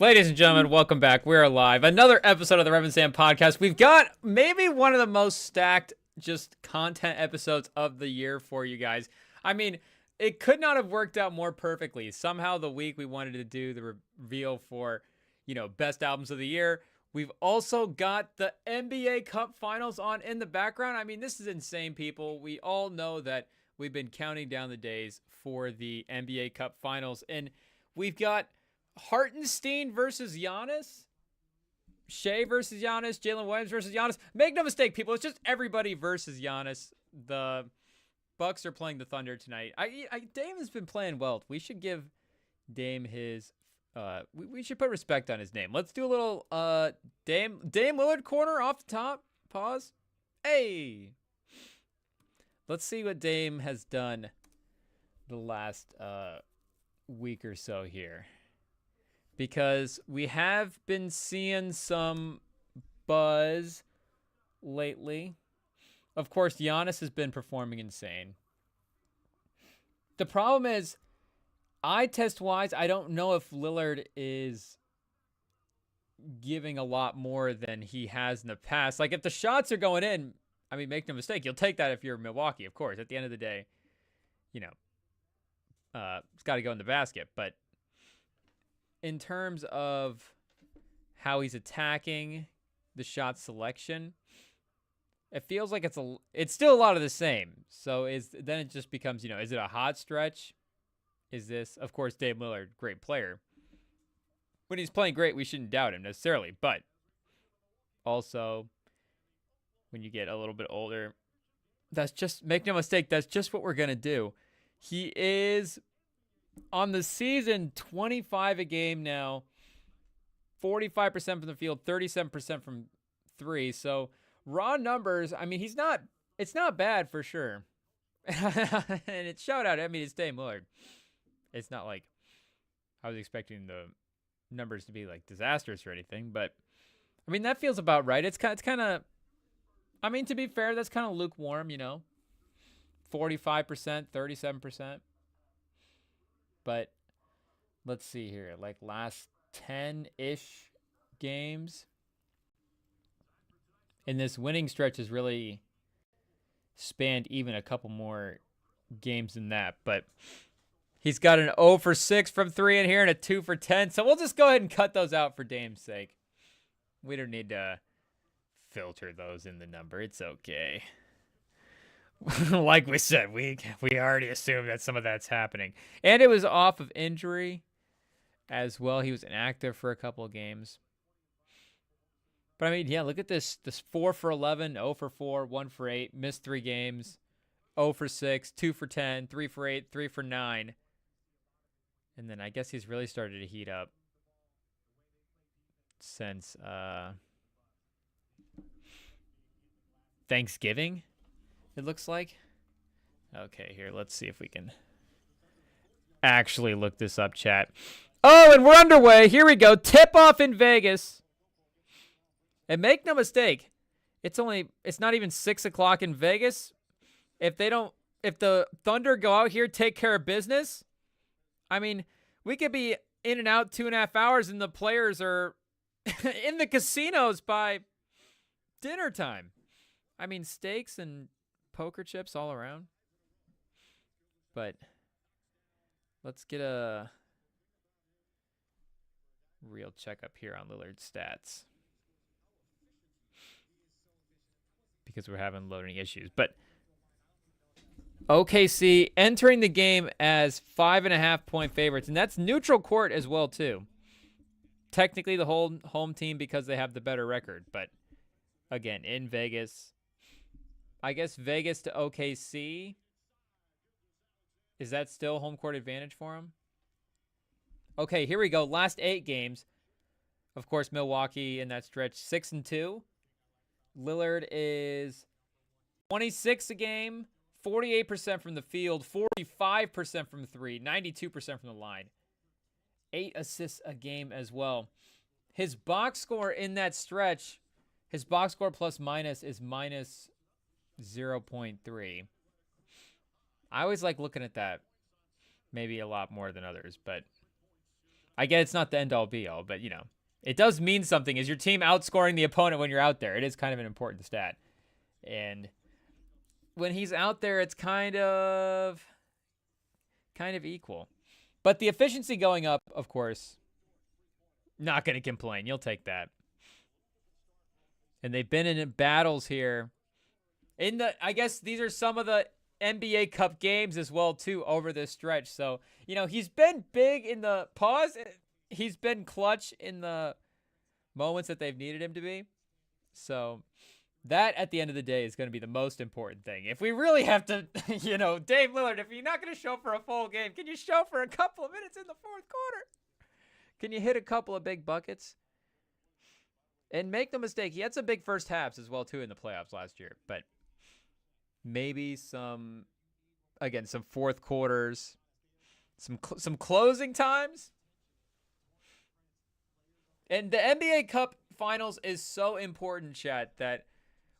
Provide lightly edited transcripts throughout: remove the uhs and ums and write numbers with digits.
Ladies and gentlemen, welcome back. We're live. Another episode of the REMINGTOM podcast. We've got maybe one of the most stacked just content episodes of the year for you guys. I mean, it could not have worked out more perfectly. Somehow the week we wanted to do the reveal for, best albums of the year. We've also got the NBA Cup Finals on in the background. I mean, this is insane, people. We all know that we've been counting down the days for the NBA Cup Finals, and we've got Hartenstein versus Giannis, Shea versus Giannis, Jalen Williams versus Giannis. Make no mistake, people, it's just everybody versus Giannis. The Bucks are playing the Thunder tonight. Dame has been playing well. We should give Dame his we should put respect on his name. Let's do a little Dame Lillard corner off the top. Pause. Hey. Let's see what Dame has done the last week or so here. Because we have been seeing some buzz lately. Of course, Giannis has been performing insane. The problem is, eye test-wise, I don't know if Lillard is giving a lot more than he has in the past. Like, if the shots are going in, I mean, make no mistake, you'll take that if you're Milwaukee, of course. At the end of the day, it's got to go in the basket. But in terms of how he's attacking the shot selection, it feels like it's still a lot of the same. So then it just becomes, is it a hot stretch? Is this, of course, Dame Lillard, great player. When he's playing great, we shouldn't doubt him necessarily. But also, when you get a little bit older, make no mistake, that's just what we're going to do. He is on the season, 25 a game now, 45% from the field, 37% from three. So raw numbers, I mean, it's not bad for sure. And it's shout out. I mean, it's Dame Lillard. It's not like I was expecting the numbers to be like disastrous or anything, but I mean, that feels about right. It's kind of, I mean, to be fair, that's kind of lukewarm, 45%, 37%. But let's see here, like last 10-ish games. And this winning stretch has really spanned even a couple more games than that. But he's got an 0 for 6 from 3 in here and a 2 for 10. So we'll just go ahead and cut those out for Dame's sake. We don't need to filter those in the number. It's okay. Like we said, we already assumed that some of that's happening. And it was off of injury as well. He was inactive for a couple of games. But I mean, yeah, look at this 4 for 11, 0 for 4, 1 for 8, missed 3 games, 0 for 6, 2 for 10, 3 for 8, 3 for 9. And then I guess he's really started to heat up since Thanksgiving. It looks like. Okay, here, let's see if we can actually look this up, chat. Oh, and we're underway. Here we go. Tip-off in Vegas. And make no mistake, it's not even 6 o'clock in Vegas. If the Thunder go out here, take care of business, I mean, we could be in and out 2.5 hours, and the players are in the casinos by dinner time. I mean, steaks and poker chips all around. But let's get a real checkup here on Lillard's stats, because we're having loading issues. But OKC entering the game as 5.5-point favorites, and that's neutral court as well too. Technically the whole home team because they have the better record, but again, in Vegas. I guess Vegas to OKC. Is that still home court advantage for them? Okay, here we go. Last 8 games. Of course, Milwaukee in that stretch, 6-2. Lillard is 26 a game, 48% from the field, 45% from 3, 92% from the line. 8 assists a game as well. His box score in that stretch, his box score plus minus is minus 0.3. I always like looking at that, maybe a lot more than others, but I get it's not the end all be all, but it does mean something. Is your team outscoring the opponent when you're out there? It is kind of an important stat. And when he's out there, it's kind of equal. But the efficiency going up, of course, not going to complain. You'll take that. And they've been in battles here. I guess these are some of the NBA Cup games as well, too, over this stretch. So, he's been big in the pause. He's been clutch in the moments that they've needed him to be. So that, at the end of the day, is going to be the most important thing. If we really have to, Dame Lillard, if you're not going to show for a full game, can you show for a couple of minutes in the fourth quarter? Can you hit a couple of big buckets? And make no mistake, he had some big first halves as well, too, in the playoffs last year. But maybe some fourth quarters, some closing times. And the NBA Cup Finals is so important, chat, that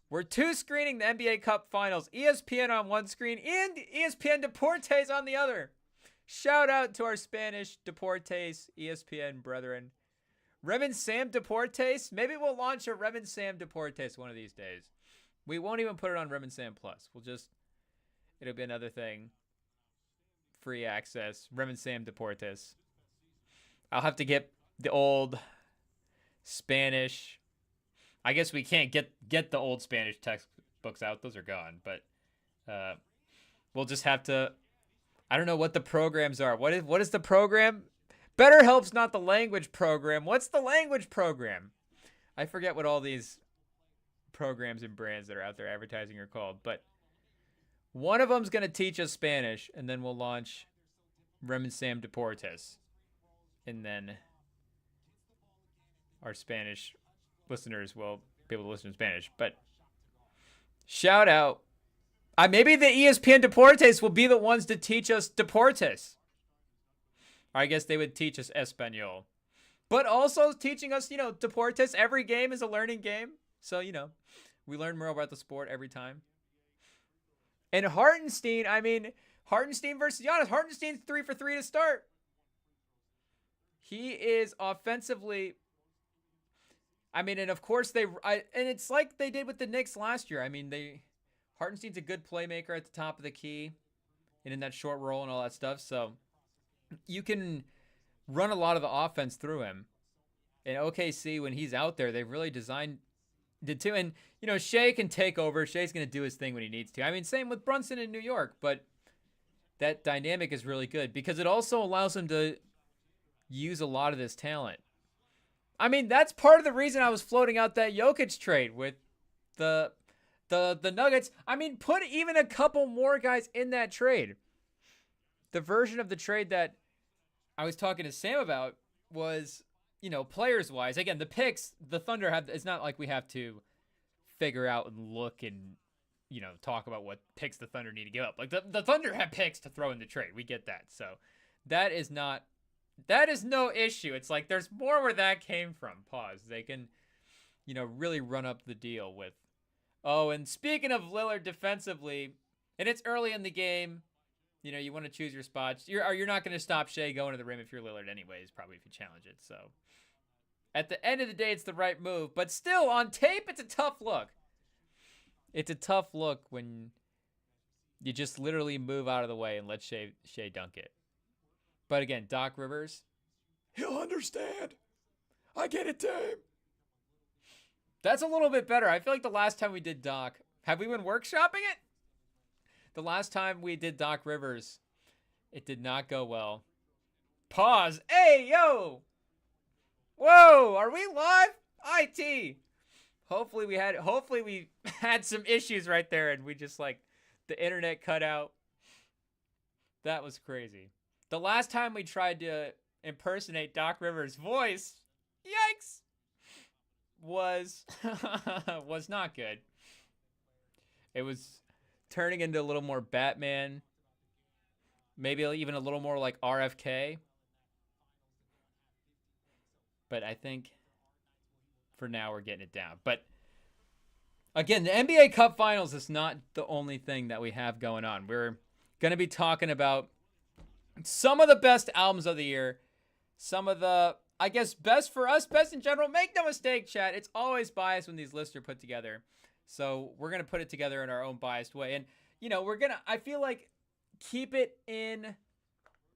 we're two-screening the NBA Cup Finals. ESPN on one screen and ESPN Deportes on the other. Shout out to our Spanish Deportes ESPN brethren. Remin Sam Deportes. Maybe we'll launch a Remin Sam Deportes one of these days. We won't even put it on Remin Sam Plus. It'll be another thing. Free access. Remin Sam Deportes. I'll have to get the old Spanish. I guess we can't get the old Spanish textbooks out. Those are gone. But we'll just have to. I don't know what the programs are. What is the program? BetterHelp's not the language program. What's the language program? I forget what all these programs and brands that are out there advertising are called. But one of them's going to teach us Spanish, and then we'll launch Remin Sam Deportes. And then our Spanish listeners will be able to listen in Spanish. But shout out. Maybe the ESPN Deportes will be the ones to teach us Deportes. Or I guess they would teach us Espanol. But also teaching us, Deportes. Every game is a learning game. So, we learn more about the sport every time. And Hartenstein, Hartenstein versus Giannis. Hartenstein's 3 for 3 to start. He is offensively. And of course and it's like they did with the Knicks last year. Hartenstein's a good playmaker at the top of the key and in that short roll and all that stuff. So you can run a lot of the offense through him. And OKC, when he's out there, they've really did too. And, Shea can take over. Shea's going to do his thing when he needs to. Same with Brunson in New York. But that dynamic is really good because it also allows him to use a lot of this talent. That's part of the reason I was floating out that Jokic trade with the Nuggets. Put even a couple more guys in that trade. The version of the trade that I was talking to Sam about was, players-wise. Again, the picks, the Thunder have. It's not like we have to figure out and look and, talk about what picks the Thunder need to give up. Like, the Thunder have picks to throw in the trade. We get that. So that is no issue. It's like there's more where that came from. Pause. They can, really run up the deal with. Oh, and speaking of Lillard defensively, and it's early in the game. You want to choose your spots. You're not going to stop Shea going to the rim if you're Lillard anyways, probably if you challenge it. So at the end of the day, it's the right move. But still, on tape, it's a tough look. It's a tough look when you just literally move out of the way and let Shea dunk it. But again, Doc Rivers, he'll understand. I get it, Dame. That's a little bit better. I feel like the last time we did Doc, have we been workshopping it? The last time we did Doc Rivers, it did not go well. Pause. Hey, yo. Whoa, are we live? IT. Hopefully we had some issues right there and we just the internet cut out. That was crazy. The last time we tried to impersonate Doc Rivers' voice, yikes, was not good. It was turning into a little more Batman, maybe even a little more like RFK. But I think for now we're getting it down. But again, the NBA Cup Finals is not the only thing that we have going on. We're going to be talking about some of the best albums of the year, some of the, I guess, best for us, best in general. Make no mistake, chat. It's always biased when these lists are put together. So we're going to put it together in our own biased way. And, we're going to, I feel like, keep it in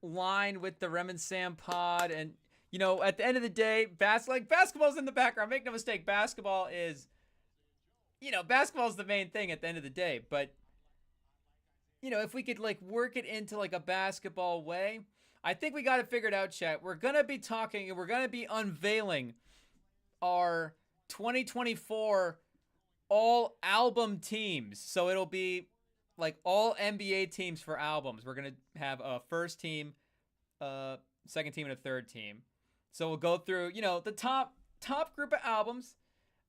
line with the Rem and Sam pod. And, at the end of the day, basketball's in the background. Make no mistake, basketball is the main thing at the end of the day. But, if we could, work it into, a basketball way, I think we got it figured out, chat. We're going to be talking and we're going to be unveiling our 2024 all album teams. So it'll be all NBA teams for albums. We're going to have a first team, second team, and a third team. So we'll go through, the top group of albums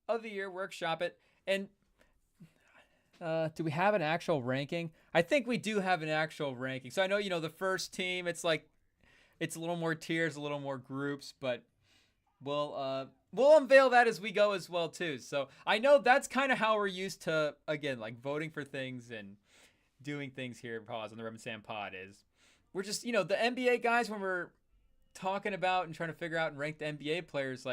of the year, workshop it. And do we have an actual ranking? I think we do have an actual ranking. So I know, the first team, it's a little more tiers, a little more groups, but we'll unveil that as we go as well too. So I know that's kind of how we're used to, again, voting for things and doing things here on the Rem and Sam pod is we're just, the NBA guys, when we're talking about and trying to figure out and rank the NBA players,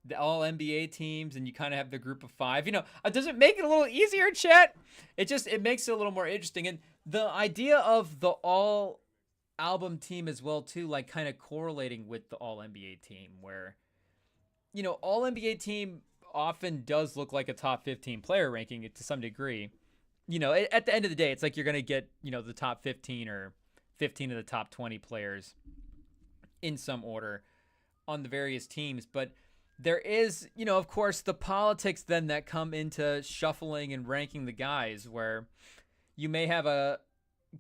the all NBA teams, and you kind of have the group of 5, does it make it a little easier, chat? It makes it a little more interesting. And the idea of the all album team as well too, kind of correlating with the all NBA team, where all NBA team often does look like a top 15 player ranking it to some degree. At the end of the day, it's you're going to get the top 15 or 15 of the top 20 players in some order on the various teams. But there is, of course, the politics then that come into shuffling and ranking the guys, where you may have a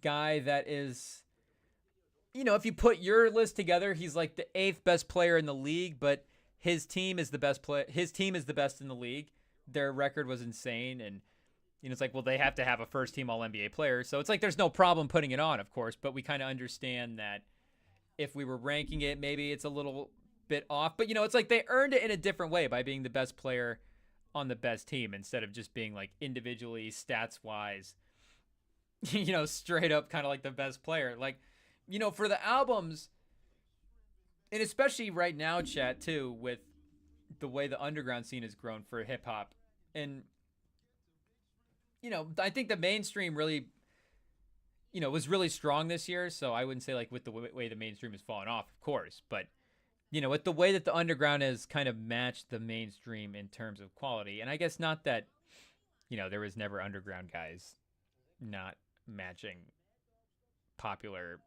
guy that is, if you put your list together, he's the 8th best player in the league, but his team is the best His team is the best in the league. Their record was insane, and it's well, they have to have a first team All NBA player. So it's there's no problem putting it on, of course, but we kind of understand that if we were ranking it, maybe it's a little bit off. But it's they earned it in a different way by being the best player on the best team instead of just being individually stats wise, straight up kind of the best player. For the albums, and especially right now, chat, too, with the way the underground scene has grown for hip-hop. And, I think the mainstream really, was really strong this year. So I wouldn't say, with the way the mainstream has fallen off, of course. But, with the way that the underground has kind of matched the mainstream in terms of quality. And I guess not that, there was never underground guys not matching popular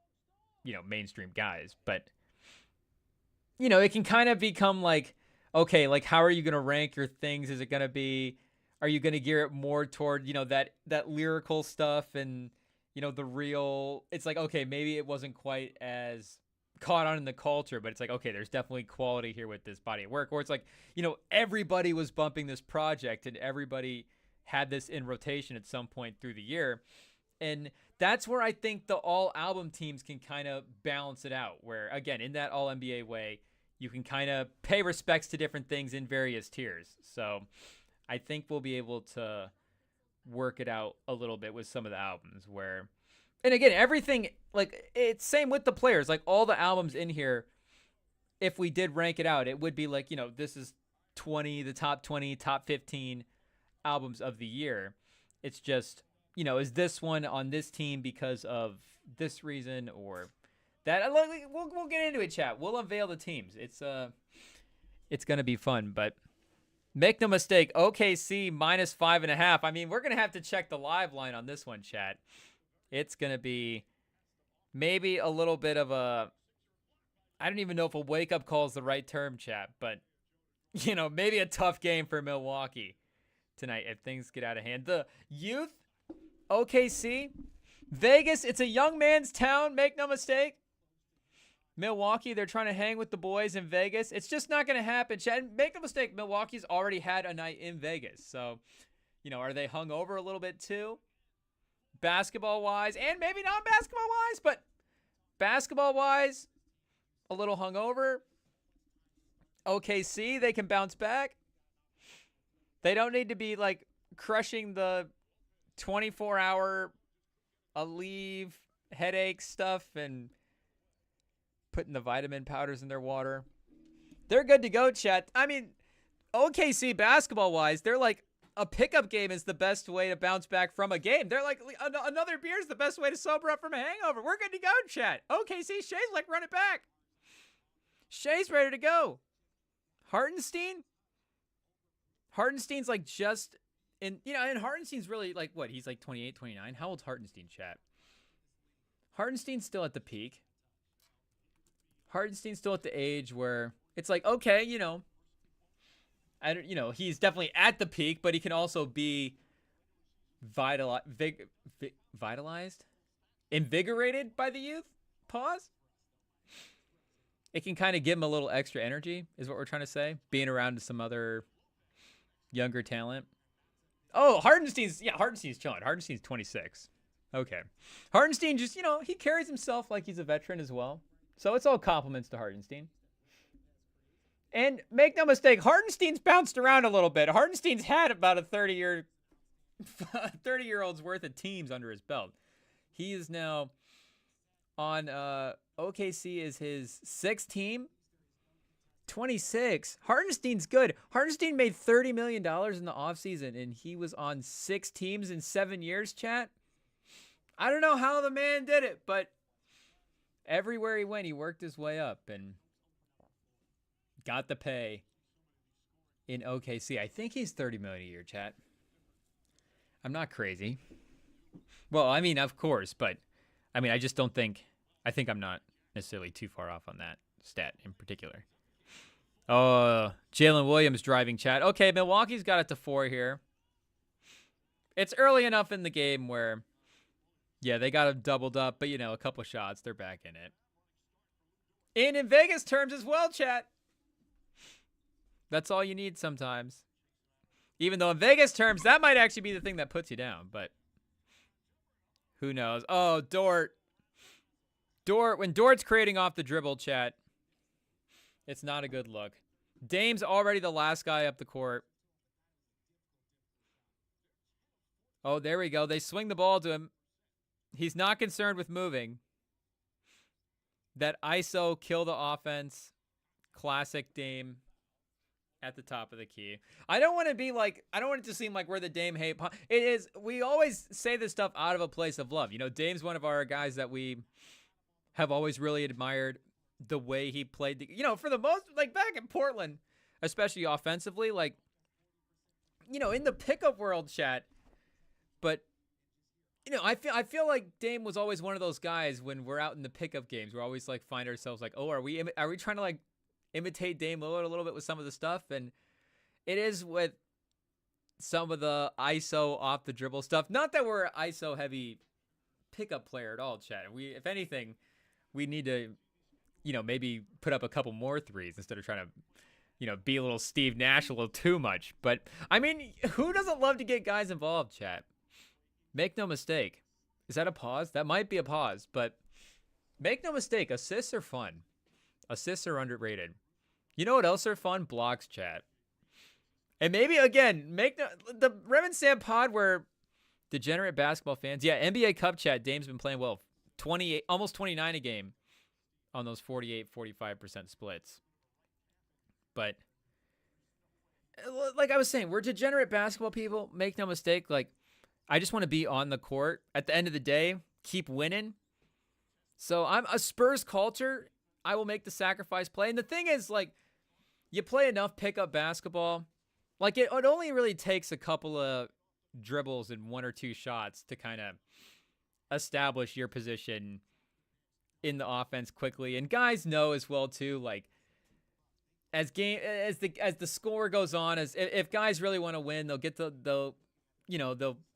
mainstream guys, but it can kind of become okay, how are you going to rank your things? Is it going to be, are you going to gear it more toward, that lyrical stuff and, the real, it's okay, maybe it wasn't quite as caught on in the culture, but it's okay, there's definitely quality here with this body of work. Or it's everybody was bumping this project and everybody had this in rotation at some point through the year. And that's where I think the all album teams can kind of balance it out, where, again, in that all NBA way, you can kind of pay respects to different things in various tiers. So I think we'll be able to work it out a little bit with some of the albums where, and again, everything, it's same with the players, all the albums in here, if we did rank it out, it would be this is the top 20, top 15 albums of the year. It's just, is this one on this team because of this reason or that? We'll get into it, chat. We'll unveil the teams. It's going to be fun, but make no mistake, OKC minus 5.5. I mean, we're going to have to check the live line on this one, chat. It's going to be maybe a little bit of a, I don't even know if a wake-up call is the right term, chat, but, maybe a tough game for Milwaukee tonight if things get out of hand. The youth, OKC, Vegas, it's a young man's town, make no mistake. Milwaukee, they're trying to hang with the boys in Vegas. It's just not going to happen. Make no mistake, Milwaukee's already had a night in Vegas. So, are they hung over a little bit too? Basketball-wise, and maybe not basketball-wise, but basketball-wise, a little hungover. OKC, they can bounce back. They don't need to be crushing the 24-hour leave headache stuff and putting the vitamin powders in their water. They're good to go, chat. I mean, OKC basketball-wise, they're like, a pickup game is the best way to bounce back from a game. They're like, another beer is the best way to sober up from a hangover. We're good to go, chat. OKC, Shay's like, run it back. Shay's ready to go. Hartenstein's like just in, and Hartenstein's really like, what? He's like 28, 29. How old's Hartenstein, chat? Hartenstein's still at the peak. Hartenstein's still at the age where it's like, okay, he's definitely at the peak, but he can also be vitalized, invigorated by the youth. Pause. It can kind of give him a little extra energy, is what we're trying to say. Being around some other younger talent. Oh, Hartenstein's chilling. Hartenstein's 26. Okay. Hartenstein just, he carries himself like he's a veteran as well. So it's all compliments to Hartenstein. And make no mistake, Hartenstein's bounced around a little bit. Hartenstein's had about a 30-year-old's worth of teams under his belt. He is now on OKC is his 6th team. 26. Hartenstein's good. Hartenstein made $30 million in the offseason, and he was on 6 teams in 7 years, chat. I don't know how the man did it, but everywhere he went, he worked his way up and got the pay in OKC. I think he's $30 million a year, chat. I'm not crazy. Well, I mean, of course, but I mean, I just don't think, I think I'm not necessarily too far off on that stat in particular. Oh, Jalen Williams driving, chat. Okay, Milwaukee's got it to 4 here. It's early enough in the game where, yeah, they got him doubled up, but, a couple shots, they're back in it. And in Vegas terms as well, chat. That's all you need sometimes. Even though in Vegas terms, that might actually be the thing that puts you down, but who knows? Oh, Dort. When Dort's creating off the dribble, chat, it's not a good look. Dame's already the last guy up the court. Oh, there we go. They swing the ball to him. He's not concerned with moving. That ISO kill the offense. Classic Dame at the top of the key. I don't want it to seem like we're the Dame hate. It is, we always say this stuff out of a place of love. Dame's one of our guys that we have always really admired the way he played. For the most, like back in Portland, especially offensively, like, in the pickup world, chat. But, I feel like Dame was always one of those guys when we're out in the pickup games. We're always like find ourselves like, oh, are we trying to like imitate Dame Lillard a little bit with some of the stuff? And it is with some of the ISO off the dribble stuff. Not that we're an ISO heavy pickup player at all, chat. If anything, we need to, maybe put up a couple more threes instead of trying to, be a little Steve Nash a little too much. But I mean, who doesn't love to get guys involved, chat? Make no mistake. Is that a pause? That might be a pause, but make no mistake, assists are fun. Assists are underrated. You know what else are fun? Blocks, chat. And maybe, again, the Rem and Sam pod where degenerate basketball fans, yeah, NBA Cup chat, Dame's been playing well. 28, almost 29 a game on those 48, 45% splits. But, like I was saying, we're degenerate basketball people. Make no mistake, like, I just want to be on the court. At the end of the day, keep winning. So I'm a Spurs culture. I will make the sacrifice play. And the thing is, like, you play enough pickup basketball. Like, it only really takes a couple of dribbles and 1 or 2 shots to kind of establish your position in the offense quickly. And guys know as well, too, like, as the score goes on, if guys really want to win, they'll get they'll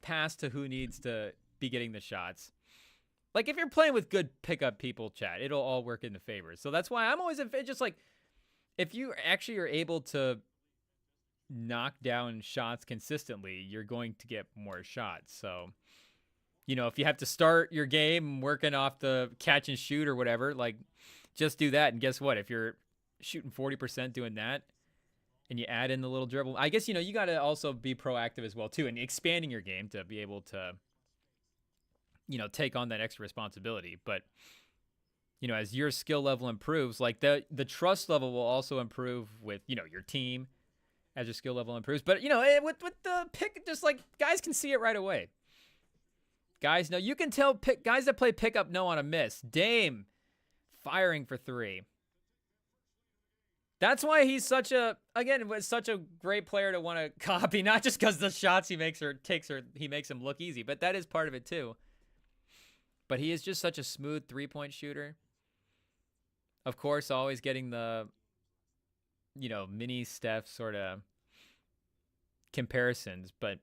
pass to who needs to be getting the shots. Like, if you're playing with good pickup people, chat, it'll all work in the favor. So that's why I'm always just like, if you actually are able to knock down shots consistently, you're going to get more shots. So, if you have to start your game working off the catch and shoot or whatever, like, just do that. And guess what? If you're shooting 40% doing that, and you add in the little dribble, I guess, you got to also be proactive as well, too, and expanding your game to be able to, take on that extra responsibility. But as your skill level improves, like the trust level will also improve with, your team as your skill level improves. But, with the pick, just like guys can see it right away. Guys know, you can tell guys that play pickup know on a miss. Dame firing for 3. That's why he's such a great player to want to copy, not just because the shots he makes he makes him look easy, but that is part of it too. But he is just such a smooth 3-point shooter. Of course, always getting the, mini Steph sort of comparisons, but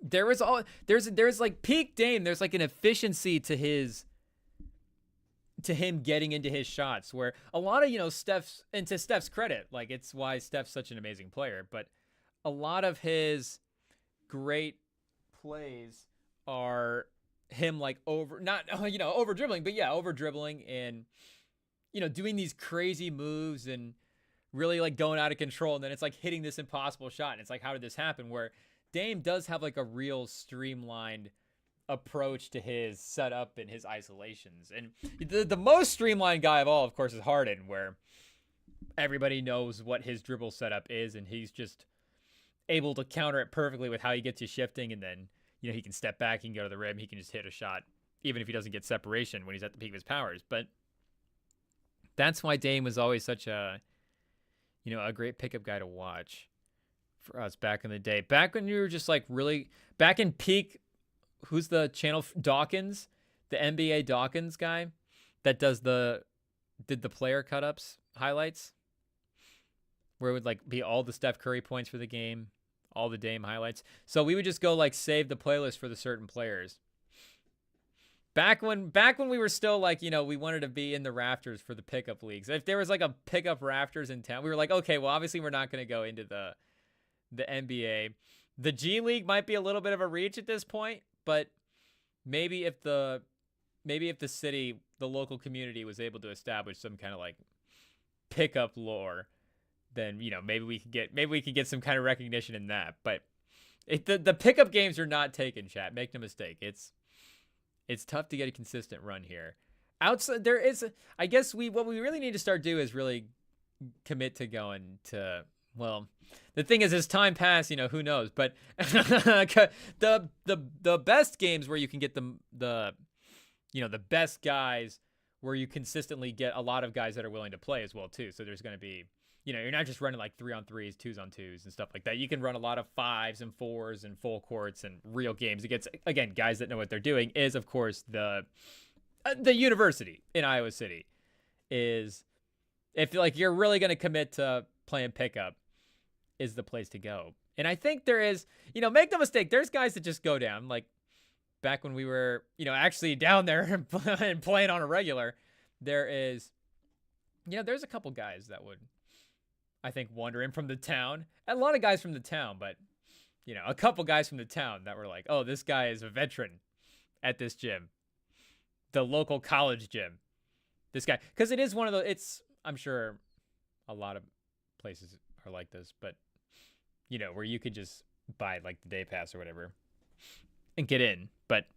there's like peak Dame. There's like an efficiency to him getting into his shots where a lot of, to Steph's credit, like it's why Steph's such an amazing player, but a lot of his great plays are him like over dribbling, but yeah, over dribbling and, doing these crazy moves and really like going out of control. And then it's like hitting this impossible shot. And it's like, how did this happen? Where Dame does have like a real streamlined approach to his setup and his isolations. And the most streamlined guy of all, of course, is Harden, where everybody knows what his dribble setup is. And he's just able to counter it perfectly with how he gets you shifting. And then, he can step back, he can go to the rim, he can just hit a shot, even if he doesn't get separation when he's at the peak of his powers. But that's why Dame was always such a great pickup guy to watch for us back in the day. Back when you were just like really back in peak, who's the channel? Dawkins, the NBA Dawkins guy that did the player cut-ups highlights, where it would like be all the Steph Curry points for the game, all the Dame highlights. So we would just go like save the playlist for the certain players. Back when we were still like, we wanted to be in the rafters for the pickup leagues. If there was like a pickup rafters in town, we were like, okay, well, obviously we're not going to go into the NBA. The G League might be a little bit of a reach at this point, but maybe if the city, the local community was able to establish some kind of like pickup lore, then, maybe we could get some kind of recognition in that. But the pickup games are not taken, chat. Make no mistake. It's tough to get a consistent run here. Outside, there is, I guess what we really need to start do is really commit to going to, well, the thing is, as time pass, who knows? But the best games where you can get the best guys, where you consistently get a lot of guys that are willing to play as well too. So there's going to be, you're not just running like 3-on-3s, 2s-on-2s and stuff like that. You can run a lot of 5s and 4s and full courts and real games against, again, guys that know what they're doing. Is of course the university in Iowa City is, if like you're really going to commit to playing pickup, is the place to go. And I think there is, make no mistake, there's guys that just go down. Like back when we were, actually down there and playing on a regular, there is, there's a couple guys that would, I think, wander in from the town. A lot of guys from the town, but, a couple guys from the town that were like, oh, this guy is a veteran at this gym, the local college gym. This guy, because it is one of the, I'm sure a lot of places are like this, but, where you could just buy like the day pass or whatever and get in. But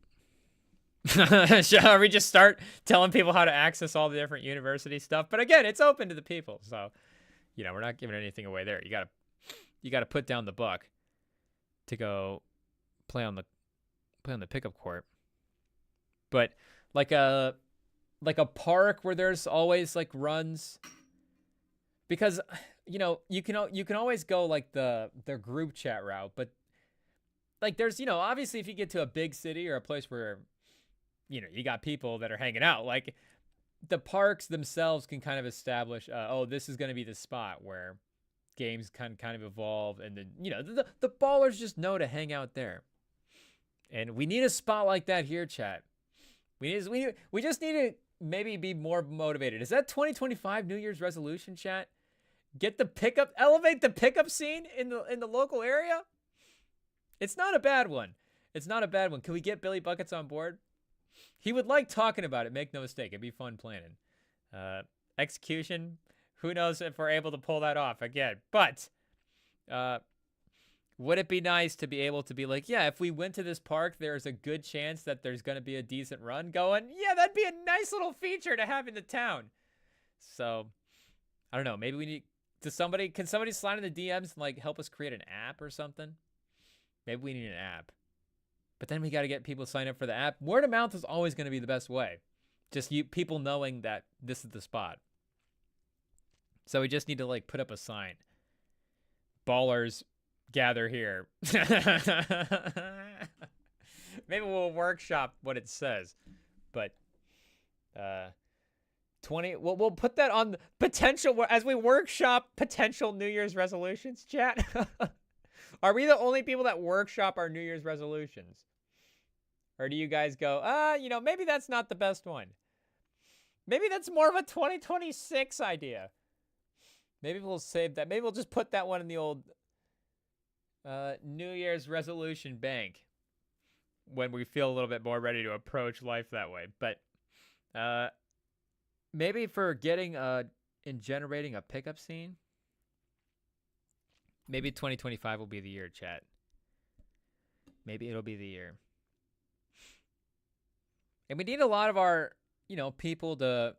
shall we just start telling people how to access all the different university stuff? But again, it's open to the people. So, we're not giving anything away there. You got to put down the buck to go play on the pickup court. But like a park where there's always like runs, because you can always go like the group chat route, but like there's obviously if you get to a big city or a place where you got people that are hanging out, like the parks themselves can kind of establish, this is going to be the spot where games can kind of evolve. And then, the ballers just know to hang out there. And we need a spot like that here, chat. We just need to maybe be more motivated. Is that 2025 New Year's resolution, chat? Elevate the pickup scene in the local area? It's not a bad one. Can we get Billy Buckets on board? He would like talking about it, make no mistake. It'd be fun planning. Execution, who knows if we're able to pull that off again. But Would it be nice to be able to be like, yeah, if we went to this park, there's a good chance that there's going to be a decent run going? Yeah, that'd be a nice little feature to have in the town. So, I don't know. Maybe we need can somebody slide in the DMs and like help us create an app or something? Maybe we need an app. But then we got to get people to sign up for the app. Word of mouth is always going to be the best way. Just people knowing that this is the spot. So we just need to like put up a sign. Ballers gather here. Maybe we'll workshop what it says. But 20 we'll put that on the potential as we workshop potential New Year's resolutions, chat. Are we the only people that workshop our New Year's resolutions? Or do you guys go, maybe that's not the best one. Maybe that's more of a 2026 idea. Maybe we'll save that. Maybe we'll just put that one in the old New Year's resolution bank when we feel a little bit more ready to approach life that way. But maybe for getting and generating a pickup scene, maybe 2025 will be the year, chat. Maybe it'll be the year. And we need a lot of our, people to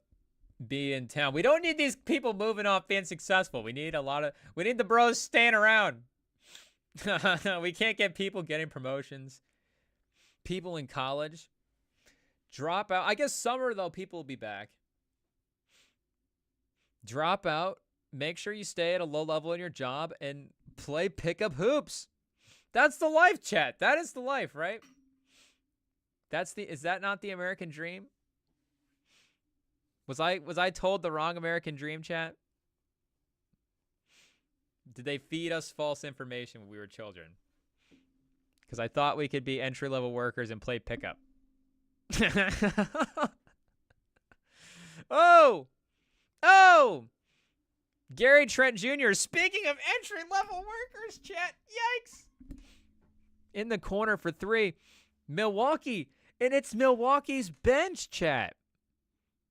be in town. We don't need these people moving off being successful. We need the bros staying around. We can't get people getting promotions. People in college drop out. I guess summer though, people will be back. Drop out. Make sure you stay at a low level in your job and play pickup hoops. That's the life, chat. That is the life, right? Is that not the American dream? Was I told the wrong American dream, chat? Did they feed us false information when we were children? Because I thought we could be entry-level workers and play pickup. Oh! Gary Trent Jr., speaking of entry-level workers, chat, yikes! In the corner for 3. Milwaukee, and it's Milwaukee's bench, chat,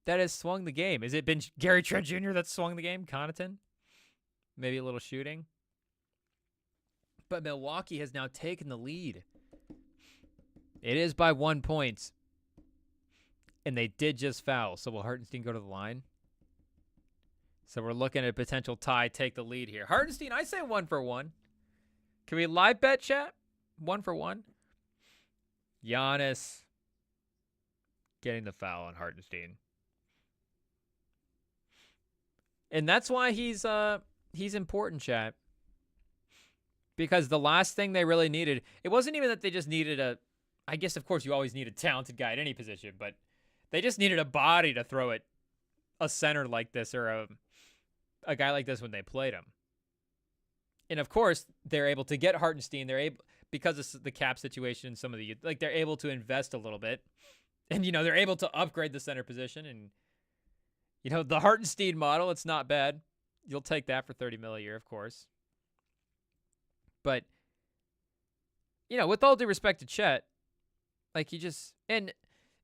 that has swung the game. Has it been Gary Trent Jr. that swung the game? Connaughton? Maybe a little shooting. But Milwaukee has now taken the lead. It is by 1 point. And they did just foul. So will Hartenstein go to the line? So we're looking at a potential tie, take the lead here. Hartenstein, I say 1 for 1. Can we live bet, chat? 1 for 1. Giannis getting the foul on Hartenstein. And that's why he's important, chat. Because the last thing they really needed, it wasn't even that they just needed I guess, of course, you always need a talented guy at any position, but they just needed a body to throw at a center like this or a guy like this when they played him. And, of course, they're able to get Hartenstein. They're able, because of the cap situation, they're able to invest a little bit. And, they're able to upgrade the center position. And, the Hartenstein model, it's not bad. You'll take that for $30 million a year, of course. But, with all due respect to Chet, and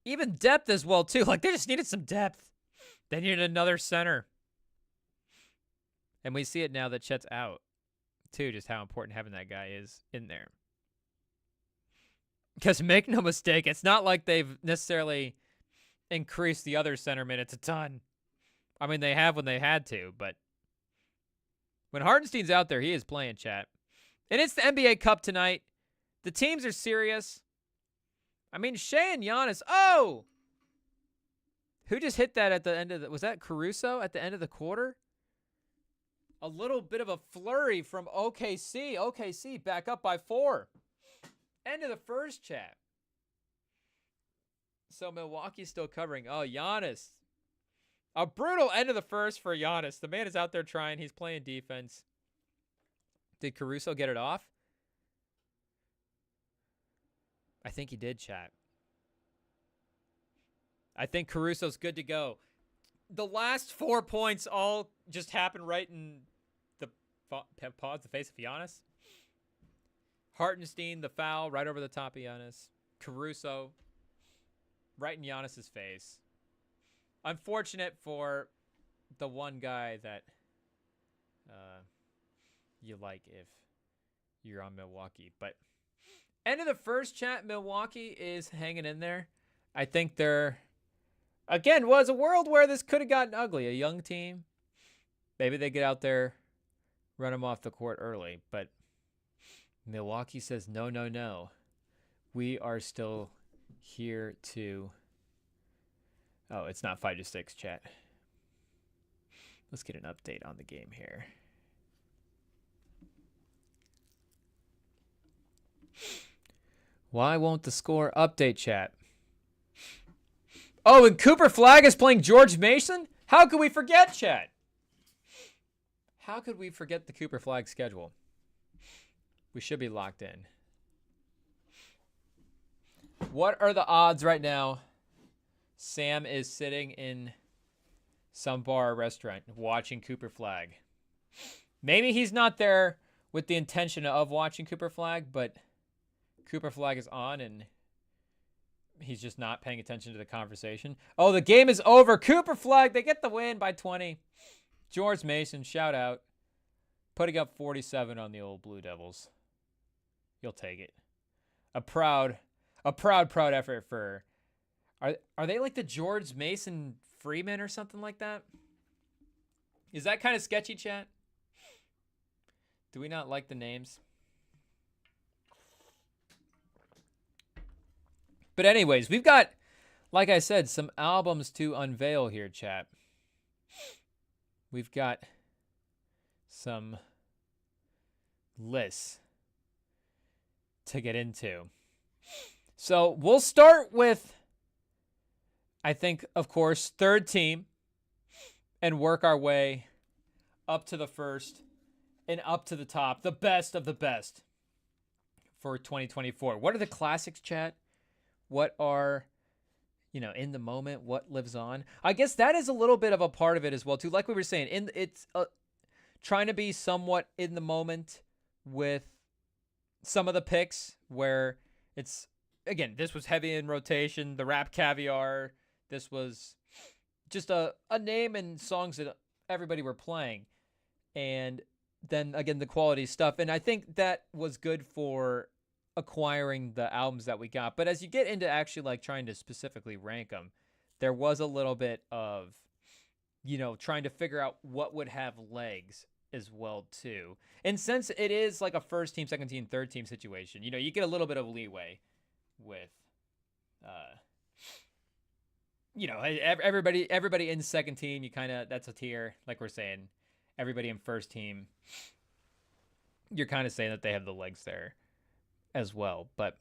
even depth as well, too. They just needed some depth. They needed another center. And we see it now that Chet's out, too, just how important having that guy is in there. Because make no mistake, it's not like they've necessarily increased the other center minutes a ton. I mean, they have when they had to, but when Hartenstein's out there, he is playing, chat. And it's the NBA Cup tonight. The teams are serious. I mean, Shea and Giannis. Oh! Who just hit that at the end of the... Was that Caruso at the end of the quarter? A little bit of a flurry from OKC. OKC back up by 4. End of the first, chat. So Milwaukee's still covering. Oh, Giannis. A brutal end of the first for Giannis. The man is out there trying. He's playing defense. Did Caruso get it off? I think he did, chat. I think Caruso's good to go. The last 4 points all just happened right in the face of Giannis. Hartenstein, the foul right over the top of Giannis. Caruso, right in Giannis's face. Unfortunate for the one guy that you like if you're on Milwaukee. But end of the first, chat, Milwaukee is hanging in there. I think there, again, was a world where this could have gotten ugly. A young team. Maybe they get out there, run them off the court early. But Milwaukee says, no, no, no. We are still here to... Oh, it's not 5-6, chat. Let's get an update on the game here. Why won't the score update, chat? Oh, and Cooper Flagg is playing George Mason? How could we forget, chat? How could we forget the Cooper Flagg schedule? We should be locked in. What are the odds right now? Sam is sitting in some bar or restaurant watching Cooper Flagg. Maybe he's not there with the intention of watching Cooper Flagg, but Cooper Flagg is on and he's just not paying attention to the conversation. Oh, the game is over. Cooper Flagg, they get the win by 20. George Mason, shout out. Putting up 47 on the old Blue Devils. You'll take it. A proud effort for... Are they like the George Mason Freeman or something like that? Is that kind of sketchy, chat? Do we not like the names? But anyways, we've got, like I said, some albums to unveil here, chat. We've got some lists to get into. So we'll start with, I think, of course, third team and work our way up to the first and up to the top, the best of the best for 2024. What are the classics, chat? What are, in the moment, what lives on? I guess that is a little bit of a part of it as well, too. Like we were saying, it's trying to be somewhat in the moment with some of the picks where it's, again, this was heavy in rotation, the Rap Caviar. This was just a name and songs that everybody were playing. And then, again, the quality stuff. And I think that was good for acquiring the albums that we got. But as you get into actually like trying to specifically rank them, there was a little bit of, trying to figure out what would have legs as well too. And since it is like a first team, second team, third team situation, you get a little bit of leeway with, everybody in second team, that's a tier. Like we're saying, everybody in first team, you're kind of saying that they have the legs there as well. But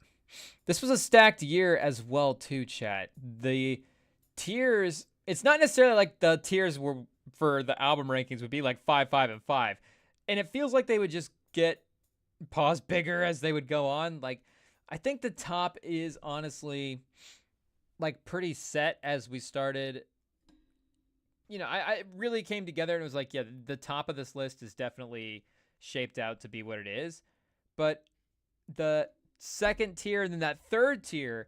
this was a stacked year as well too, chat. The tiers, it's not necessarily like the tiers were for the album rankings would be like 5, 5, and 5. And it feels like they would just get bigger as they would go on. Like, I think the top is honestly like pretty set as we started. I really came together and it was like, yeah, the top of this list is definitely shaped out to be what it is. But the second tier and then that third tier,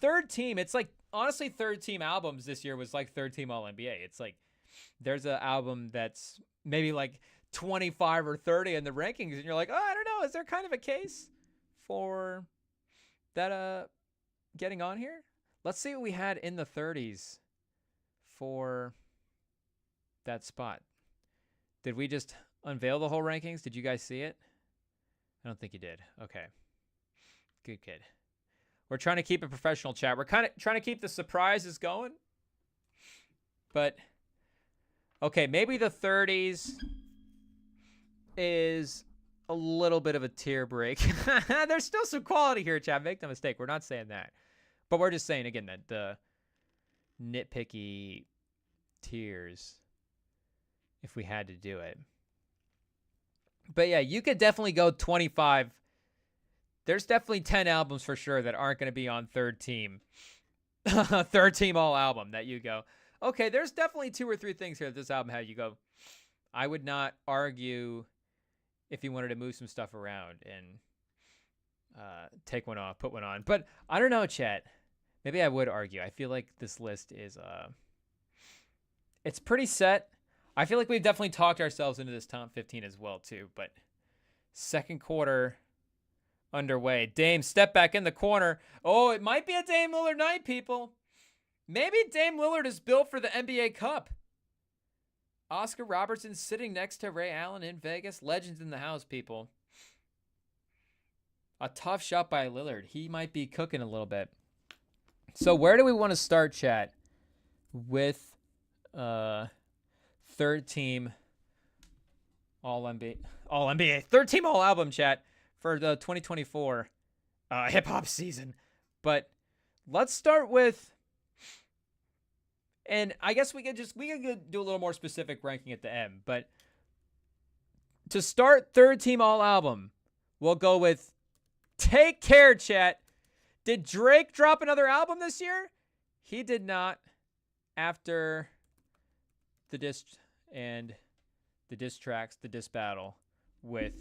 third team, it's like, honestly, third team albums this year was like third team All-NBA. It's like, there's an album that's maybe like 25 or 30 in the rankings, and you're like, oh, I don't know, is there kind of a case for that getting on here? Let's see what we had in the 30s for that spot. Did we just unveil the whole rankings? Did you guys see it? I don't think you did. Okay. Good kid. We're trying to keep a professional, chat. We're kind of trying to keep the surprises going. But, okay, maybe the 30s is a little bit of a tier break. There's still some quality here, chat. Make no mistake. We're not saying that. But we're just saying, again, that the nitpicky tiers, if we had to do it. But yeah, you could definitely go 25. There's definitely 10 albums for sure that aren't going to be on third team. Third team all album that you go, okay, there's definitely 2 or 3 things here that this album had. You go, I would not argue if you wanted to move some stuff around and take one off, put one on. But I don't know, chat. Maybe I would argue. I feel like this list is it's pretty set. I feel like we've definitely talked ourselves into this top 15 as well too. But second quarter, underway. Dame step back in the corner. Oh, it might be a Dame Lillard night, people. Maybe Dame Lillard is built for the NBA Cup. Oscar Robertson sitting next to Ray Allen in Vegas. Legends in the house, people. A tough shot by Lillard. He might be cooking a little bit. So where do we want to start, chat? With third team All-NBA. Third team All-Album, chat, for the 2024 hip-hop season. But let's start with, and I guess we could do a little more specific ranking at the end. But to start third team All-Album, we'll go with Take Care, chat. Did Drake drop another album this year? He did not, after the diss tracks, the diss battle with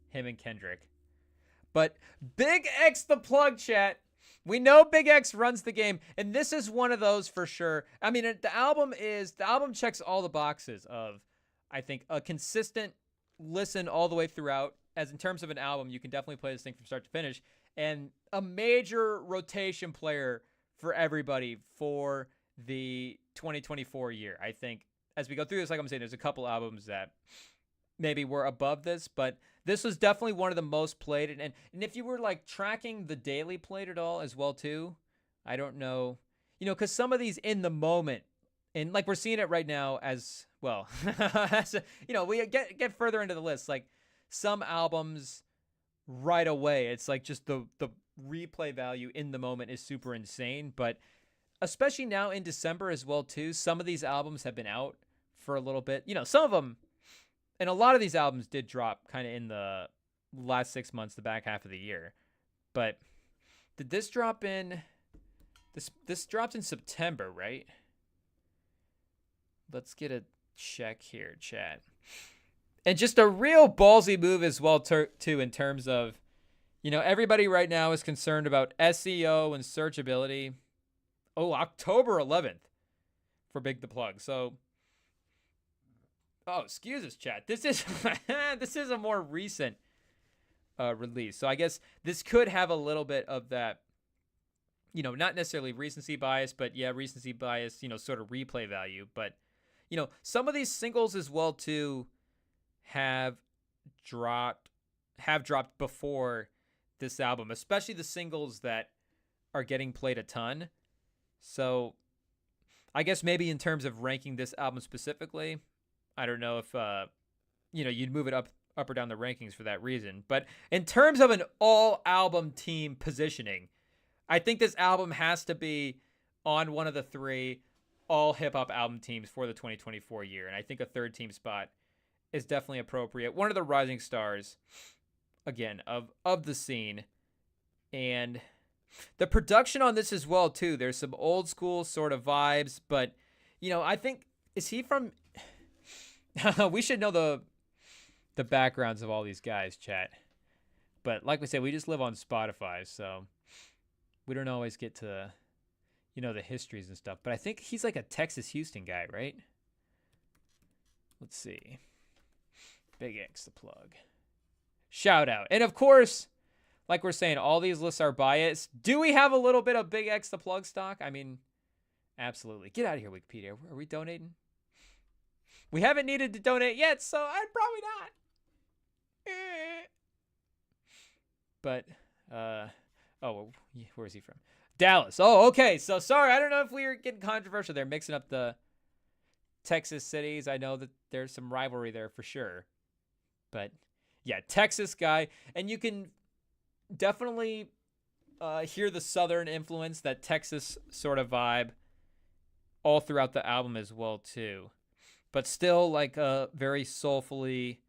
him and Kendrick. But Big X the plug, chat. We know Big X runs the game, and this is one of those for sure. I mean, the album checks all the boxes of, I think, a consistent listen all the way throughout. As in terms of an album, you can definitely play this thing from start to finish, and a major rotation player for everybody for the 2024 year. I think as we go through this, like I'm saying, there's a couple albums that maybe were above this, but this was definitely one of the most played. And if you were like tracking the daily played at all as well too, I don't know, because some of these in the moment, and like we're seeing it right now as well, we get further into the list, like some albums right away, it's like just the replay value in the moment is super insane. But especially now in December as well too, some of these albums have been out for a little bit. Some of them, and a lot of these albums did drop kind of in the last 6 months, the back half of the year. But did this drop in? This dropped in September, right? Let's get a check here, chat. And just a real ballsy move as well, too, in terms of, everybody right now is concerned about SEO and searchability. Oh, October 11th for Big the Plug. So, excuse us, chat. This is this is a more recent release. So I guess this could have a little bit of that, not necessarily recency bias, but yeah, recency bias, sort of replay value. But, some of these singles as well, too, have dropped before this album, especially the singles that are getting played a ton. So I guess maybe in terms of ranking this album specifically, I don't know if you'd move it up or down the rankings for that reason. But in terms of an all album team positioning, I think this album has to be on one of the three all hip hop album teams for the 2024 year. And I think a third team spot is definitely appropriate. One of the rising stars, again, of the scene. And the production on this as well, too. There's some old school sort of vibes, but, I think, is he from... we should know the backgrounds of all these guys, chat. But like we said, we just live on Spotify, so we don't always get to, the histories and stuff. But I think he's like a Texas Houston guy, right? Let's see. Big X the plug. Shout out. And of course, like we're saying, all these lists are biased. Do we have a little bit of Big X the plug stock? I mean, absolutely. Get out of here, Wikipedia. Are we donating? We haven't needed to donate yet, so I'd probably not. But, where is he from? Dallas. Oh, okay. So sorry. I don't know if we were getting controversial there, mixing up the Texas cities. I know that there's some rivalry there for sure. But yeah, Texas guy. And you can definitely hear the Southern influence, that Texas sort of vibe all throughout the album as well, too. But still like a very soulfully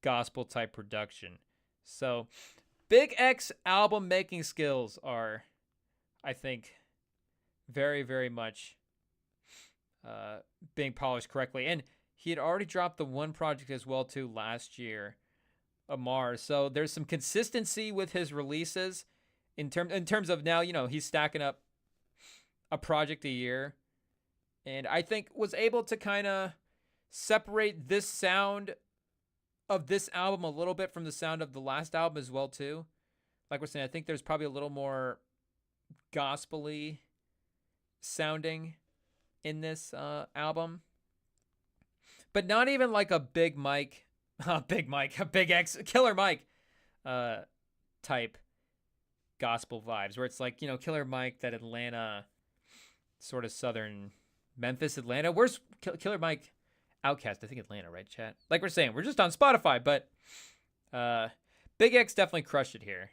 gospel type production. So Big X album making skills are, I think, very, very much being polished correctly. And he had already dropped the one project as well, too, last year, Amar. So there's some consistency with his releases in terms of now, he's stacking up a project a year. And I think was able to kind of separate this sound of this album a little bit from the sound of the last album as well, too. like we're saying, I think there's probably a little more gospel-y sounding in this album, but not even like a Big Mike, a Big X, Killer Mike type gospel vibes, where it's like, Killer Mike, that Atlanta sort of southern Memphis, Atlanta. Where's Killer Mike? Outcast, I think Atlanta, right, chat? Like we're saying, we're just on Spotify, but Big X definitely crushed it here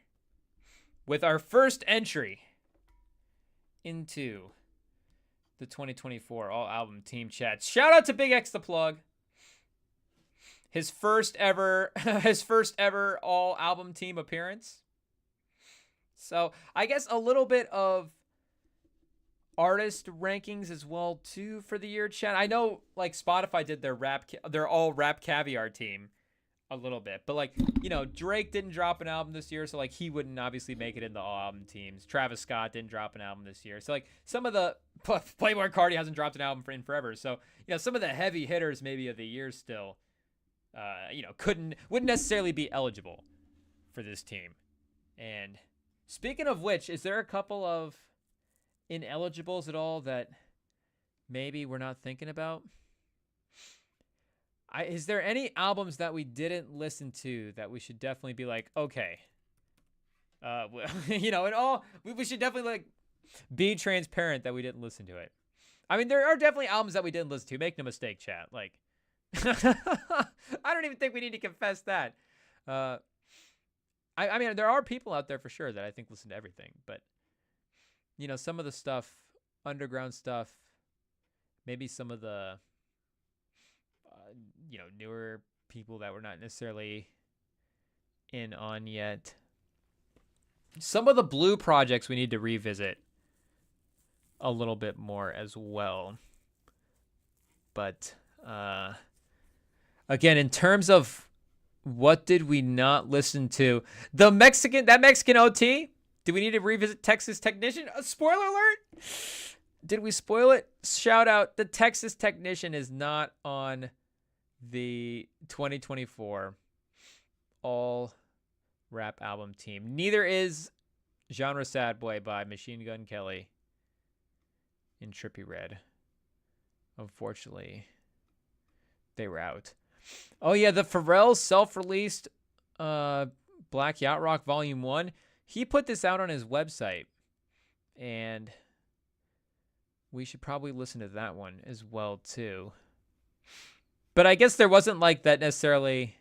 with our first entry into the 2024 all album team chat. Shout out to Big X the Plug. His first ever all album team appearance. So I guess a little bit of artist rankings as well too for the year, chat. I know like Spotify did their all rap caviar team a little bit, but like, Drake didn't drop an album this year, so like he wouldn't obviously make it into all album teams. Travis Scott didn't drop an album this year, so like some of the Playboi Carti hasn't dropped an album in forever, so some of the heavy hitters maybe of the year still wouldn't necessarily be eligible for this team. And speaking of which, is there a couple of ineligibles at all that maybe we're not thinking about? Is there any albums that we didn't listen to that we should definitely be like, okay, we should definitely like be transparent that we didn't listen to it. I mean, there are definitely albums that we didn't listen to. Make no mistake, chat. Like, I don't even think we need to confess that. I mean, there are people out there for sure that I think listen to everything, but some of the stuff, underground stuff, maybe some of the newer people that we're not necessarily in on yet. Some of the blue projects we need to revisit a little bit more as well. But again, in terms of what did we not listen to, that Mexican OT, do we need to revisit Texas Technician? A spoiler alert! Did we spoil it? Shout out, the Texas Technician is not on the 2024 all rap album team. Neither is Genre Sad Boy by Machine Gun Kelly and Trippie Redd. Unfortunately, they were out. Oh yeah, the Pharrell self-released Black Yacht Rock Volume 1. He put this out on his website, and we should probably listen to that one as well too. But I guess there wasn't like that necessarily.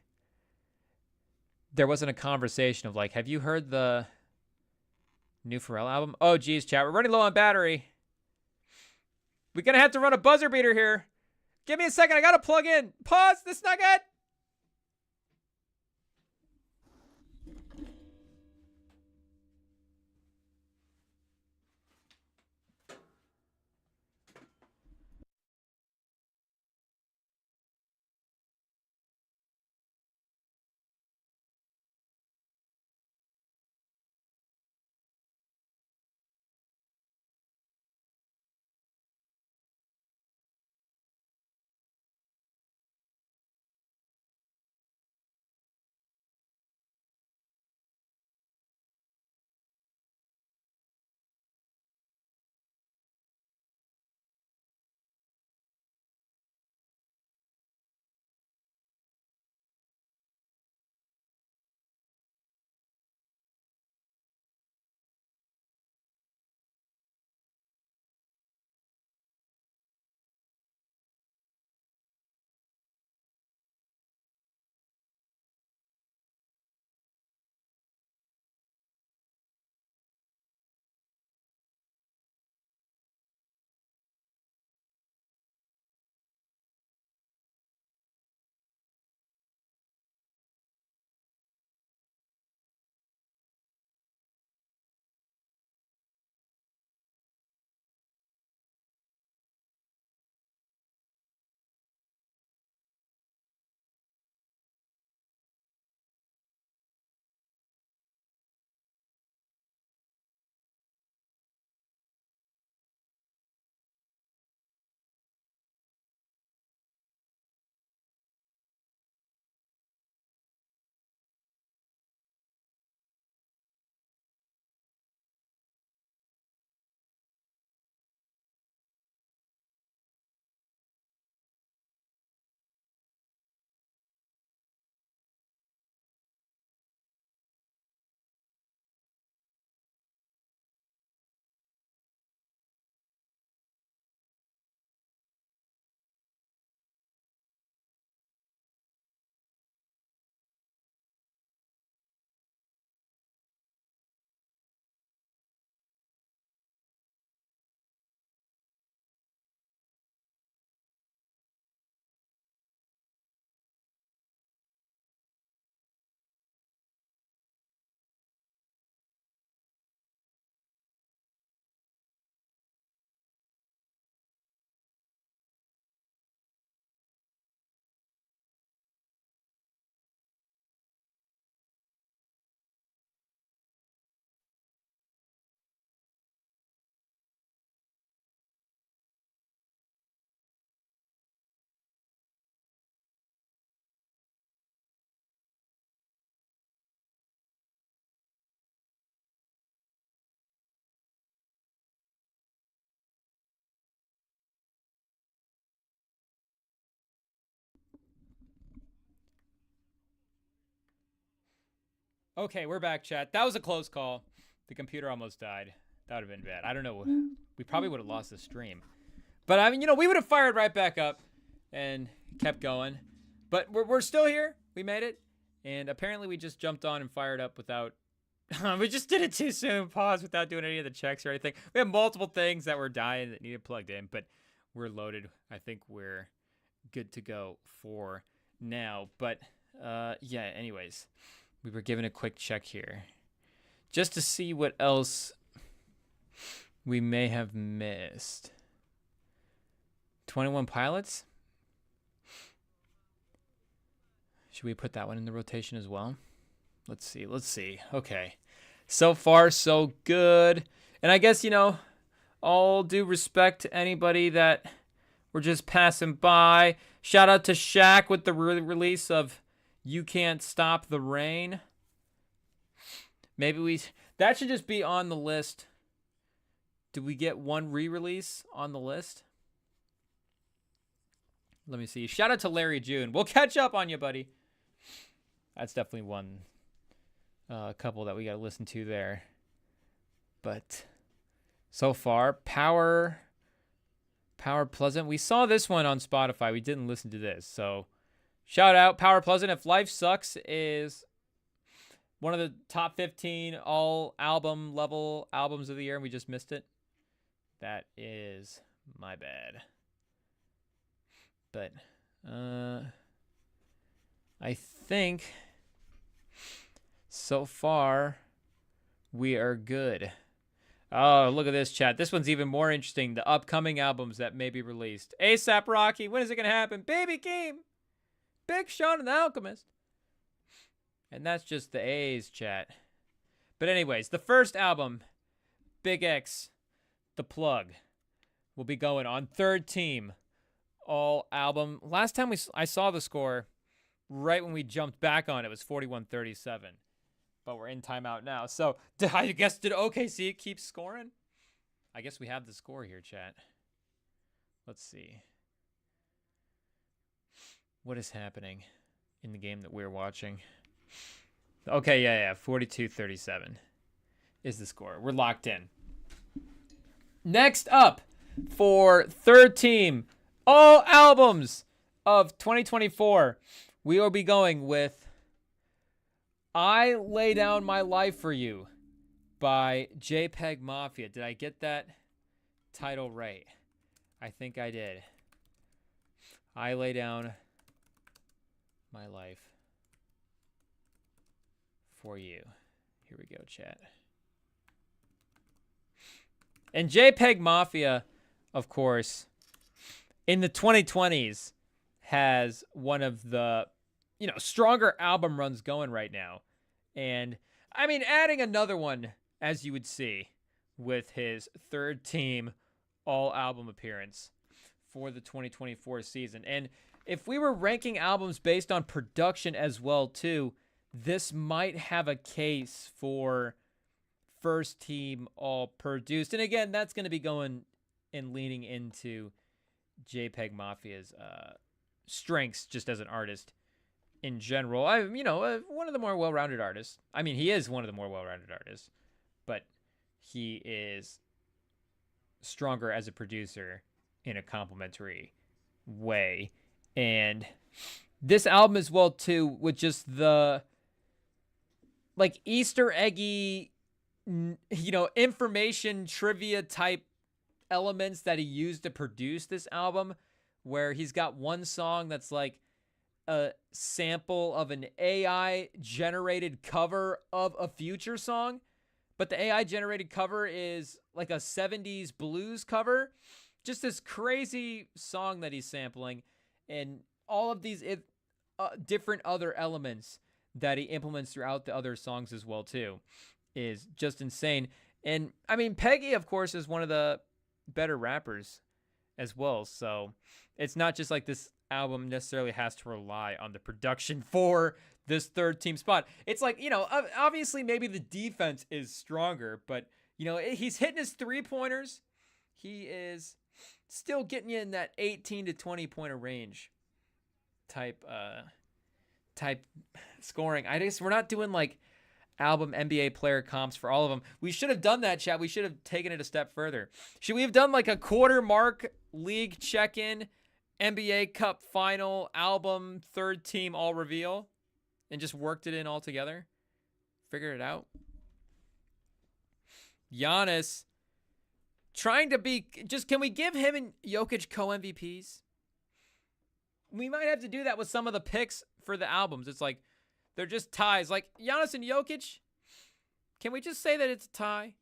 There wasn't a conversation of like, have you heard the new Pharrell album? Oh, geez, chat. We're running low on battery. We're going to have to run a buzzer beater here. Give me a second. I got to plug in. Pause. This is not good. Okay, we're back, chat. That was a close call. The computer almost died. That would have been bad. I don't know. We probably would have lost the stream. But I mean, we would have fired right back up and kept going. But we're still here. We made it. And apparently we just jumped on and fired up without... we just did it too soon. Pause without doing any of the checks or anything. We have multiple things that were dying that needed plugged in. But we're loaded. I think we're good to go for now. But yeah, anyways. We were given a quick check here. Just to see what else we may have missed. 21 Pilots? Should we put that one in the rotation as well? Let's see. Okay. So far, so good. And I guess, all due respect to anybody that we're just passing by. Shout out to Shaq with the release of You Can't Stop the Rain. Maybe that should just be on the list. Did we get one re-release on the list? Let me see. Shout out to Larry June. We'll catch up on you, buddy. That's definitely one couple that we got to listen to there. But so far, Power Pleasant. We saw this one on Spotify. We didn't listen to this. So shout out Power Pleasant. If Life Sucks is one of the top 15 all album level albums of the year and we just missed it, that is my bad. But I think so far we are good. Oh, look at this, chat. This one's even more interesting. The upcoming albums that may be released. A$AP Rocky. When is it going to happen? Baby Keem. Big Sean and the Alchemist. And that's just the A's, chat. But anyways, the first album, Big X, The Plug, will be going on third team all album. Last time I saw the score, right when we jumped back on, it was 41-37. But we're in timeout now. So I guess, did OKC keep scoring? I guess we have the score here, chat. Let's see. What is happening in the game that we're watching? Okay, yeah. 42-37 is the score. We're locked in. Next up, for third team, all albums of 2024, we will be going with I Lay Down My Life for You by JPEG Mafia. Did I get that title right? I think I did. I Lay Down My Life for You. Here we go, chat. And JPEG Mafia, of course, in the 2020s has one of the stronger album runs going right now. And I mean, adding another one, as you would see, with his third team all album appearance for the 2024 season. And if we were ranking albums based on production as well, too, this might have a case for first team all produced. And again, that's going to be going and leaning into JPEG Mafia's strengths just as an artist. In general, one of the more well-rounded artists. I mean, he is one of the more well-rounded artists, but he is stronger as a producer in a complementary way. And this album as well, too, with just the, Easter eggy, information trivia type elements that he used to produce this album, where he's got one song that's a sample of an AI generated cover of a Future song, but the AI generated cover is like a 70s blues cover. Just this crazy song that he's sampling, and all of these different other elements that he implements throughout the other songs as well too is just insane. And I mean, Peggy, of course, is one of the better rappers as well, so it's not just like this album necessarily has to rely on the production for this third team spot. It's obviously maybe the defense is stronger, but he's hitting his 3-pointers. He is still getting you in that 18 to 20 pointer range type scoring. We're not doing album NBA player comps for all of them. We should have done that, chat. We should have taken it a step further. Should we have done like a quarter mark league check-in, NBA Cup final, album, third team all reveal, and just worked it in all together? Figured it out. Giannis trying to be just, can we give him and Jokic co-MVPs? We might have to do that with some of the picks for the albums. It's like they're just ties. Like Giannis and Jokic, can we just say that it's a tie?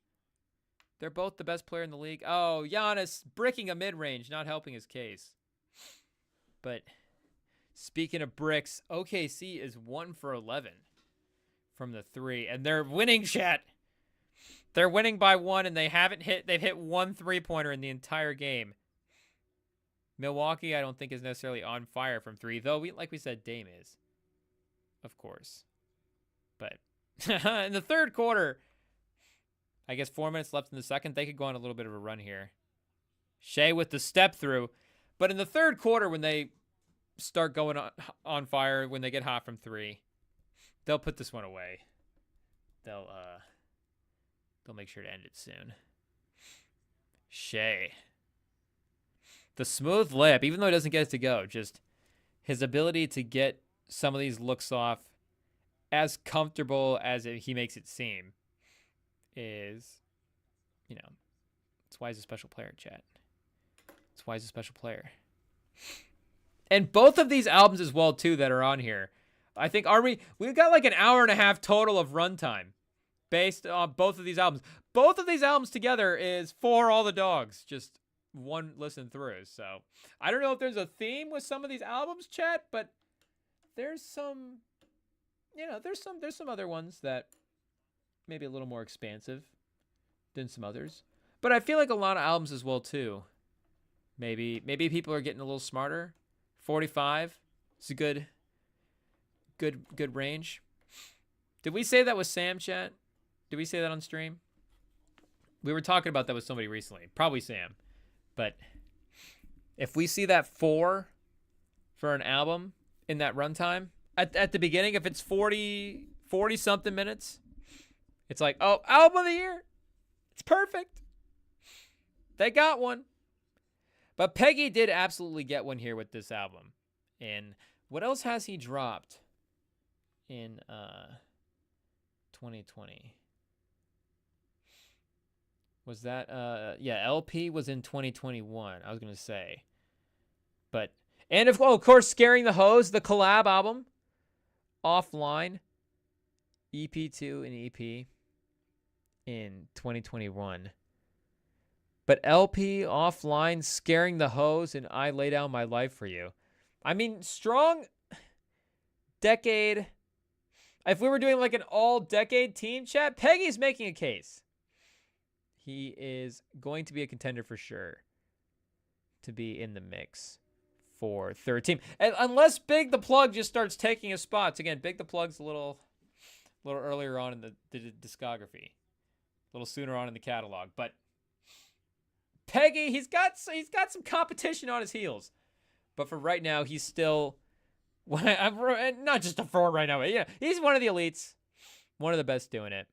They're both the best player in the league. Oh, Giannis bricking a mid-range, not helping his case. But speaking of bricks, OKC is 1 for 11 from the 3, and they're winning, chat. They're winning by 1, and they've hit 1 3-pointer in the entire game. Milwaukee, I don't think, is necessarily on fire from 3, though, like we said, Dame is, of course. But in the third quarter, I guess 4 minutes left in the second, they could go on a little bit of a run here. Shea with the step through. But in the third quarter, when they start going on fire, when they get hot from 3, they'll put this one away. They'll make sure to end it soon. Shea. The smooth lip, even though he doesn't get it to go, just his ability to get some of these looks off as comfortable as he makes it seem is, that's why he's a special player, chat. That's why he's a special player. And both of these albums as well, too, that are on here, I think, we've got like an hour and a half total of runtime based on both of these albums. Both of these albums together is For All the Dogs, just one listen through. So I don't know if there's a theme with some of these albums, chat, but there's some, there's some other ones that maybe a little more expansive than some others. But I feel like a lot of albums as well, too. Maybe people are getting a little smarter. 45 is a good range. Did we say that with Sam, chat? Did we say that on stream? We were talking about that with somebody recently. Probably Sam. But if we see that 4 for an album in that runtime, at the beginning, if it's 40-something minutes, it's like, oh, album of the year. It's perfect. They got one. But Peggy did absolutely get one here with this album. And what else has he dropped in 2020? Was that, LP was in 2021, I was going to say. But, and of course, Scaring the Hose, the collab album, Offline, EP2 and EP in 2021. But LP, Offline, Scaring the Hose, and I Lay Down My Life for You. I mean, strong decade. If we were doing like an all-decade team chat, Peggy's making a case. He is going to be a contender for sure to be in the mix for third team. And unless Big the Plug just starts taking his spots. Again, Big the Plug's a little earlier on in the discography. A little sooner on in the catalog. But Peggy, he's got some competition on his heels. But for right now, he's still not just a 4 right now. But he's one of the elites. One of the best doing it.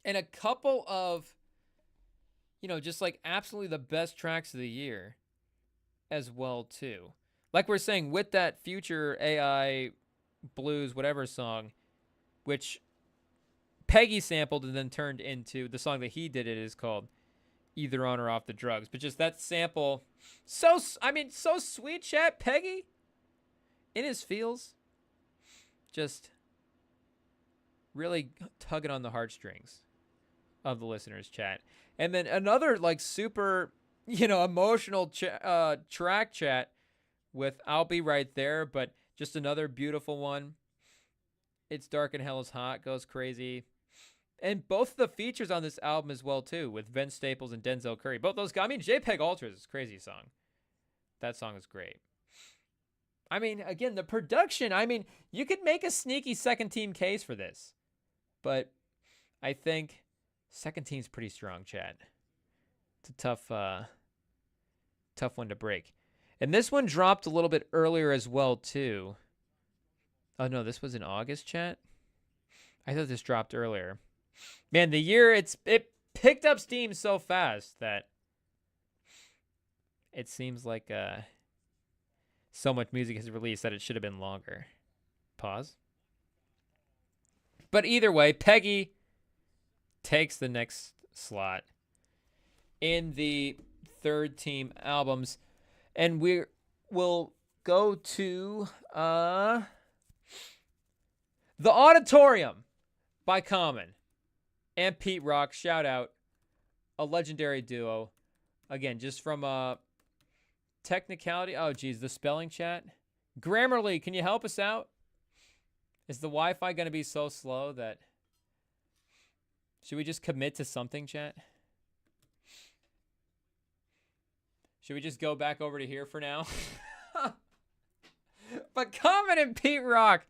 And a couple of, just like absolutely the best tracks of the year as well, too. Like we're saying, with that Future AI Blues whatever song, which Peggy sampled and then turned into the song that he did, it is called Either On or Off the Drugs. But just that sample, so sweet, chat. Peggy, in his feels, just really tugging on the heartstrings of the listeners, chat. And then another like super, emotional track, chat, with I'll Be Right There, but just another beautiful one. It's Dark and Hell is Hot goes crazy. And both the features on this album as well, too, with Vince Staples and Denzel Curry. Both those guys. I mean, JPEG Ultras is a crazy song. That song is great. I mean, again, the production, you could make a sneaky second team case for this. But I think second team's pretty strong, chat. It's a tough one to break. And this one dropped a little bit earlier as well, too. Oh, no, this was in August, chat? I thought this dropped earlier. Man, the year it picked up steam so fast that it seems like so much music is released that it should have been longer. Pause. But either way, Peggy takes the next slot in the third team albums, and we will go to The Auditorium by Common and Pete Rock. Shout out, a legendary duo. Again, just from a technicality. Oh, geez, the spelling chat. Grammarly, can you help us out? Is the Wi-Fi going to be so slow that... Should we just commit to something, chat? Should we just go back over to here for now? But Common and Pete Rock,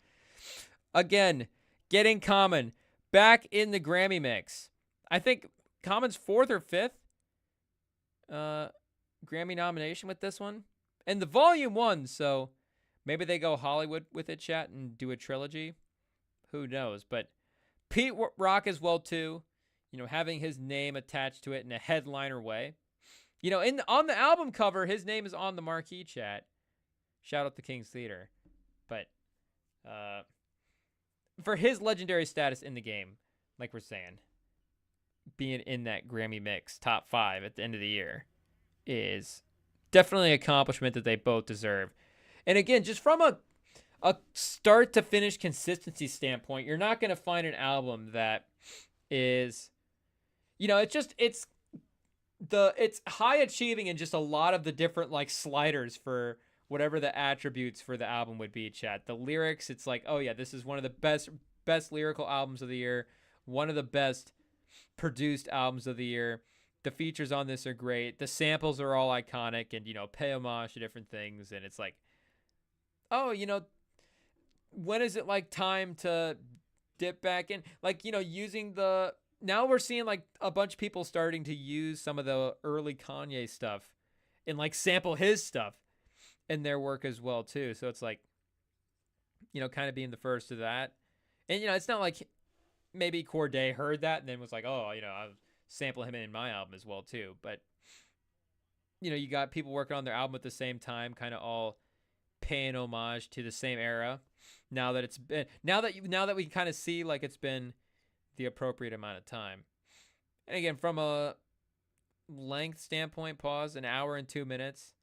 again, getting Common back in the Grammy mix. I think Common's 4th or 5th Grammy nomination with this one. And the volume 1, so maybe they go Hollywood with it, chat, and do a trilogy. Who knows? But Pete Rock as well, too. You know, having his name attached to it in a headliner way. You know, on the album cover, his name is on the marquee, chat. Shout out to King's Theater. But for his legendary status in the game, like we're saying, being in that Grammy mix, top 5 at the end of the year, is definitely an accomplishment that they both deserve. And again, just from a start to finish consistency standpoint, you're not going to find an album that is, you know, it's high achieving in just a lot of the different like sliders for whatever the attributes for the album would be, chat. The lyrics, it's like, oh yeah, this is one of the best lyrical albums of the year, one of the best produced albums of the year. The features on this are great. The samples are all iconic and, you know, pay homage to different things. And it's like, oh, you know, when is it like time to dip back in? Like, you know, using now we're seeing like a bunch of people starting to use some of the early Kanye stuff and like sample his stuff in their work as well, too. So it's like, you know, kind of being the first to that. And, you know, it's not like maybe Corday heard that and then was like, oh, you know, I'll sample him in my album as well, too. But, you know, you got people working on their album at the same time, kind of all paying homage to the same era. Now that we kind of see like it's been the appropriate amount of time. And again, from a length standpoint, pause, 1 hour and 2 minutes.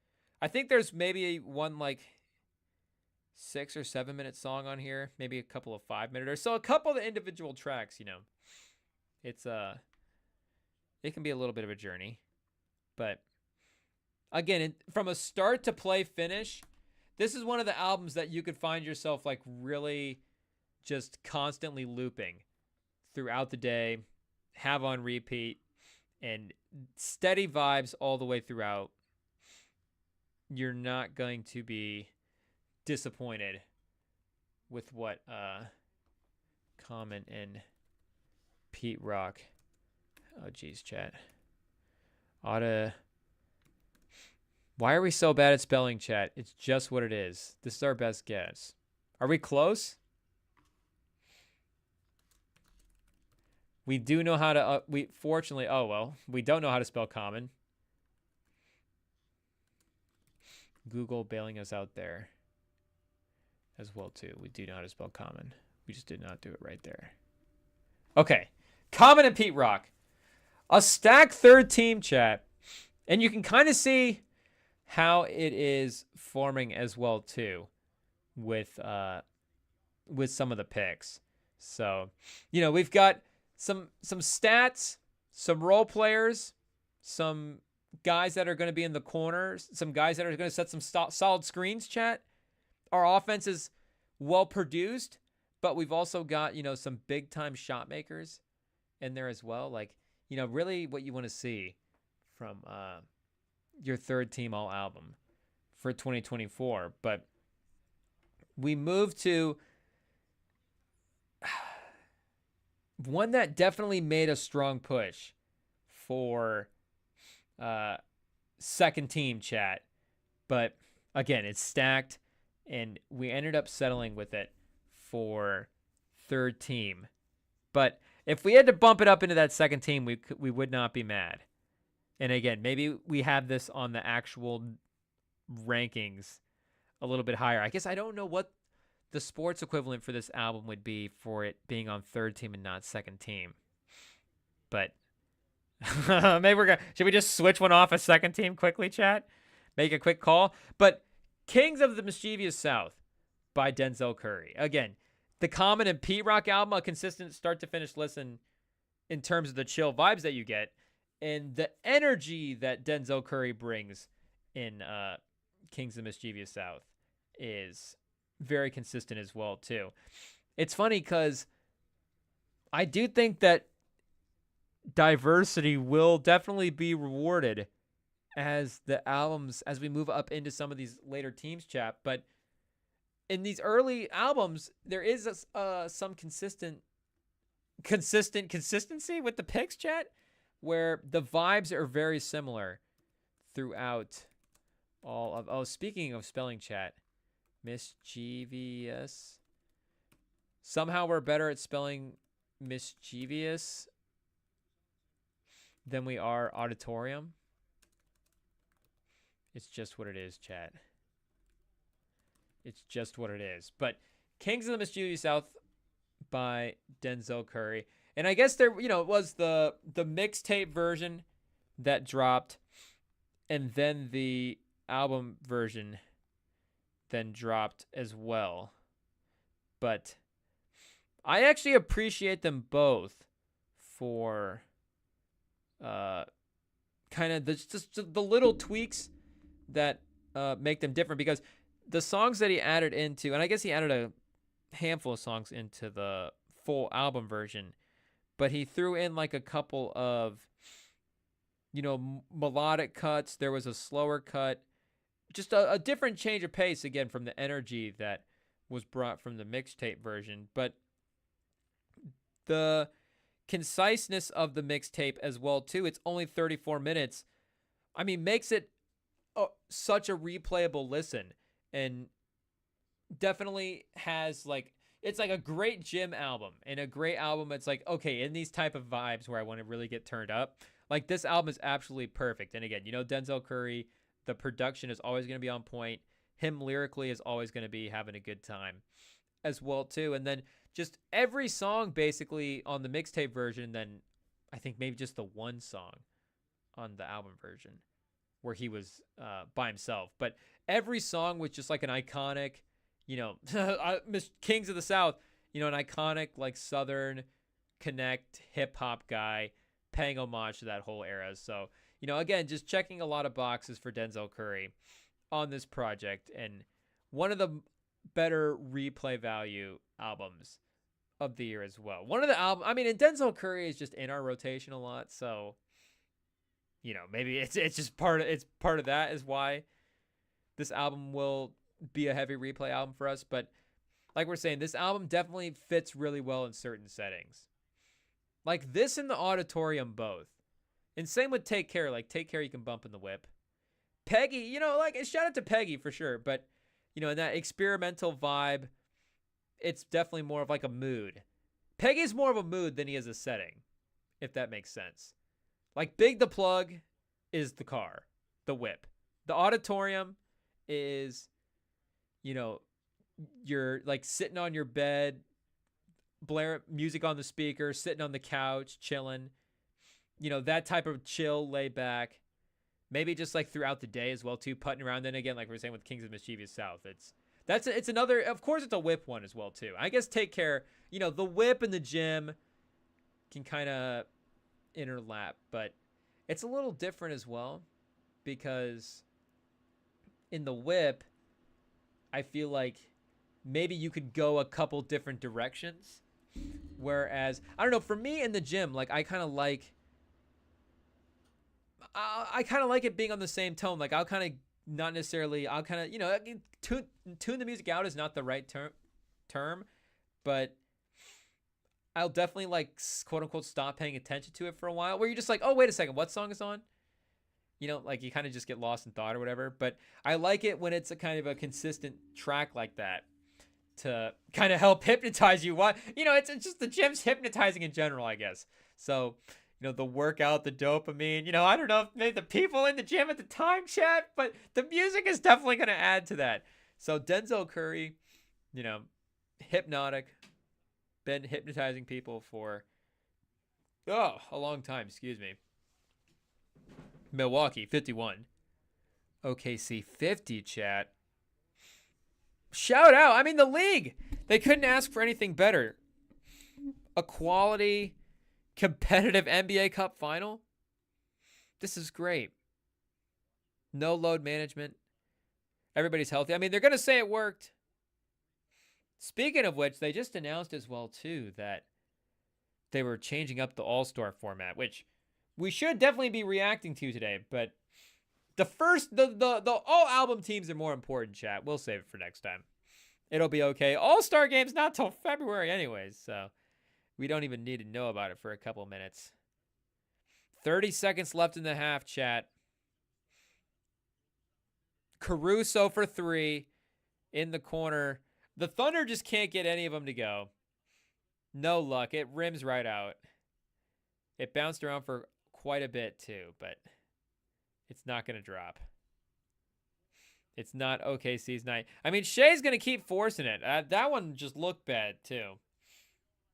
I think there's maybe one like 6 or 7 minute song on here, maybe a couple of 5 minute or so. A couple of the individual tracks, you know, it's it can be a little bit of a journey, but again, from a start to play finish, this is one of the albums that you could find yourself like really just constantly looping throughout the day, have on repeat, and steady vibes all the way throughout. You're not going to be disappointed with what Common and Pete Rock. Oh, geez, chat. Why are we so bad at spelling, chat? It's just what it is. This is our best guess. Are we close? We do know how to... we don't know how to spell Common. Google bailing us out there as well, too. We do know how to spell Common. We just did not do it right there. Okay. Common and Pete Rock. A stacked third team, chat. And you can kind of see how it is forming as well, too, with some of the picks. So, you know, we've got some stats, some role players, some guys that are going to be in the corners, some guys that are going to set some solid screens, chat. Our offense is well produced, but we've also got, you know, some big time shot makers in there as well. Like, you know, really what you want to see from your third team all album for 2024. But we move to one that definitely made a strong push for second team, chat. But again, it's stacked, and we ended up settling with it for third team. But if we had to bump it up into that second team, we would not be mad. And again, maybe we have this on the actual rankings a little bit higher. I guess I don't know what the sports equivalent for this album would be for it being on third team and not second team. But maybe should we just switch one off a second team quickly, chat? Make a quick call. But Kings of the Mischievous South by Denzel Curry. Again, the Common and Pete Rock album, a consistent start to finish listen in terms of the chill vibes that you get and the energy that Denzel Curry brings in Kings of the Mischievous South is very consistent as well, too. It's funny because I do think that diversity will definitely be rewarded as we move up into some of these later teams, chat. But in these early albums, there is some consistency with the picks, chat, where the vibes are very similar throughout all of. Oh, speaking of spelling, chat, mischievous. Somehow we're better at spelling mischievous than we are auditorium. It's just what it is, chat. It's just what it is. But Kings of the Mischievous South by Denzel Curry. And I guess there, it was the mixtape version that dropped, and then the album version then dropped as well. But I actually appreciate them both for kind of just the little tweaks that make them different, because the songs that he added into, and I guess he added a handful of songs into the full album version, but he threw in like a couple of, melodic cuts. There was a slower cut, just a different change of pace, again, from the energy that was brought from the mixtape version. But the conciseness of the mixtape as well, too. It's only 34 minutes. I mean, makes it such a replayable listen, and definitely has it's like a great gym album, and a great album. It's like, okay, in these type of vibes where I want to really get turned up, like this album is absolutely perfect. And again, Denzel Curry, the production is always going to be on point. Him lyrically is always going to be having a good time as well, too. And then just every song basically on the mixtape version, then I think maybe just the one song on the album version where he was by himself. But every song was just like an iconic, Kings of the South, an iconic like Southern Connect hip hop guy paying homage to that whole era. So, again, just checking a lot of boxes for Denzel Curry on this project, and one of the better replay value albums of the year as well. One of the albums, and Denzel Curry is just in our rotation a lot, so maybe it's just part of that is why this album will be a heavy replay album for us. But like we're saying, this album definitely fits really well in certain settings, like this in the auditorium both, and same with Take Care. Like Take Care, you can bump in the whip. Peggy, shout out to Peggy for sure, but in that experimental vibe, it's definitely more of like a mood. Peggy's more of a mood than he is a setting, if that makes sense. Like Big the Plug is the car, the whip. The auditorium is, you're like sitting on your bed, blare music on the speaker, sitting on the couch, chilling. That type of chill, lay back. Maybe just like throughout the day as well, too, putting around. Then again, like we're saying with Kings of Mischievous South, it's another, of course it's a whip one as well, too. I guess Take Care, the whip and the gym can kind of interlap, but it's a little different as well, because in the whip, I feel like maybe you could go a couple different directions, whereas I don't know, for me in the gym, like I kind of like it being on the same tone. Like I'll kind of not necessarily, I'll kind of tune the music out is not the right term, but I'll definitely like quote unquote stop paying attention to it for a while, where you're just like, oh, wait a second, what song is on? Like you kind of just get lost in thought or whatever. But I like it when it's a kind of a consistent track like that. to kind of help hypnotize you. What, it's just the gym's hypnotizing in general, I guess. So, the workout, the dopamine, I don't know if maybe the people in the gym at the time, chat, but the music is definitely going to add to that. So Denzel Curry, hypnotic, been hypnotizing people for a long time, excuse me. Milwaukee 51, OKC 50, chat. Shout out. I mean, the league, they couldn't ask for anything better. A quality, competitive NBA Cup final. This is great. No load management. Everybody's healthy. I mean, they're going to say it worked. Speaking of which, they just announced as well, too, that they were changing up the All-Star format, which we should definitely be reacting to today. But the all-album teams are more important, chat. We'll save it for next time. It'll be okay. All-Star game's not till February anyways, so we don't even need to know about it for a couple minutes. 30 seconds left in the half, chat. Caruso for 3 in the corner. The Thunder just can't get any of them to go. No luck. It rims right out. It bounced around for quite a bit too, but it's not going to drop. It's not OKC's night. I mean, Shea's going to keep forcing it. That one just looked bad too.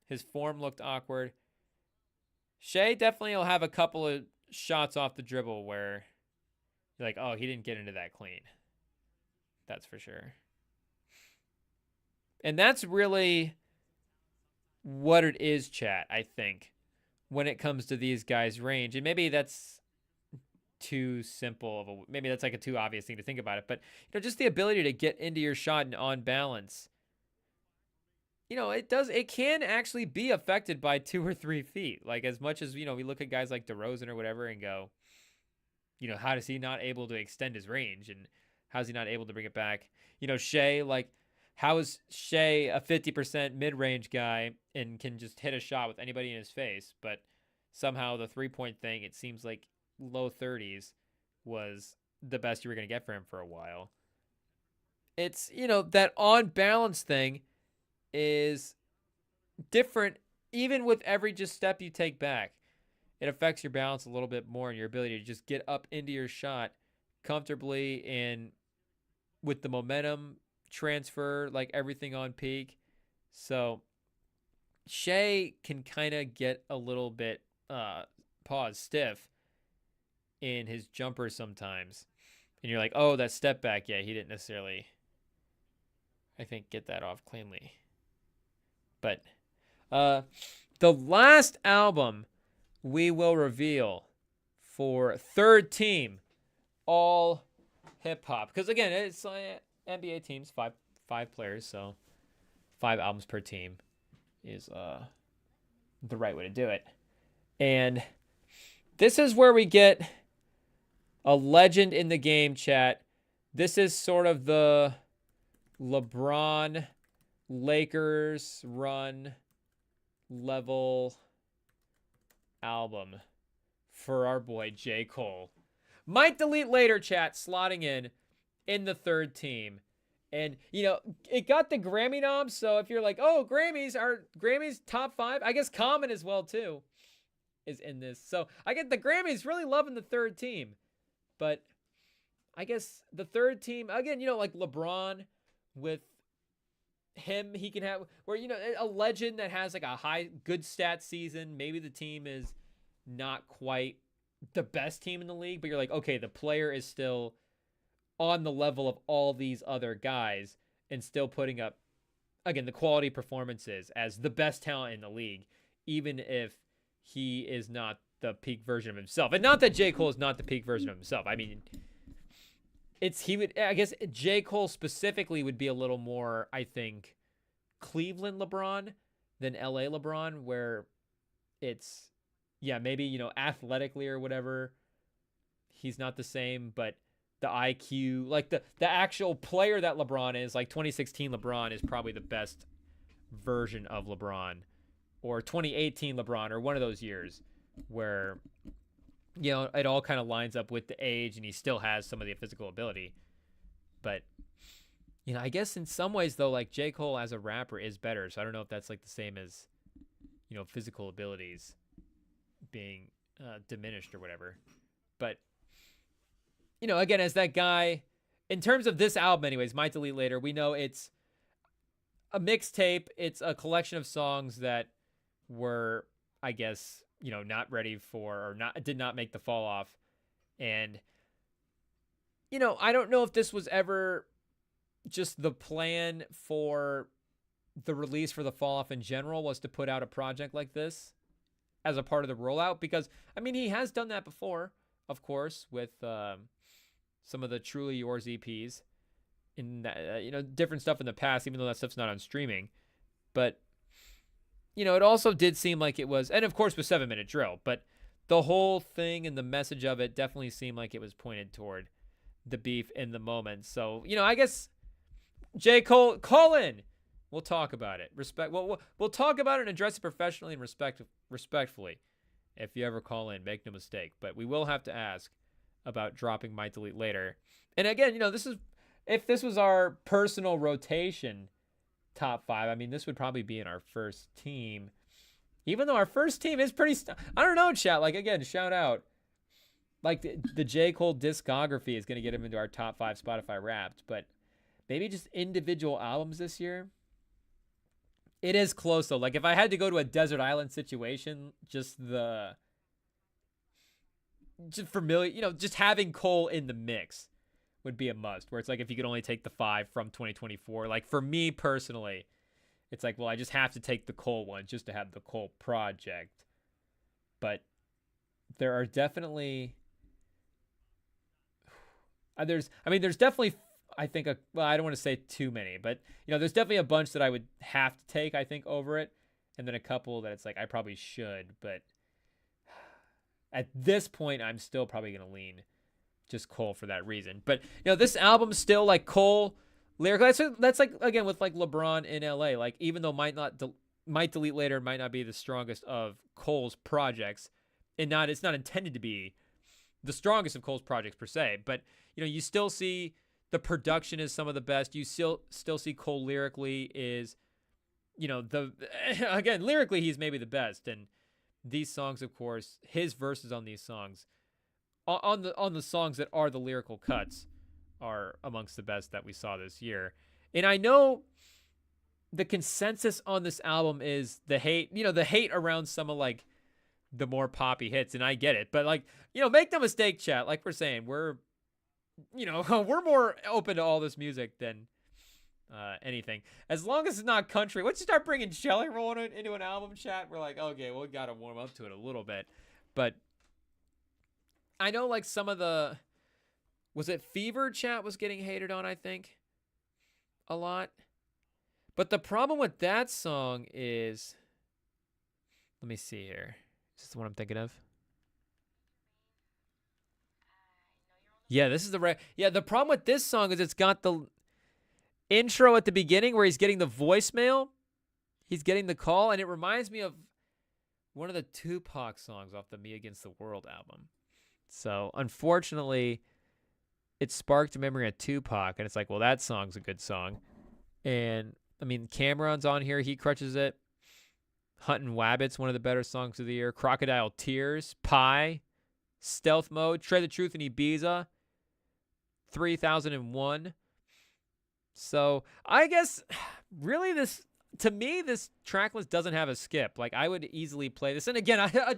His form looked awkward. Shea definitely will have a couple of shots off the dribble where you're like, oh, he didn't get into that clean. That's for sure. And that's really what it is, chat, I think, when it comes to these guys' range. And maybe that's too simple maybe that's like a too obvious thing to think about it, but just the ability to get into your shot and on balance, it can actually be affected by 2 or 3 feet. Like, as much as we look at guys like DeRozan or whatever and go, how is he not able to extend his range, and how's he not able to bring it back? Shea, like, how is Shea a 50% mid-range guy and can just hit a shot with anybody in his face, but somehow the 3-point thing, it seems like low 30s was the best you were going to get for him for a while. It's, that on balance thing is different even with every just step you take back. It affects your balance a little bit more and your ability to just get up into your shot comfortably and with the momentum transfer, like everything on peak. So Shea can kind of get a little bit stiff in his jumper sometimes. And you're like, oh, that step back. Yeah, he didn't necessarily, I think, get that off cleanly. But the last album we will reveal for third team, all hip hop. Because again, it's NBA teams, five players, so 5 albums per team is the right way to do it. And this is where we get a legend in the game, chat. This is sort of the LeBron Lakers run level album for our boy J. Cole. Might delete later, chat, slotting in the third team. And, it got the Grammy nom, so if you're like, oh, Grammys top 5, I guess Common as well, too, is in this. So I get the Grammys really loving the third team. But I guess the third team, again, like LeBron with him, he can have, where, a legend that has like a good stat season. Maybe the team is not quite the best team in the league, but you're like, okay, the player is still on the level of all these other guys and still putting up, again, the quality performances as the best talent in the league, even if he is not the peak version of himself. And not that J. Cole is not the peak version of himself. I mean, I guess J. Cole specifically would be a little more, I think, Cleveland LeBron than LA LeBron, where it's, maybe, athletically or whatever, he's not the same, but the IQ, like the actual player that LeBron is, like 2016 LeBron is probably the best version of LeBron, or 2018 LeBron, or one of those years where, it all kind of lines up with the age and he still has some of the physical ability. But I guess in some ways though, like J. Cole as a rapper is better. So I don't know if that's like the same as, physical abilities being diminished or whatever. But, again, as that guy, in terms of this album, anyways, Might Delete Later, we know it's a mixtape. It's a collection of songs that were, I guess, not ready for or did not make the fall off. And, I don't know if this was ever just the plan for the release for the fall off in general was to put out a project like this as a part of the rollout, because he has done that before, of course, with some of the Truly Yours EPs in that, different stuff in the past, even though that stuff's not on streaming. But it also did seem like it was, and of course with 7 Minute Drill, but the whole thing and the message of it definitely seemed like it was pointed toward the beef in the moment. So I guess J. Cole, call in. We'll talk about it. We'll talk about it and address it professionally and respectfully. If you ever call in, make no mistake. But we will have to ask about dropping Might Delete Later. And again, if this was our personal rotation top 5, this would probably be in our first team. Even though our first team is pretty, I don't know, chat. Like, again, shout out. Like, the J. Cole discography is going to get him into our top 5 Spotify Wrapped. But maybe just individual albums this year. It is close, though. Like, if I had to go to a desert island situation, just familiar, just having Cole in the mix would be a must. Where it's like, if you could only take the 5 from 2024. Like, for me personally, it's like, well, I just have to take the Cole one just to have the Cole project. But there are definitely... there's definitely... I think, I don't want to say too many, but, there's definitely a bunch that I would have to take, I think, over it. And then a couple that it's like, I probably should. But at this point, I'm still probably going to lean just Cole for that reason. But, this album still, like, Cole lyrical. That's like, again, with, like, LeBron in LA. Like, even though Might Delete Later might not be the strongest of Cole's projects, and it's not intended to be the strongest of Cole's projects per se. But, you still see... the production is some of the best. You still see Cole lyrically is, again, lyrically, he's maybe the best. And these songs, of course, his verses on these songs, on the songs that are the lyrical cuts, are amongst the best that we saw this year. And I know the consensus on this album is the hate, the hate around some of, like, the more poppy hits. And I get it. But, like, make no mistake, chat. Like we're saying, we're more open to all this music than anything. As long as it's not country. Once you start bringing Jelly Roll into an album, chat, we're like, okay, well, we got to warm up to it a little bit. But I know, like, some of the... was it Fever, chat, was getting hated on, I think? A lot. But the problem with that song is... let me see here. Is this the one I'm thinking of? Yeah, this is the problem with this song is it's got the intro at the beginning where he's getting the voicemail. He's getting the call, and it reminds me of one of the Tupac songs off the Me Against the World album. So, unfortunately, it sparked a memory of Tupac, and it's like, well, that song's a good song. And, Cameron's on here. He crutches it. Huntin' Wabbit's one of the better songs of the year. Crocodile Tears, Pie, Stealth Mode, Tread the Truth in Ibiza, 3001. So I guess really to me, this track list doesn't have a skip. Like, I would easily play this. And again, a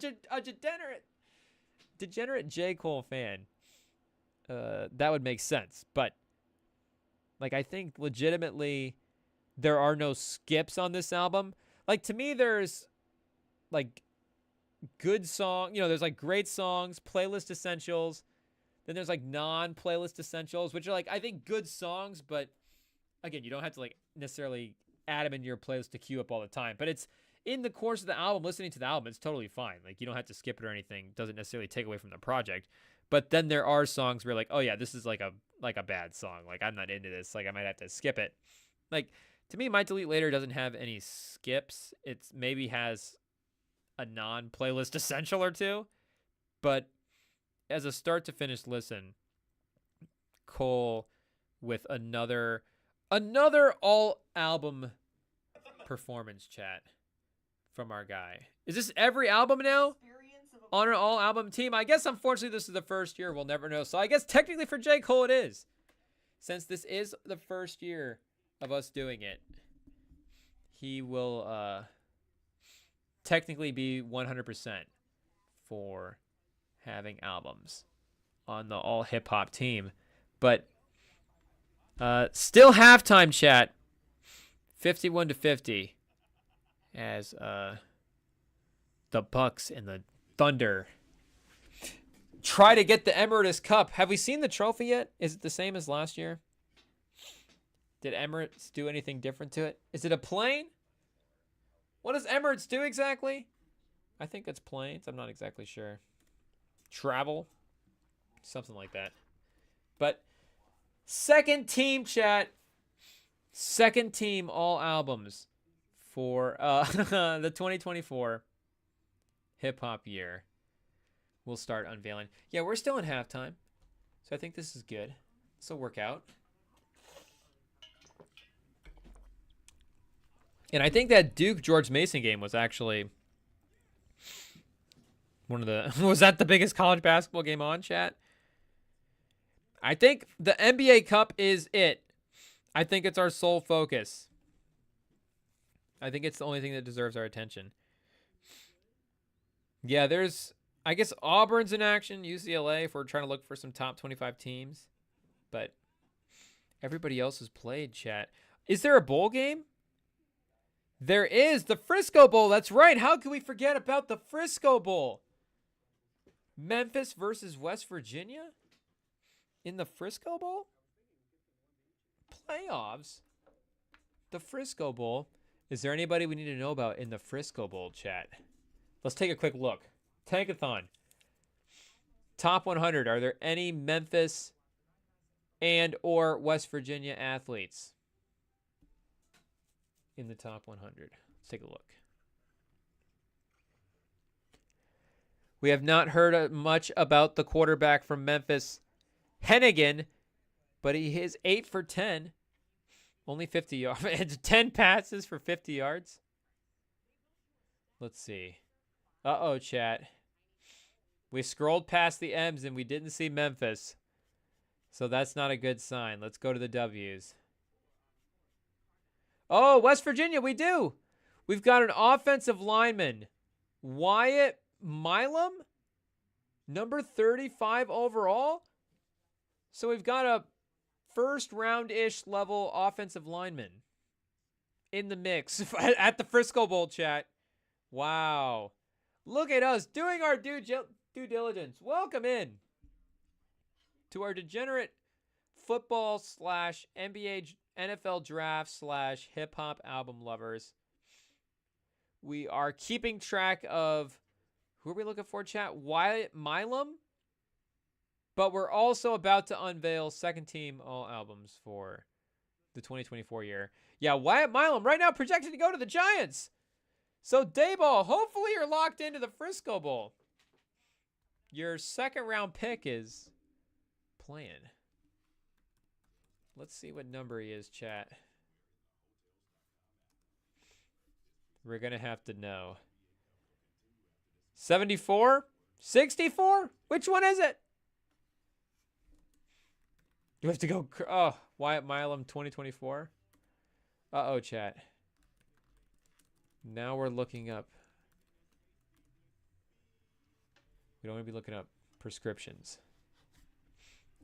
degenerate J. Cole fan, that would make sense. But, like, I think legitimately there are no skips on this album. Like, to me, there's, like, good song, there's, like, great songs, playlist essentials. Then there's, like, non-playlist essentials, which are, like, I think good songs, but again, you don't have to, like, necessarily add them into your playlist to queue up all the time. But it's in the course of the album, listening to the album, it's totally fine. Like, you don't have to skip it or anything. It doesn't necessarily take away from the project. But then there are songs where you're like, oh yeah, this is like a bad song. Like, I'm not into this. Like, I might have to skip it. Like, to me, Might Delete Later doesn't have any skips. It maybe has a non-playlist essential or two, but as a start to finish listen, Cole with another Another all-album performance, chat, from our guy. Is this every album now? On an all-album team? I guess, unfortunately, this is the first year. We'll never know. So I guess technically for J. Cole it is. Since this is the first year of us doing it, he will technically be 100% for having albums on the all-hip-hop team. But still halftime, chat. 51-50 as the Bucks and the Thunder try to get the Emirates Cup. Have we seen the trophy yet? Is it the same as last year? Did Emirates do anything different to it? Is it a plane? What does Emirates do exactly? I think it's planes. I'm not exactly sure. Travel? Something like that. But second team, chat. Second team all albums for the 2024 hip-hop year. We'll start unveiling. Yeah, we're still in halftime. So I think this is good. This will work out. And I think that Duke-George Mason game was actually one of the... Was that the biggest college basketball game on, chat? I think the NBA Cup is it. I think it's our sole focus. I think it's the only thing that deserves our attention. Yeah, there's... I guess Auburn's in action, UCLA, if we're trying to look for some top 25 teams. But everybody else has played, chat. Is there a bowl game? There is. The Frisco Bowl. That's right. How can we forget about the Frisco Bowl? Memphis versus West Virginia? In the Frisco Bowl? Playoffs? The Frisco Bowl. Is there anybody we need to know about in the Frisco Bowl, chat? Let's take a quick look. Tankathon. Top 100. Are there any Memphis and or West Virginia athletes in the top 100? Let's take a look. We have not heard much about the quarterback from Memphis, Hennigan, but he is 8 for 10. Only 50 yards. 10 passes for 50 yards. Let's see. Uh-oh, chat. We scrolled past the M's and we didn't see Memphis. So that's not a good sign. Let's go to the W's. Oh, West Virginia, we do. We've got an offensive lineman. Wyatt Milam, number 35 overall. So we've got a first round-ish level offensive lineman in the mix at the Frisco Bowl, chat. Wow. Look at us doing our due diligence. Welcome in to our degenerate football / NBA NFL draft / hip hop album lovers. We are keeping track of, who are we looking for, chat? Wyatt Milam. But we're also about to unveil second team all albums for the 2024 year. Yeah, Wyatt Milam right now projected to go to the Giants. So, Dayball, hopefully you're locked into the Frisco Bowl. Your second round pick is playing. Let's see what number he is, chat. We're going to have to know. 74? 64? Which one is it? You have to go. Oh, Wyatt Milam 2024. Uh-oh, chat. Now we're looking up. We don't want to be looking up prescriptions.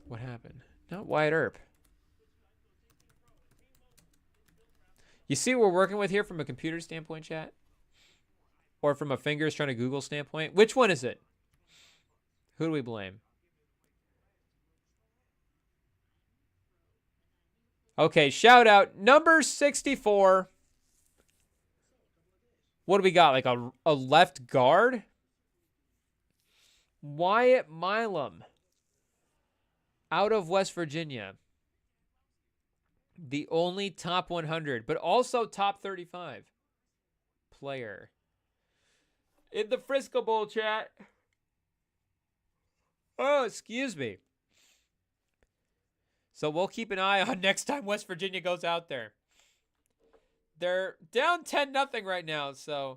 What happened? Not Wyatt Earp. You see what we're working with here from a computer standpoint, chat? Or from a fingers trying to Google standpoint? Which one is it? Who do we blame? Okay, shout out. Number 64. What do we got? Like a left guard? Wyatt Milam. Out of West Virginia. The only top 100, but also top 35 player in the Frisco Bowl, chat. Oh, excuse me. So we'll keep an eye on next time West Virginia goes out there. They're down 10-0 right now, so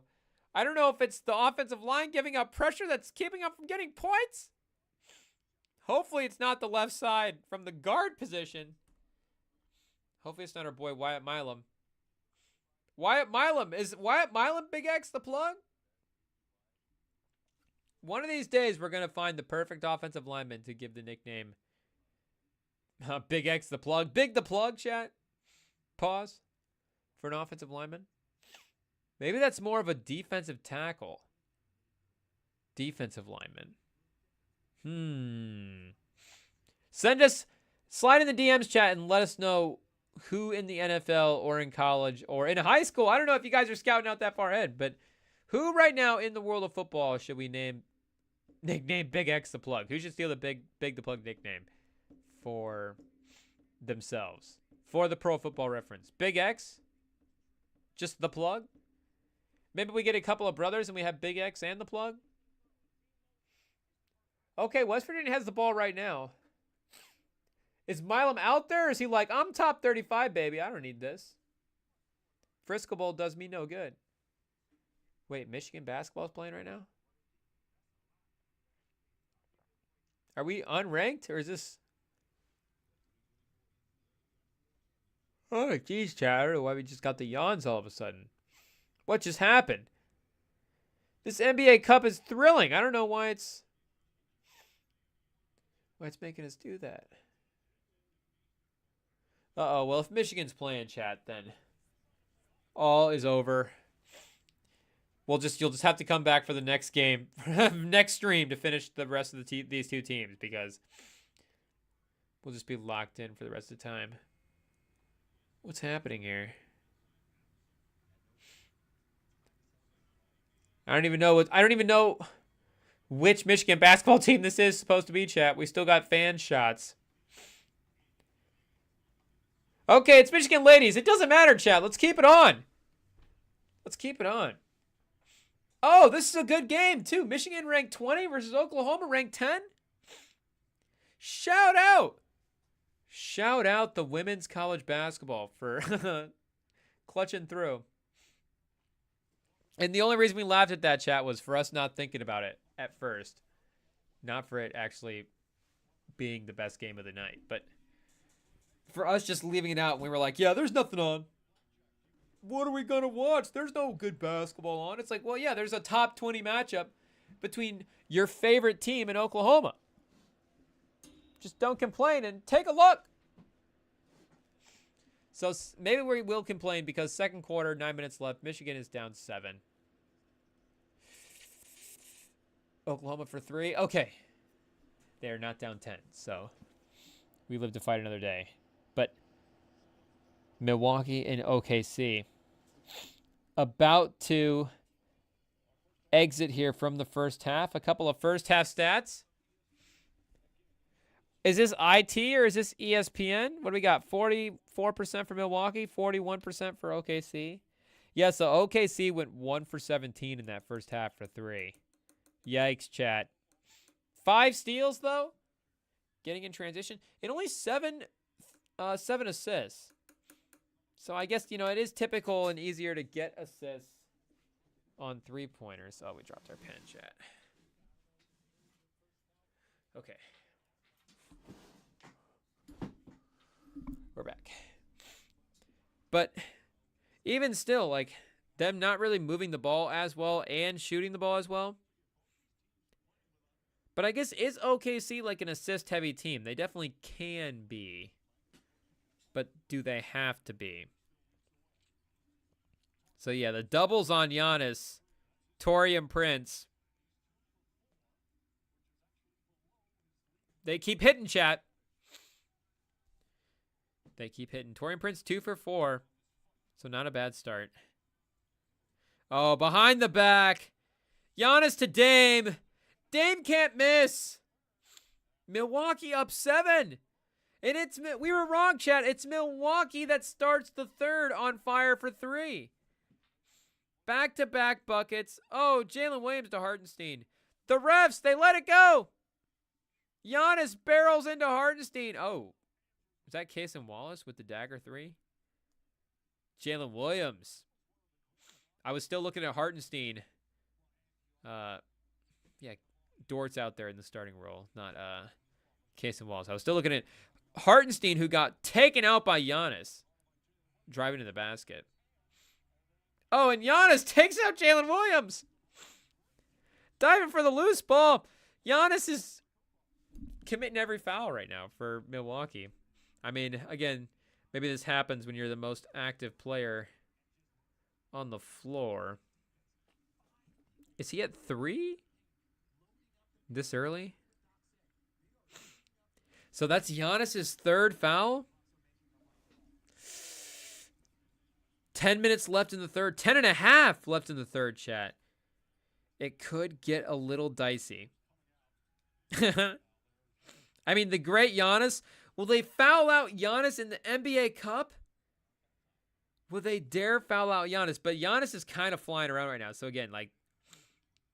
I don't know if it's the offensive line giving up pressure that's keeping up from getting points. Hopefully it's not the left side from the guard position. Hopefully it's not our boy Wyatt Milam. Is Wyatt Milam Big X the plug? One of these days we're going to find the perfect offensive lineman to give the nickname Big X the plug. Big the plug, chat. Pause for an offensive lineman. Maybe that's more of a defensive tackle. Defensive lineman. Slide in the DMs, chat, and let us know who in the NFL or in college or in high school. I don't know if you guys are scouting out that far ahead, but who right now in the world of football should we nickname Big X the plug? Who should steal the Big the plug nickname for themselves? For the Pro Football Reference. Big X? Just the plug? Maybe we get a couple of brothers and we have Big X and the plug? Okay, West Virginia has the ball right now. Is Milam out there? Or is he like, I'm top 35, baby. I don't need this. Frisco Bowl does me no good. Wait, Michigan basketball is playing right now? Are we unranked? Or is this... Oh, geez, Chad. I don't know why we just got the yawns all of a sudden. What just happened? This NBA Cup is thrilling. I don't know why it's making us do that. Uh-oh. Well, if Michigan's playing, chat, then all is over. You'll just have to come back for the next game, next stream to finish the rest of these two teams because we'll just be locked in for the rest of the time. What's happening here? I don't even know which Michigan basketball team this is supposed to be, chat. We still got fan shots. Okay, it's Michigan ladies. It doesn't matter, chat. Let's keep it on. Let's keep it on. Oh, this is a good game, too. Michigan ranked 20 versus Oklahoma ranked 10. Shout out. Shout out the women's college basketball for clutching through. And the only reason we laughed at that, chat, was for us not thinking about it at first. Not for it actually being the best game of the night. But for us just leaving it out, we were like, yeah, there's nothing on. What are we going to watch? There's no good basketball on. It's like, well, yeah, there's a top 20 matchup between your favorite team and Oklahoma. Just don't complain and take a look. So maybe we will complain because second quarter, 9 minutes left. Michigan is down 7. Oklahoma for 3. Okay. They're not down 10. So we live to fight another day. But Milwaukee and OKC about to exit here from the first half. A couple of first half stats. Is this IT or is this ESPN? What do we got? 44% for Milwaukee, 41% for OKC. Yeah, so OKC went 1 for 17 in that first half for 3. Yikes, chat. 5 steals, though. Getting in transition. And only 7 assists. So I guess, it is typical and easier to get assists on 3-pointers. Oh, we dropped our pen, chat. Okay. We're back. But even still, like, them not really moving the ball as well and shooting the ball as well. But I guess, is OKC like an assist-heavy team? They definitely can be. But do they have to be? So, yeah, the doubles on Giannis, Torian Prince. They keep hitting, chat. They keep hitting. Torian Prince 2 for 4. So not a bad start. Oh, behind the back. Giannis to Dame. Dame can't miss. Milwaukee up 7. And we were wrong, chat. It's Milwaukee that starts the third on fire for 3. Back-to-back buckets. Oh, Jalen Williams to Hartenstein. The refs, they let it go. Giannis barrels into Hartenstein. Oh. Was that Cason Wallace with the Dagger 3? Jalen Williams. I was still looking at Hartenstein. Yeah, Dort's out there in the starting role, not Cason Wallace. I was still looking at Hartenstein, who got taken out by Giannis driving to the basket. Oh, and Giannis takes out Jalen Williams. Diving for the loose ball. Giannis is committing every foul right now for Milwaukee. I mean, again, maybe this happens when you're the most active player on the floor. Is he at 3 this early? So that's Giannis's 3rd foul. 10 minutes left in the third. 10 and a half left in the third, chat. It could get a little dicey. I mean, the great Giannis. Will they foul out Giannis in the NBA Cup? Will they dare foul out Giannis? But Giannis is kind of flying around right now. So again, like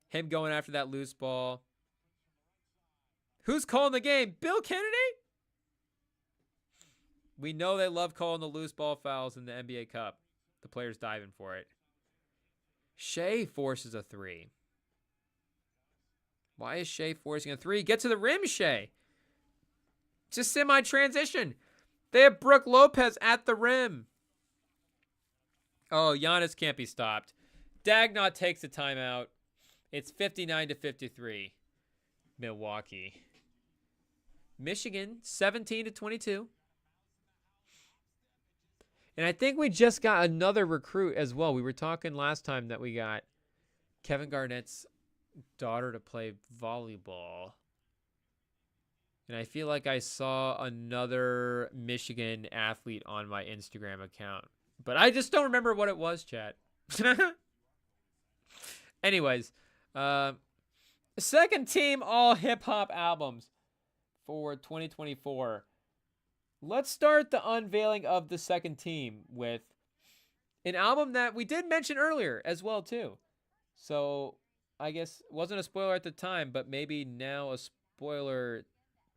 him going after that loose ball. Who's calling the game? Bill Kennedy? We know they love calling the loose ball fouls in the NBA Cup. The players diving for it. Shea forces a 3. Why is Shea forcing a 3? Get to the rim, Shea. Just semi-transition. They have Brook Lopez at the rim. Oh, Giannis can't be stopped. Dagnott takes the timeout. It's 59-53. Milwaukee. Michigan, 17-22. And I think we just got another recruit as well. We were talking last time that we got Kevin Garnett's daughter to play volleyball. And I feel like I saw another Michigan athlete on my Instagram account. But I just don't remember what it was, chat. Anyways, second team all hip-hop albums for 2024. Let's start the unveiling of the second team with an album that we did mention earlier as well, too. So I guess it wasn't a spoiler at the time, but maybe now a spoiler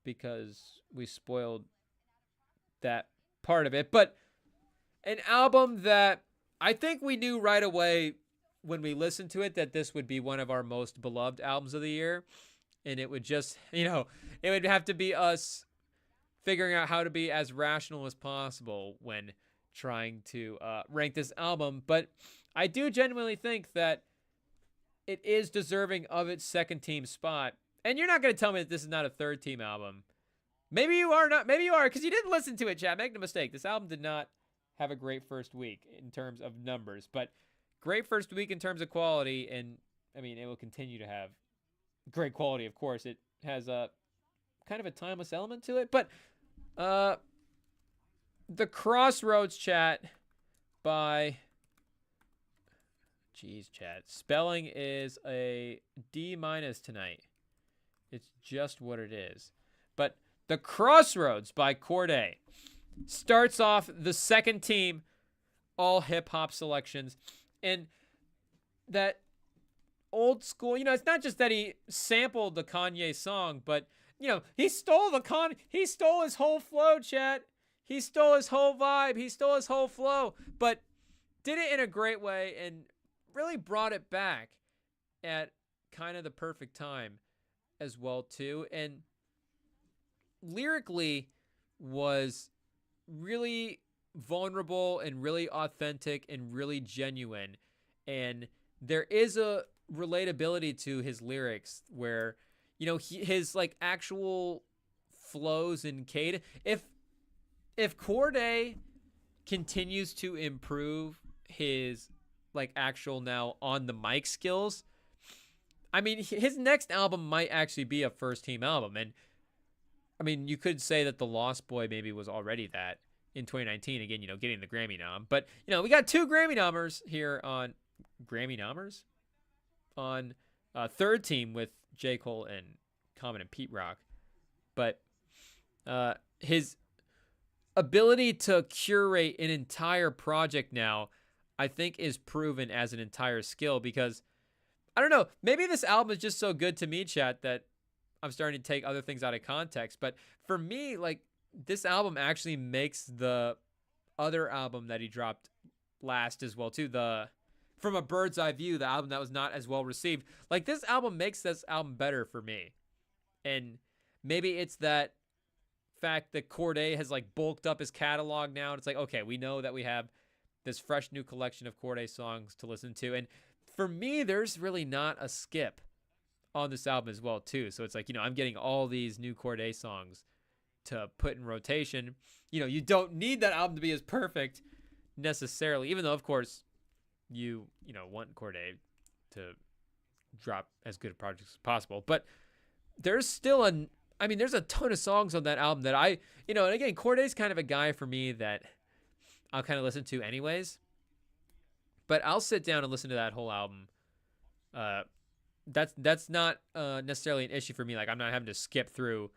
because we spoiled that part of it. But an album that I think we knew right away when we listened to it that this would be one of our most beloved albums of the year. And it would just, it would have to be us figuring out how to be as rational as possible when trying to rank this album. But I do genuinely think that it is deserving of its second team spot. And you're not going to tell me that this is not a third team album. Maybe you are not. Maybe you are, because you didn't listen to it, chat. Make no mistake. This album did not have a great first week in terms of numbers, but great first week in terms of quality. And I mean, it will continue to have great quality. Of course, it has a kind of a timeless element to it, but the Crossroads, chat, by chat, spelling is a D- tonight. It's just what it is. But the Crossroads by Corday starts off the second team all hip-hop selections. And that old school, it's not just that he sampled the Kanye song, but he stole his whole flow, chat. He stole his whole vibe. He stole his whole flow, but did it in a great way and really brought it back at kind of the perfect time as well, too. And lyrically was really vulnerable and really authentic and really genuine. And there is a relatability to his lyrics where his like actual flows and cadence. If Corday continues to improve his like actual now on the mic skills, I mean, his next album might actually be a first team album. And I mean, you could say that The Lost Boy maybe was already that in 2019. Again, getting the Grammy nom. But we got 2 Grammy nommers here on third team with J. Cole and Common and Pete Rock. But his ability to curate an entire project now, I think, is proven as an entire skill, because I don't know, maybe this album is just so good to me, chat, that I'm starting to take other things out of context. But for me, like, this album actually makes the other album that he dropped last as well too, the From a Bird's Eye View, the album that was not as well received. Like, this album makes this album better for me. And maybe it's that fact that Corday has like bulked up his catalog now, and it's like, okay, we know that we have this fresh new collection of Corday songs to listen to. And for me, there's really not a skip on this album as well too. So it's like, I'm getting all these new Corday songs to put in rotation. You don't need that album to be as perfect necessarily, even though of course you want Corday to drop as good a projects as possible. But there's still there's a ton of songs on that album that and again, Corday's kind of a guy for me that I'll kind of listen to anyways. But I'll sit down and listen to that whole album. That's not necessarily an issue for me. Like, I'm not having to skip through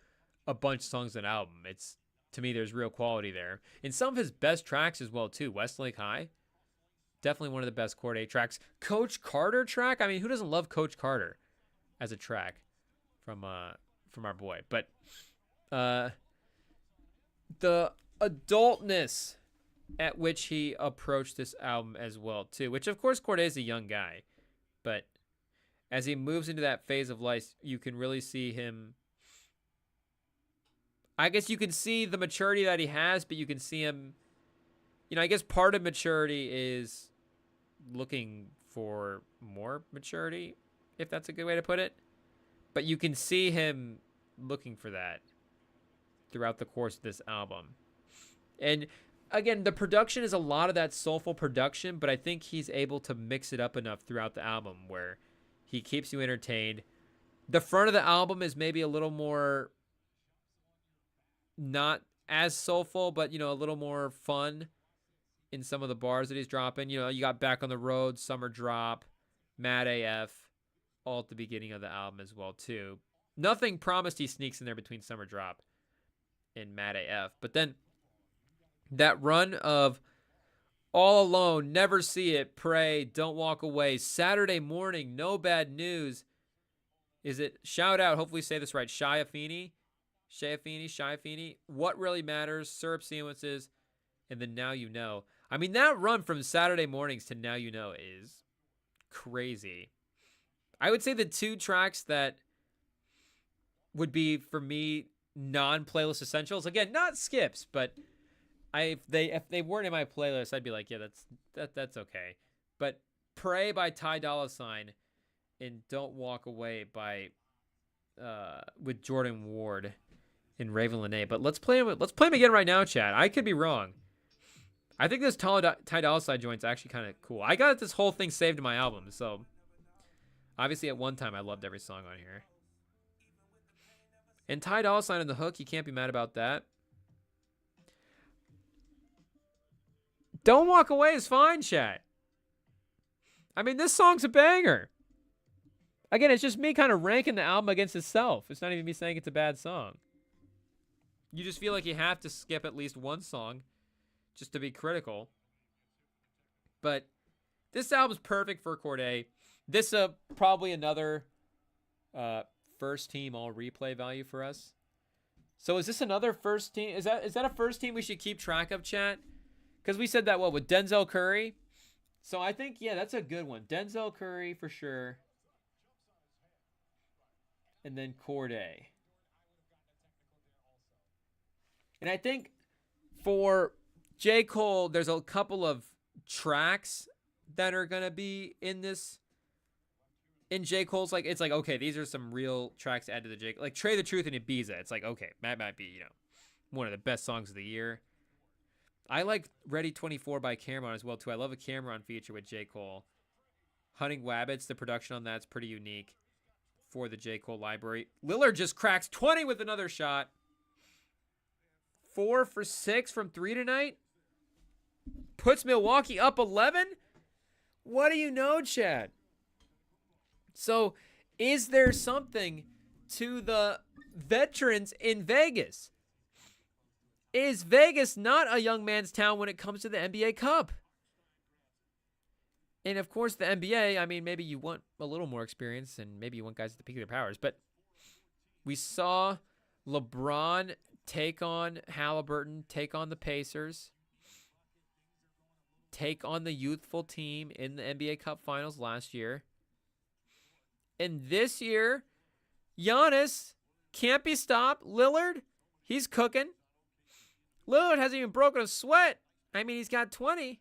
a bunch of songs on an album. It's, to me, there's real quality there. And some of his best tracks as well too. Westlake High, definitely one of the best Corday tracks. Coach Carter track. I mean, who doesn't love Coach Carter as a track from our boy? But the adultness at which he approached this album as well too, which of course Corday is a young guy, but as he moves into that phase of life, you can really see him. I guess you can see the maturity that he has, but you can see him, I guess part of maturity is looking for more maturity, if that's a good way to put it. But you can see him looking for that throughout the course of this album. And again, the production is a lot of that soulful production, but I think he's able to mix it up enough throughout the album where he keeps you entertained. The front of the album is maybe a little more not as soulful, but, a little more fun in some of the bars that he's dropping. You got Back on the Road, Summer Drop, Mad AF, all at the beginning of the album as well, too. Nothing Promised he sneaks in there between Summer Drop and Mad AF. But then that run of All Alone, Never See It, Pray, Don't Walk Away, Saturday Morning, No Bad News. Is it Shout Out, hopefully say this right, Shiafini, What Really Matters, Syrup Sequences, and then Now You Know. I mean, that run from Saturday Mornings to Now You Know is crazy. I would say the two tracks that would be, for me, non-playlist essentials, again, not skips, but if they weren't in my playlist, I'd be like, yeah, that's okay. But Pray by Ty Dolla $ign and Don't Walk Away by with Jordan Ward and Raven Lenae. But let's play him again right now, Chad. I could be wrong. I think this Ty Dolla $ign joint's actually kind of cool. I got this whole thing saved in my album, so obviously at one time I loved every song on here. And Ty Dolla $ign in the hook, you can't be mad about that. Don't Walk Away is fine, chat. I mean, this song's a banger. Again, it's just me kind of ranking the album against itself. It's not even me saying it's a bad song. You just feel like you have to skip at least one song just to be critical. But this album's perfect for Corday. This probably another first team all replay value for us. So is this another first team? Is that a first team we should keep track of, chat? Because we said that, with Denzel Curry? So I think, yeah, that's a good one. Denzel Curry for sure. And then Corday. And I think for J. Cole, there's a couple of tracks that are going to be in this. In J. Cole's, it's like, okay, these are some real tracks to add to the J. Like Trey the Truth and Ibiza. It's like, okay, that might be, one of the best songs of the year. I like Ready 24 by Cameron as well, too. I love a Cameron feature with J. Cole. Hunting Wabbits, the production on that's pretty unique for the J. Cole library. Lillard just cracks 20 with another shot. 4 for 6 from 3 tonight. Puts Milwaukee up 11. What do you know, Chad? So, is there something to the veterans in Vegas? Is Vegas not a young man's town when it comes to the NBA Cup? And of course, the NBA, I mean, maybe you want a little more experience and maybe you want guys at the peak of their powers. But we saw LeBron take on Halliburton, take on the Pacers, take on the youthful team in the NBA Cup Finals last year. And this year, Giannis can't be stopped. Lillard, he's cooking. Lillard hasn't even broken a sweat. I mean, he's got 20.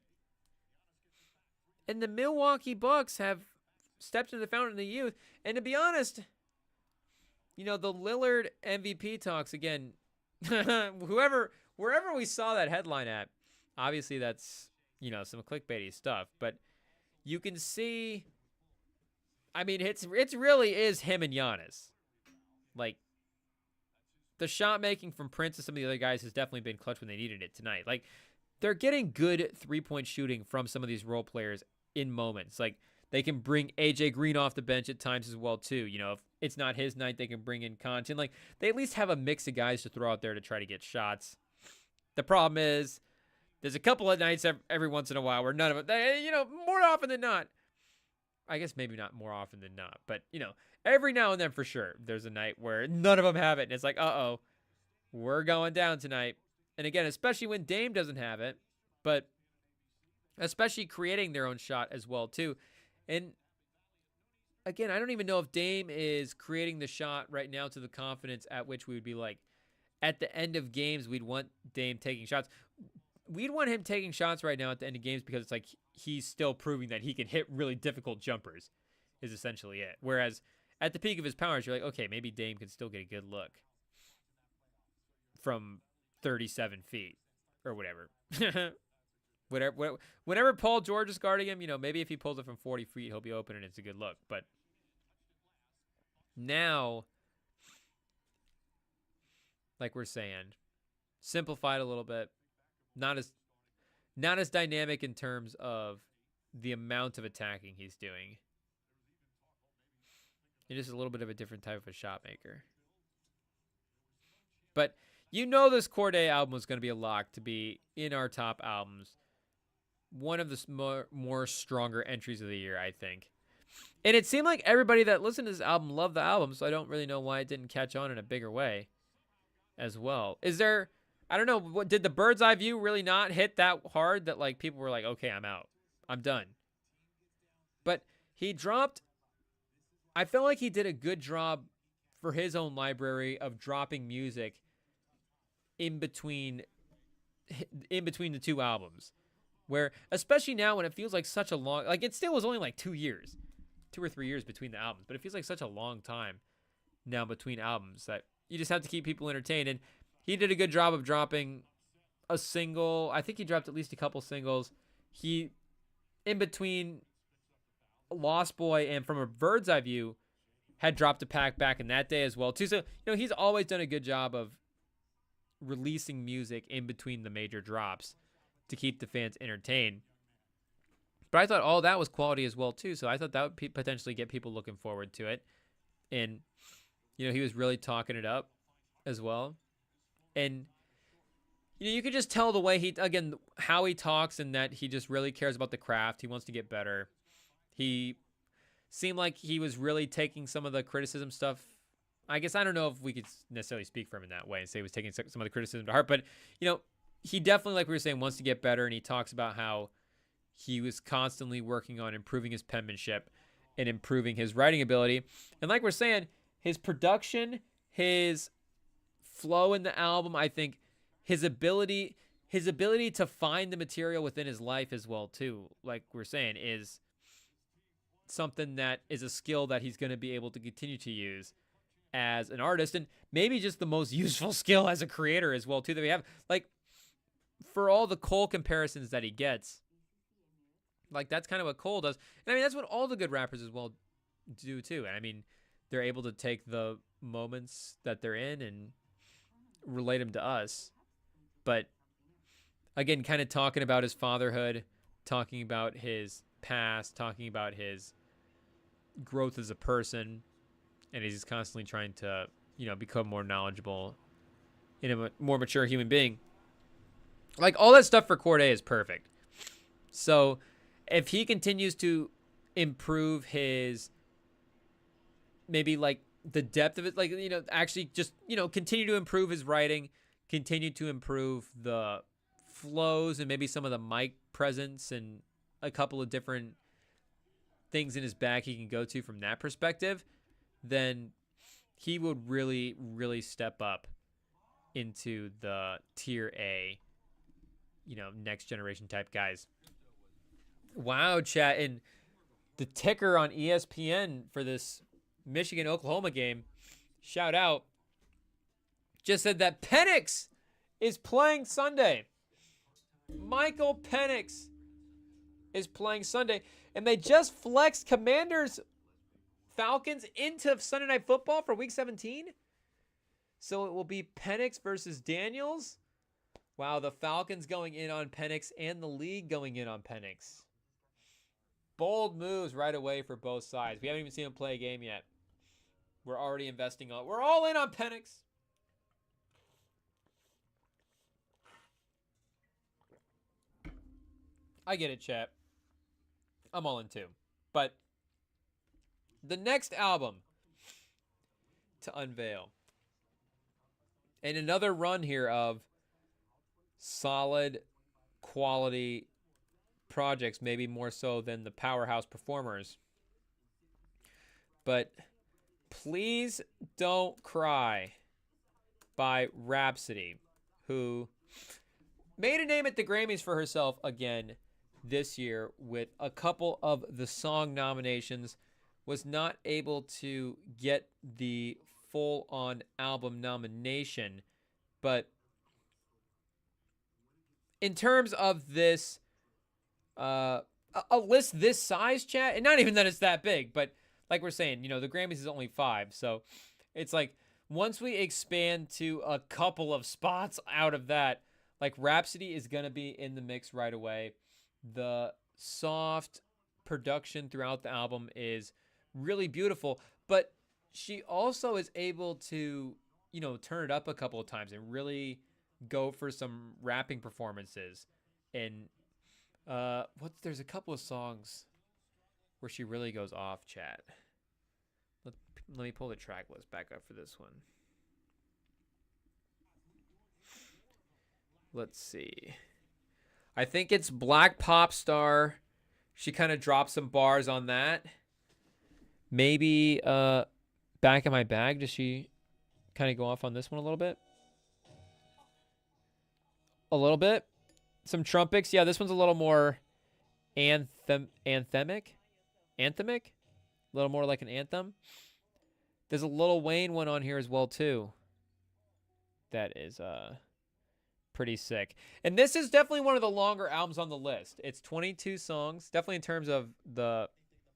And the Milwaukee Bucks have stepped into the fountain of the youth. And to be honest, the Lillard MVP talks, again, wherever we saw that headline at, obviously that's, some clickbaity stuff. But you can see, I mean, it's really is him and Giannis. Like, the shot making from Prince and some of the other guys has definitely been clutch when they needed it tonight. Like, they're getting good 3-point shooting from some of these role players in moments. Like, they can bring AJ Green off the bench at times as well too. If it's not his night, they can bring in Contin. Like, they at least have a mix of guys to throw out there to try to get shots. The problem is there's a couple of nights every once in a while where none of it, more often than not. I guess maybe not more often than not, but every now and then for sure, there's a night where none of them have it, and it's like, uh-oh, we're going down tonight. And again, especially when Dame doesn't have it, but especially creating their own shot as well too. And again, I don't even know if Dame is creating the shot right now to the confidence at which we would be like, at the end of games, we'd want Dame taking shots. We'd want him taking shots right now at the end of games because it's like he's still proving that he can hit really difficult jumpers is essentially it. Whereas at the peak of his powers, you're like, okay, maybe Dame can still get a good look from 37 feet or whatever. Whenever Paul George is guarding him, maybe if he pulls it from 40 feet, he'll be open and it's a good look. But now, like we're saying, simplified a little bit. Not as dynamic in terms of the amount of attacking he's doing. It is a little bit of a different type of a shot maker. But this Corday album was going to be a lock to be in our top albums. One of the more stronger entries of the year, I think. And it seemed like everybody that listened to this album loved the album, so I don't really know why it didn't catch on in a bigger way as well. Is there... I don't know. Did the bird's eye view really not hit that hard that like people were like, okay, I'm out. I'm done. But he dropped. I felt like he did a good job for his own library of dropping music in between the two albums. Where, especially now when it feels like such a long, like it still was only like 2 or 3 years between the albums, but it feels like such a long time now between albums that you just have to keep people entertained. And he did a good job of dropping a single. I think he dropped at least a couple singles. He, in between Lost Boy and From a Bird's Eye View, had dropped a pack back in that day as well too. So, he's always done a good job of releasing music in between the major drops to keep the fans entertained. But I thought all that was quality as well too. So I thought that would potentially get people looking forward to it. And, he was really talking it up as well. And, you could just tell the way how he talks and that he just really cares about the craft. He wants to get better. He seemed like he was really taking some of the criticism stuff. I guess I don't know if we could necessarily speak for him in that way and say he was taking some of the criticism to heart. But, he definitely, like we were saying, wants to get better. And he talks about how he was constantly working on improving his penmanship and improving his writing ability. And like we're saying, his production, his flow in the album, I think his ability to find the material within his life as well too, like we're saying, is something that is a skill that he's going to be able to continue to use as an artist, and maybe just the most useful skill as a creator as well too that we have. Like, for all the Cole comparisons that he gets, like that's kind of what Cole does. And I mean, that's what all the good rappers as well do too. And I mean, they're able to take the moments that they're in and relate them to us. But again, kind of talking about his fatherhood, talking about his past, talking about his growth as a person, and he's constantly trying to, become more knowledgeable in a more mature human being. Like, all that stuff for Corday is perfect. So if he continues to improve his, maybe like the depth of it, like, actually just, continue to improve his writing, continue to improve the flows and maybe some of the mic presence and a couple of different things in his bag he can go to from that perspective, then he would really, really step up into the tier A, next generation type guys. Wow, chat. And the ticker on ESPN for this Michigan-Oklahoma game, shout out, just said that Penix is playing Sunday. Michael Penix is playing Sunday. And they just flexed Commanders Falcons into Sunday Night Football for Week 17. So it will be Penix versus Daniels. Wow, the Falcons going in on Penix and the league going in on Penix. Bold moves right away for both sides. We haven't even seen him play a game yet. We're already investing on. We're all in on Penix. I get it, chat. I'm all in too. But the next album to unveil, and another run here of solid quality projects, maybe more so than the powerhouse performers. But Please Don't Cry by Rhapsody, who made a name at the Grammys for herself again this year with a couple of the song nominations, was not able to get the full-on album nomination. But in terms of this, a list this size, chat, and not even that it's that big, but like we're saying, the Grammys is only 5, so it's like once we expand to a couple of spots out of that, like Rhapsody is going to be in the mix right away. The soft production throughout the album is really beautiful, but she also is able to, turn it up a couple of times and really go for some rapping performances. And there's a couple of songs where she really goes off, chat. Let me pull the track list back up for this one. Let's see. I think it's Black Pop Star. She kind of dropped some bars on that. Maybe Back in My Bag. Does she kind of go off on this one a little bit? A little bit. Some trumpets. Yeah, this one's a little more anthemic. A little more like an anthem. There's a Lil Wayne one on here as well too. That is pretty sick. And this is definitely one of the longer albums on the list. It's 22 songs, definitely in terms of the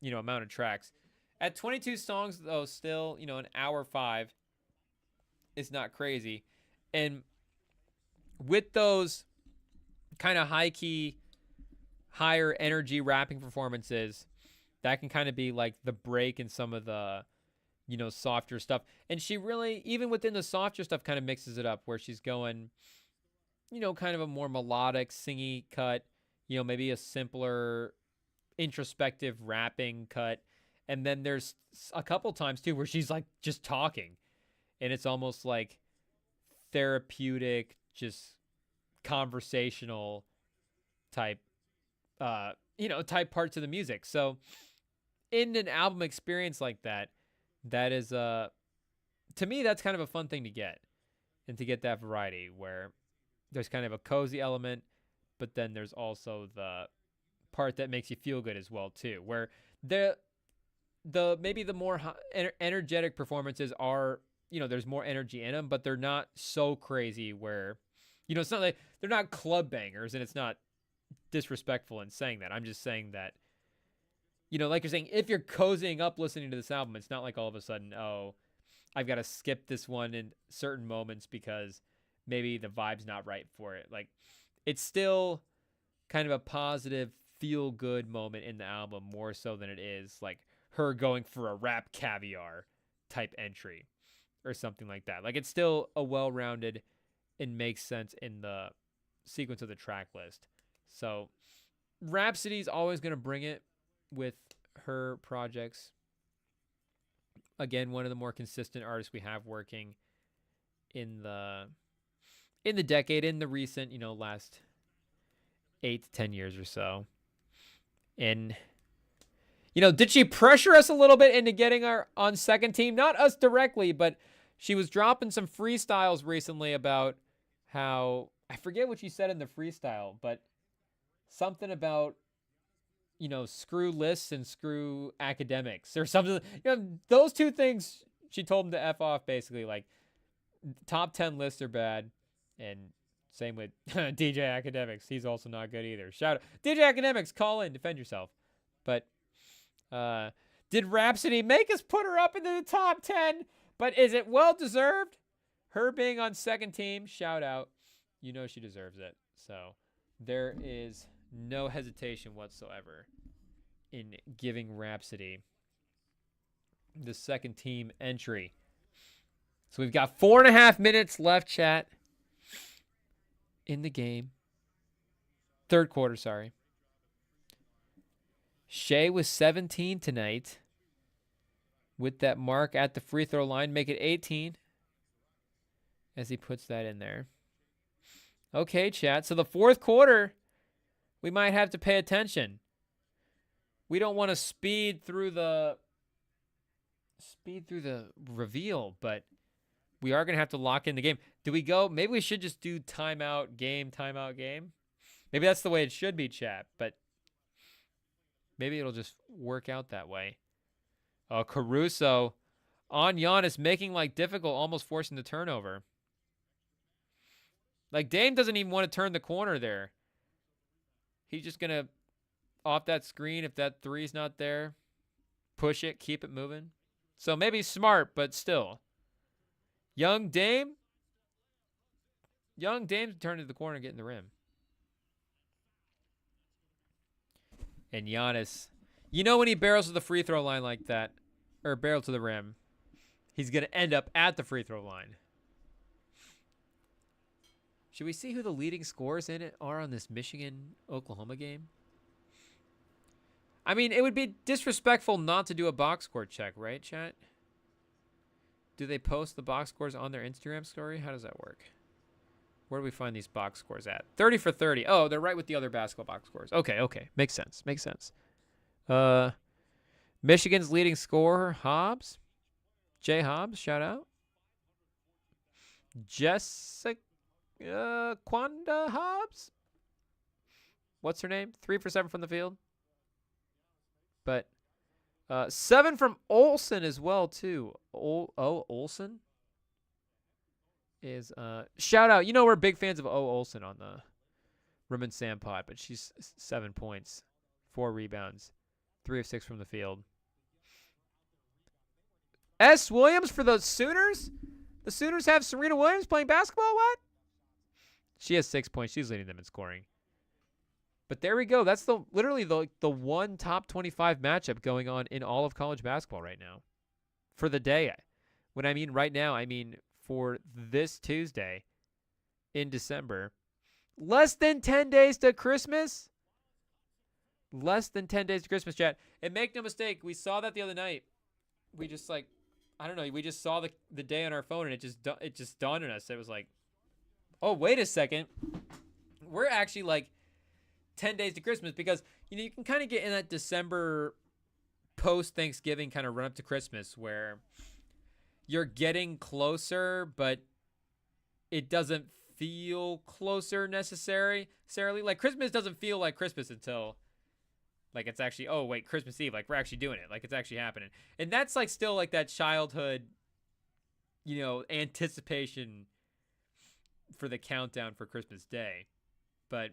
amount of tracks. At 22 songs though, still, an hour 5 is not crazy. And with those kind of high key, higher energy rapping performances, that can kind of be like the break in some of the softer stuff. And she really, even within the softer stuff, kind of mixes it up where she's going, kind of a more melodic, singy cut, maybe a simpler introspective rapping cut. And then there's a couple times too where she's like just talking, and it's almost like therapeutic, just conversational type type parts of the music. So in an album experience like that, that is to me, that's kind of a fun thing to get, and to get that variety where there's kind of a cozy element, but then there's also the part that makes you feel good as well too, where the maybe the more energetic performances are, there's more energy in them, but they're not so crazy where, it's not like they're not club bangers, and it's not disrespectful in saying that. I'm just saying that, like you're saying, if you're cozying up listening to this album, it's not like all of a sudden, oh, I've got to skip this one in certain moments because maybe the vibe's not right for it. Like, it's still kind of a positive, feel-good moment in the album, more so than it is like her going for a rap caviar type entry or something like that. Like, it's still a well-rounded and makes sense in the sequence of the track list. So Rhapsody's always going to bring it with her projects. Again, one of the more consistent artists we have working in the in the decade, in the recent, last 8 to 10 years or so. And, did she pressure us a little bit into getting her on second team? Not us directly, but she was dropping some freestyles recently about how, I forget what she said in the freestyle, but something about, screw lists and screw academics or something. Those two things she told him to F off, basically. Like, top 10 lists are bad, and same with DJ Academics. He's also not good either. Shout out. DJ Academics, call in, defend yourself. But did Rhapsody make us put her up into the top 10? But is it well-deserved? Her being on second team, shout out. She deserves it. So there is no hesitation whatsoever in giving Rhapsody the second team entry. So we've got 4.5 minutes left, chat, in the game. Third quarter, sorry. Shea was 17 tonight with that mark at the free throw line. Make it 18 as he puts that in there. Okay, chat. So the fourth quarter, we might have to pay attention. We don't want to speed through the reveal, but we are going to have to lock in the game. Do we go? Maybe we should just do timeout game. Maybe that's the way it should be, chat, but maybe it'll just work out that way. Caruso on Giannis, making like difficult, almost forcing the turnover. Like, Dame doesn't even want to turn the corner there. He's just going to, off that screen, if that three's not there, push it, keep it moving. So maybe smart, but still. Young Dame's turning to the corner and getting the rim. And Giannis, when he barrels to the free throw line like that, or barrel to the rim, he's going to end up at the free throw line. Should we see who the leading scorers in it are on this Michigan-Oklahoma game? I mean, it would be disrespectful not to do a box score check, right, chat? Do they post the box scores on their Instagram story? How does that work? Where do we find these box scores at? 30 for 30. Oh, they're right with the other basketball box scores. Okay. Makes sense. Michigan's leading scorer, Hobbs. Jay Hobbs, shout out. Jessica Quanda Hobbs. What's her name? 3 for 7 from the field. But 7 from Olsen as well, too. Olsen is shout out. We're big fans of Olsen on the Rim and Sam pod, but she's 7 points, 4 rebounds, 3 of 6 from the field. S. Williams for the Sooners? The Sooners have Serena Williams playing basketball? What? She has 6 points. She's leading them in scoring. But there we go. That's literally the one top 25 matchup going on in all of college basketball right now. For the day. When I mean right now, I mean for this Tuesday in December. Less than 10 days to Christmas. Less than 10 days to Christmas, chat. And make no mistake, we saw that the other night. We just we just saw the day on our phone, and it just dawned on us. It was like, oh, wait a second. We're actually like 10 days to Christmas, because you can kind of get in that December post-Thanksgiving kind of run up to Christmas where you're getting closer, but it doesn't feel closer necessarily. Like, Christmas doesn't feel like Christmas until like it's actually, oh wait, Christmas Eve, like we're actually doing it, like it's actually happening. And that's like still like that childhood anticipation for the countdown for Christmas Day. But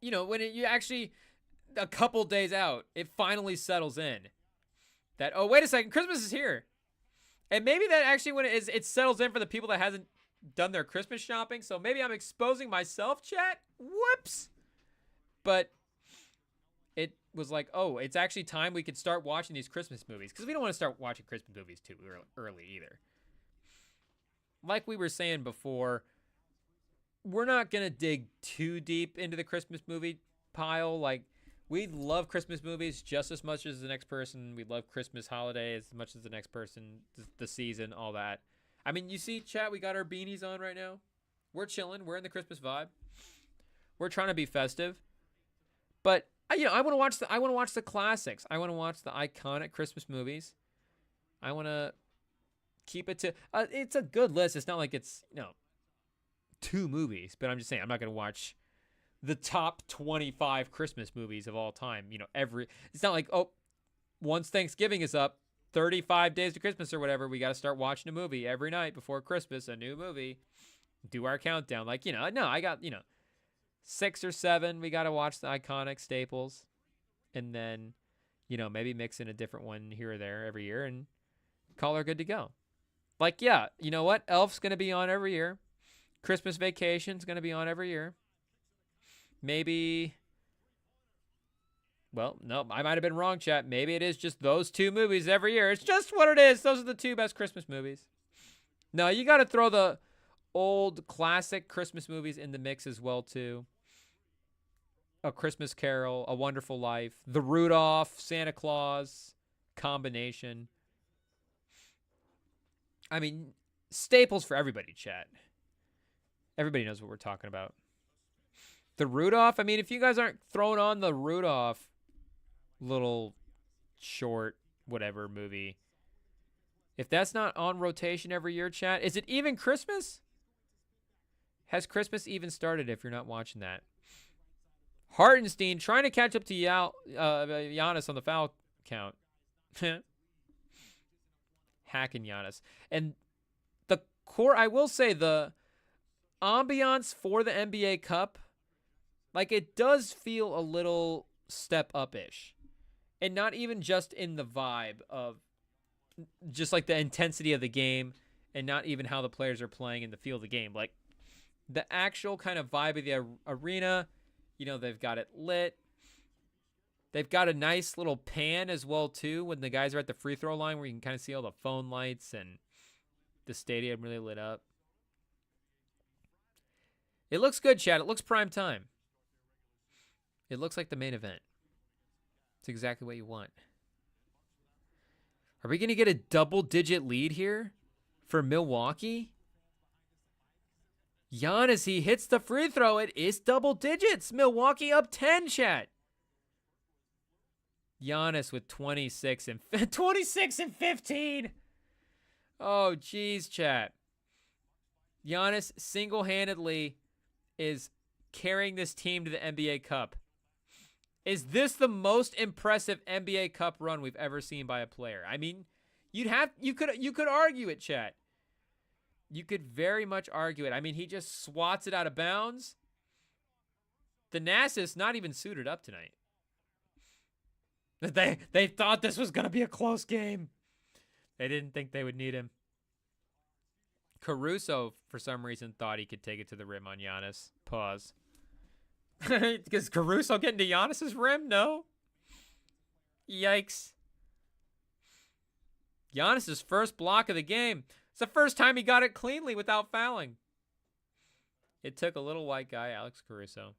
when you actually, a couple days out, it finally settles in that, oh, wait a second, Christmas is here. And maybe that actually, when it settles in for the people that hasn't done their Christmas shopping. So maybe I'm exposing myself, chat. Whoops. But it was like, oh, it's actually time we could start watching these Christmas movies, because we don't want to start watching Christmas movies too early either. Like we were saying before, we're not going to dig too deep into the Christmas movie pile. Like, we love Christmas movies just as much as the next person. We love Christmas holiday as much as the next person, the season, all that. I mean, you see, chat, we got our beanies on right now. We're chilling. We're in the Christmas vibe. We're trying to be festive. But I want to watch the classics. I want to watch the iconic Christmas movies. I want to keep it to it's a good list. It's not like it's, 2 movies, but I'm just saying I'm not going to watch the top 25 Christmas movies of all time. It's not like, once Thanksgiving is up, 35 days to Christmas or whatever, we got to start watching a movie every night before Christmas, a new movie. Do our countdown. Like, no, I got, 6 or 7. We got to watch the iconic staples. And then, maybe mix in a different one here or there every year and call her good to go. Like, yeah, you know what? Elf's going to be on every year. Christmas Vacation's going to be on every year. Maybe, well, no, I might have been wrong, chat. Maybe it is just those 2 movies every year. It's just what it is. Those are the 2 best Christmas movies. No, you got to throw the old classic Christmas movies in the mix as well, too. A Christmas Carol, A Wonderful Life, The Rudolph, Santa Claus combination. I mean, staples for everybody, chat. Everybody knows what we're talking about. The Rudolph, I mean, if you guys aren't throwing on the Rudolph little short whatever movie, if that's not on rotation every year, chat, is it even Christmas? Has Christmas even started if you're not watching that? Hartenstein trying to catch up to Giannis on the foul count. Hacking Giannis. And the core, I will say, the ambiance for the NBA Cup, like, it does feel a little step up-ish. And not even just in the vibe of just like the intensity of the game and not even how the players are playing in the feel of the game. Like, the actual kind of vibe of the arena, they've got it lit. They've got a nice little pan as well, too, when the guys are at the free throw line where you can kind of see all the phone lights and the stadium really lit up. It looks good, chat. It looks prime time. It looks like the main event. It's exactly what you want. Are we going to get a double-digit lead here for Milwaukee? Giannis, he hits the free throw. It is double digits. Milwaukee up 10, chat. Giannis with 26 and 15. Oh, geez, chat. Giannis single-handedly is carrying this team to the NBA Cup. Is this the most impressive NBA Cup run we've ever seen by a player? I mean, you could argue it, chat. You could very much argue it. I mean, he just swats it out of bounds. Thanasis not even suited up tonight. They thought this was going to be a close game. They didn't think they would need him. Caruso, for some reason, thought he could take it to the rim on Giannis. Pause. Because Caruso getting to Giannis's rim? No. Yikes. Giannis's first block of the game. It's the first time he got it cleanly without fouling. It took a little white guy, Alex Caruso,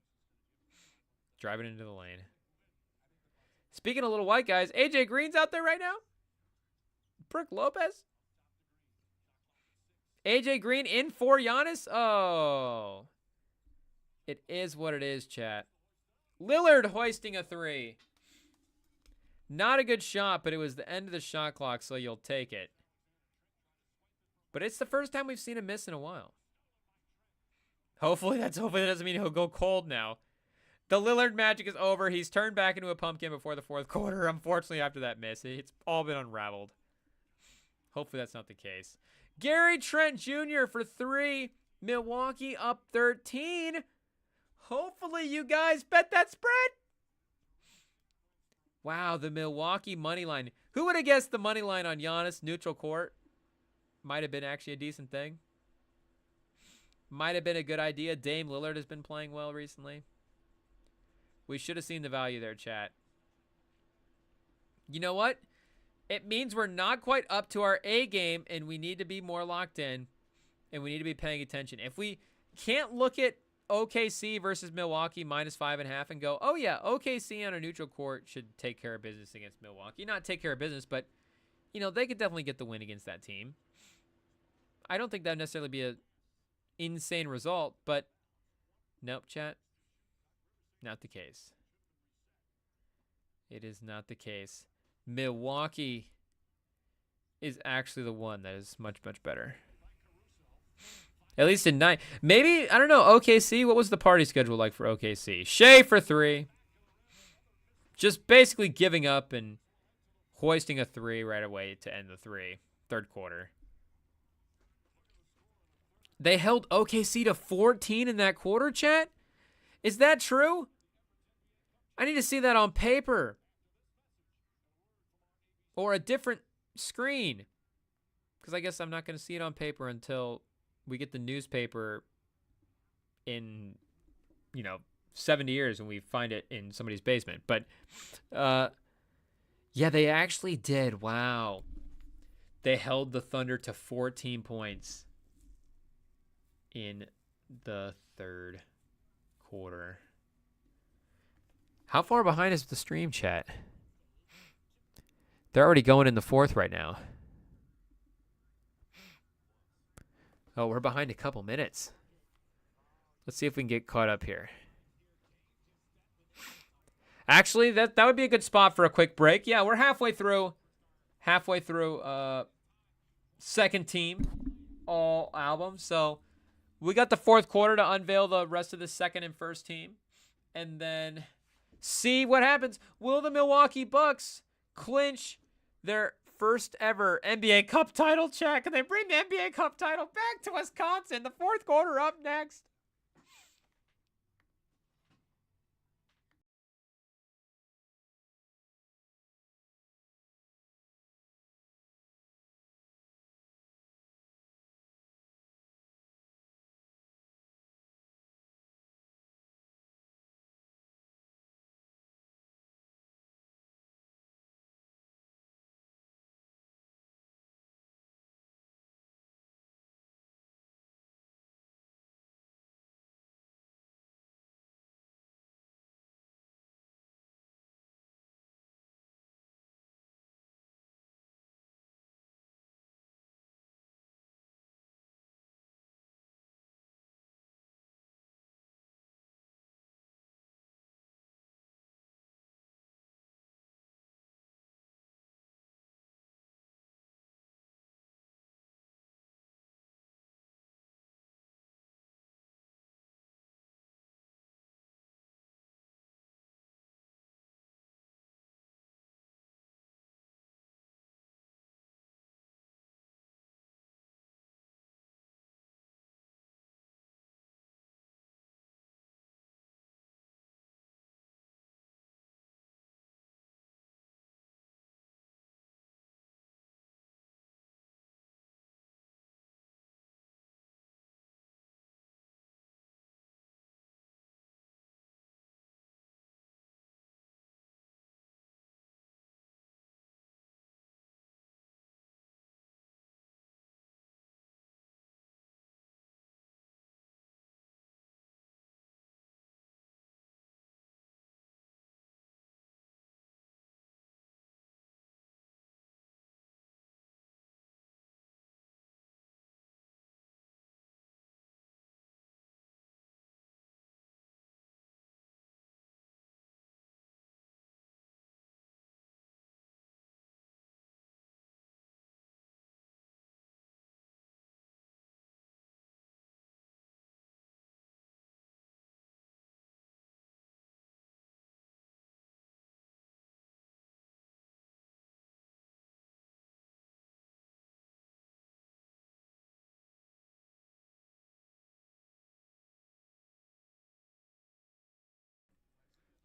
driving into the lane. Speaking of little white guys, AJ Green's out there right now. Brook Lopez. AJ Green in for Giannis. Oh. It is what it is, chat. Lillard hoisting a 3. Not a good shot, but it was the end of the shot clock, so you'll take it. But it's the first time we've seen him miss in a while. Hopefully that doesn't mean he'll go cold now. The Lillard magic is over. He's turned back into a pumpkin before the fourth quarter. Unfortunately, after that miss, it's all been unraveled. Hopefully that's not the case. Gary Trent Jr. for 3. Milwaukee up 13. Hopefully you guys bet that spread. Wow, the Milwaukee money line. Who would have guessed the money line on Giannis neutral court? Might have been actually a decent thing. Might have been a good idea. Dame Lillard has been playing well recently. We should have seen the value there, chat. You know what? It means we're not quite up to our A game, and we need to be more locked in, and we need to be paying attention. If we can't look at OKC versus Milwaukee -5.5 and go, oh yeah, OKC on a neutral court should take care of business against Milwaukee. Not take care of business, but, they could definitely get the win against that team. I don't think that would necessarily be a insane result, but nope, chat. Not the case. It is not the case. Milwaukee is actually the one that is much, much better. At least in 9. Maybe, I don't know, OKC. What was the party schedule like for OKC? Shea for 3. Just basically giving up and hoisting a 3 right away to end the 3rd quarter. They held OKC to 14 in that quarter, chat? Is that true? I need to see that on paper. Or a different screen. Because I guess I'm not going to see it on paper until we get the newspaper in, 70 years and we find it in somebody's basement. But, yeah, they actually did. Wow. They held the Thunder to 14 points in the 3rd quarter. How far behind is the stream, chat? They're already going in the 4th right now. Oh, we're behind a couple minutes. Let's see if we can get caught up here. Actually, that would be a good spot for a quick break. Yeah, we're halfway through second team all album. So we got the 4th quarter to unveil the rest of the second and first team. And then see what happens. Will the Milwaukee Bucks clinch their first ever NBA Cup title? Check. Can they bring the NBA Cup title back to Wisconsin? The 4th quarter up next.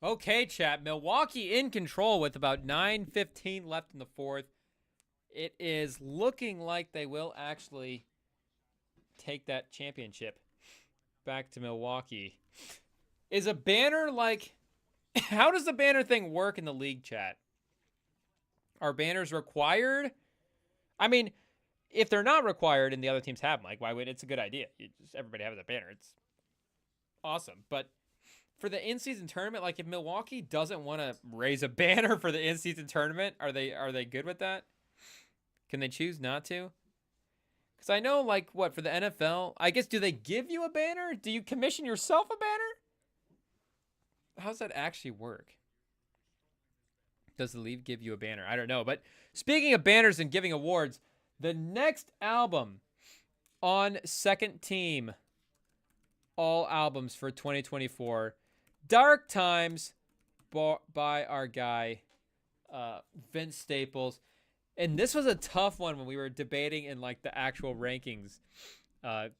Okay, chat. Milwaukee in control with about 9:15 left in the 4th. It is looking like they will actually take that championship back to Milwaukee. Is a banner like... How does the banner thing work in the league, chat? Are banners required? I mean, if they're not required and the other teams have them, like, why would... It's a good idea. Everybody have a banner. It's awesome. But for the in-season tournament, like, if Milwaukee doesn't want to raise a banner for the in-season tournament, are they good with that? Can they choose not to? Because I know, like, what, for the NFL, I guess, do they give you a banner? Do you commission yourself a banner? How does that actually work? Does the league give you a banner? I don't know. But speaking of banners and giving awards, the next album on Second Team All Albums for 2024, Dark Times by our guy, Vince Staples. And this was a tough one when we were debating in like the actual rankings,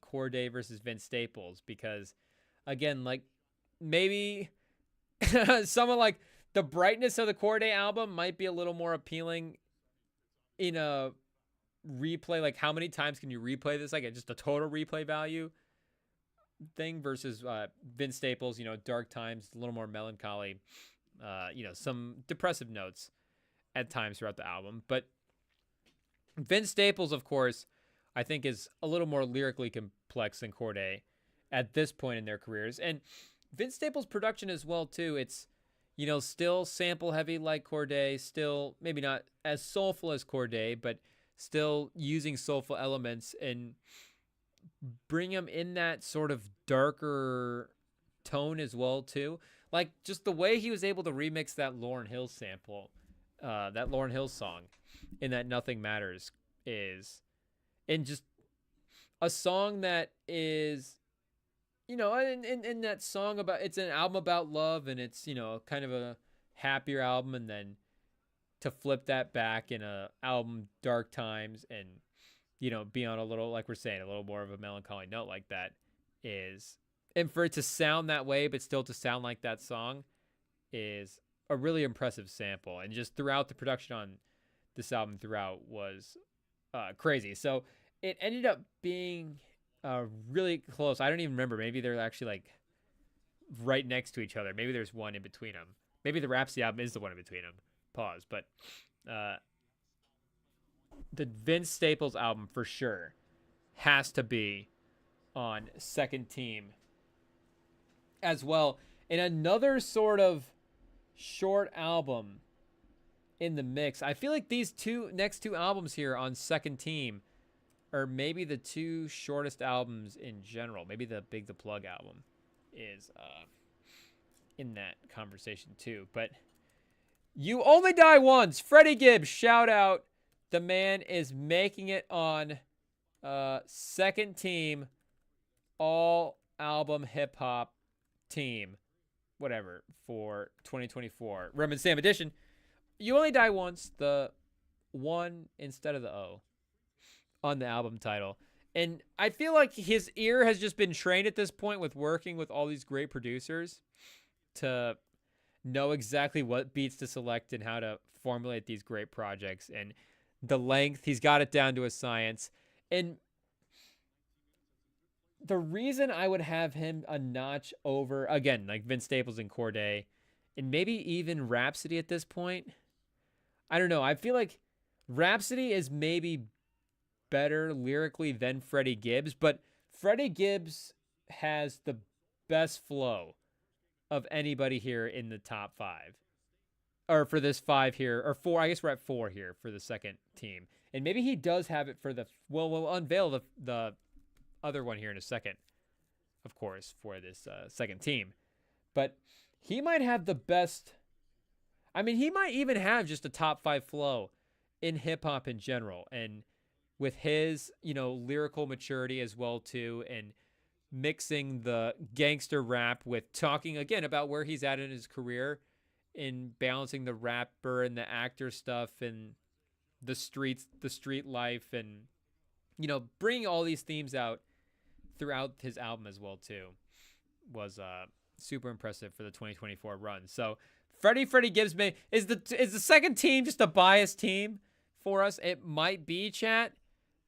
Corday versus Vince Staples, because again, like maybe someone like the brightness of the Corday album might be a little more appealing in a replay. Like how many times can you replay this? Like just a total replay value thing versus Vince Staples, Dark Times, a little more melancholy, some depressive notes at times throughout the album. But Vince Staples, of course, I think is a little more lyrically complex than Corday at this point in their careers. And Vince Staples' production as well, too. It's, still sample heavy like Corday, still maybe not as soulful as Corday, but still using soulful elements and bring them in that sort of darker tone as well, too. Like just the way he was able to remix that Lauryn Hill sample, that Lauryn Hill song in that Nothing Matters is, and just a song that is, in that song about, it's an album about love and it's, kind of a happier album. And then to flip that back in a album Dark Times and, be on a little, like we're saying, a little more of a melancholy note like that is, and for it to sound that way, but still to sound like that song is a really impressive sample. And just throughout the production on this album throughout was crazy. So it ended up being really close. I don't even remember. Maybe they're actually like right next to each other. Maybe there's one in between them. Maybe the Rhapsody album is the one in between them. Pause. But the Vince Staples album for sure has to be on Second Team as well. And another sort of short album in the mix. I feel like these next two albums here on Second Team are maybe the two shortest albums in general. Maybe the Big the Plug album is in that conversation too. But You Only Die Once, Freddie Gibbs, shout out. The man is making it on Second Team All Album Hip Hop Team, whatever, for 2024. Rem and Sam edition. You Only Die Once, the one instead of the O on the album title. And I feel like his ear has just been trained at this point with working with all these great producers to know exactly what beats to select and how to formulate these great projects. And the length, he's got it down to a science. And the reason I would have him a notch over, again, like Vince Staples and Corday, and maybe even Rhapsody at this point, I don't know. I feel like Rhapsody is maybe better lyrically than Freddie Gibbs, but Freddie Gibbs has the best flow of anybody here in the top five. Or for this five here, or four, I guess we're at four here for the Second Team. And maybe he does have it for we'll unveil the other one here in a second, of course, for this Second Team. But he might have the best, he might even have just a top five flow in hip hop in general. And with his, lyrical maturity as well too, and mixing the gangster rap with talking again about where he's at in his career, in balancing the rapper and the actor stuff and the street life, and bringing all these themes out throughout his album as well too, was super impressive for the 2024 run. So Freddie Gibbs is the Second Team just a biased team for us? It might be, chat,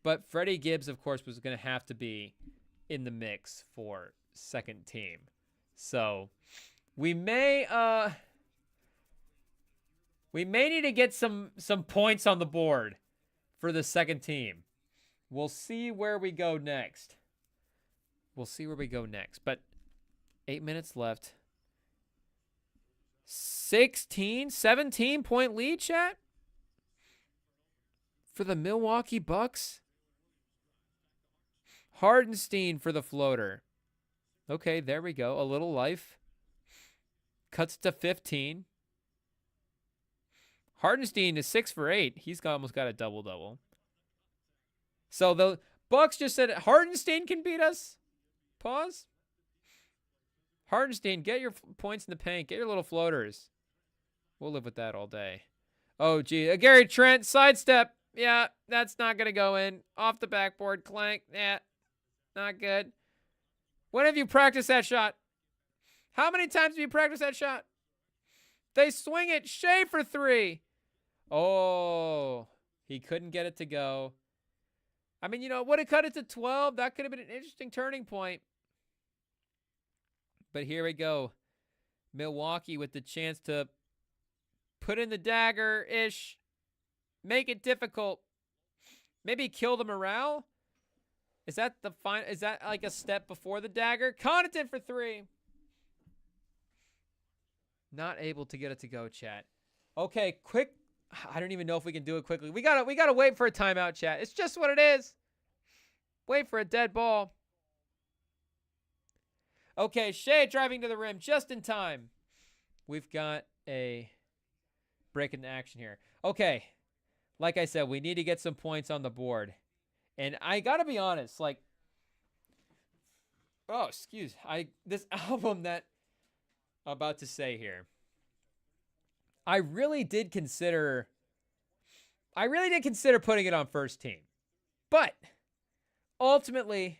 but Freddie Gibbs, of course, was going to have to be in the mix for Second Team. So we may need to get some points on the board for the Second Team. We'll see where we go next. But 8 minutes left. 17 point lead, chat, for the Milwaukee Bucks Hardenstein for the floater. Okay, there we go. A little life. Cuts to 15. Hardenstein is 6 for 8. He's almost got a double-double. So the Bucks just said Hardenstein can beat us. Pause. Hardenstein, get your points in the paint. Get your little floaters. We'll live with that all day. Oh, gee. Gary Trent, sidestep. Yeah, that's not going to go in. Off the backboard, clank. Yeah, not good. When have you practiced that shot? How many times have you practiced that shot? They swing it. Shea for 3. Oh, he couldn't get it to go. I mean, would have cut it to 12. That could have been an interesting turning point. But here we go. Milwaukee with the chance to put in the dagger-ish. Make it difficult. Maybe kill the morale. Is that like a step before the dagger? Connaughton for 3. Not able to get it to go, chat. Okay, quick. I don't even know if we can do it quickly. We gotta wait for a timeout, chat. It's just what it is. Wait for a dead ball. Okay, Shea driving to the rim just in time. We've got a break in action here. Okay, like I said, we need to get some points on the board. And I gotta be honest, this album that I'm about to say here, I really did consider putting it on first team. But ultimately,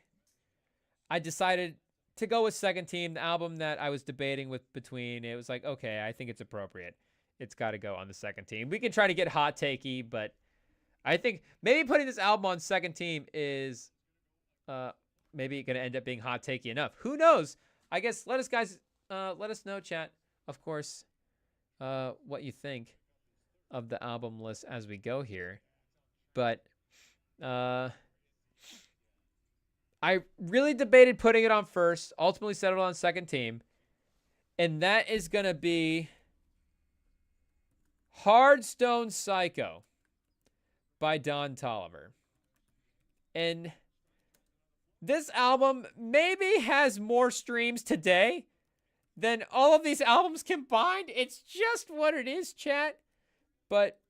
I decided to go with second team. The album that I was debating between, it was like, okay, I think it's appropriate. It's got to go on the second team. We can try to get hot takey, but I think maybe putting this album on second team is maybe going to end up being hot takey enough. Who knows? I guess let us know, chat, of course, what you think of the album list as we go here. But I really debated putting it on first, ultimately settled on second team. And that is going to be Hard Stone Psycho by Don Toliver. And this album maybe has more streams today than all of these albums combined. It's just what it is, chat. But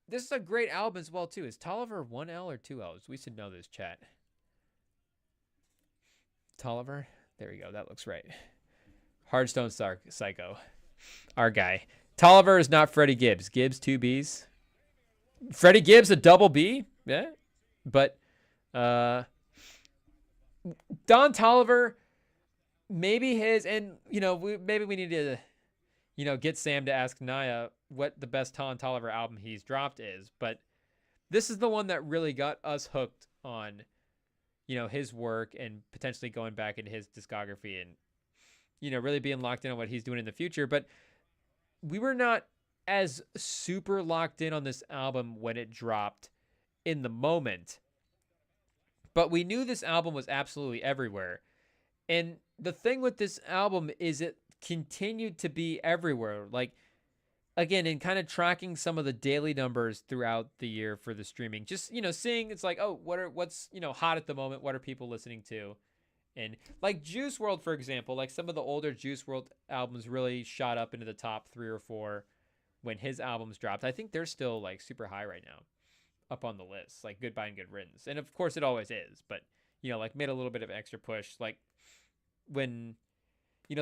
this is a great album as well, too. Is Toliver 1L or 2Ls? We should know this, chat. Toliver? There we go. That looks right. Hardstone Psycho. Our guy. Toliver is not Freddie Gibbs. Gibbs, 2 Bs. Freddie Gibbs, a double B. Yeah. But Don Toliver, maybe his, and, maybe we need to, get Sam to ask Naya what the best Don Toliver album he's dropped is. But this is the one that really got us hooked on, his work and potentially going back into his discography and, really being locked in on what he's doing in the future. But we were not as super locked in on this album when it dropped in the moment. But we knew this album was absolutely everywhere. And the thing with this album is it continued to be everywhere. Like, again, in kind of tracking some of the daily numbers throughout the year for the streaming, just, seeing it's like, oh, what's hot at the moment? What are people listening to? And like Juice WRLD, for example, like some of the older Juice WRLD albums really shot up into the top 3 or 4 when his albums dropped. I think they're still like super high right now up on the list, like Goodbye and Good Riddance. And of course it always is, but like made a little bit of extra push. Like when,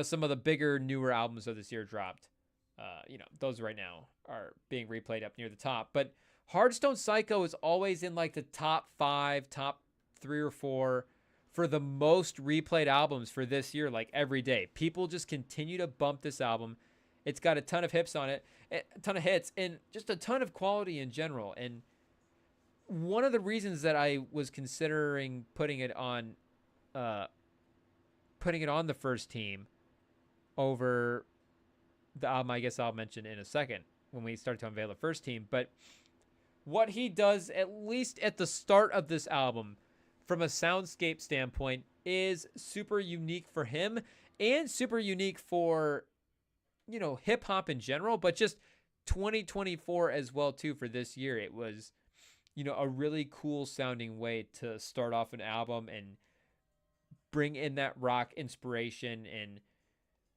some of the bigger, newer albums of this year dropped, those right now are being replayed up near the top. But Hard Stone Psycho is always in like the top 5, top 3 or 4 for the most replayed albums for this year, like every day. People just continue to bump this album. It's got a ton of hits on it, a ton of hits, and just a ton of quality in general. And one of the reasons that I was considering putting it on the first team over the album, I guess I'll mention in a second when we start to unveil the first team. But what he does, at least at the start of this album, from a soundscape standpoint, is super unique for him and super unique for, hip hop in general, but just 2024 as well, too, for this year. It was a really cool sounding way to start off an album and bring in that rock inspiration and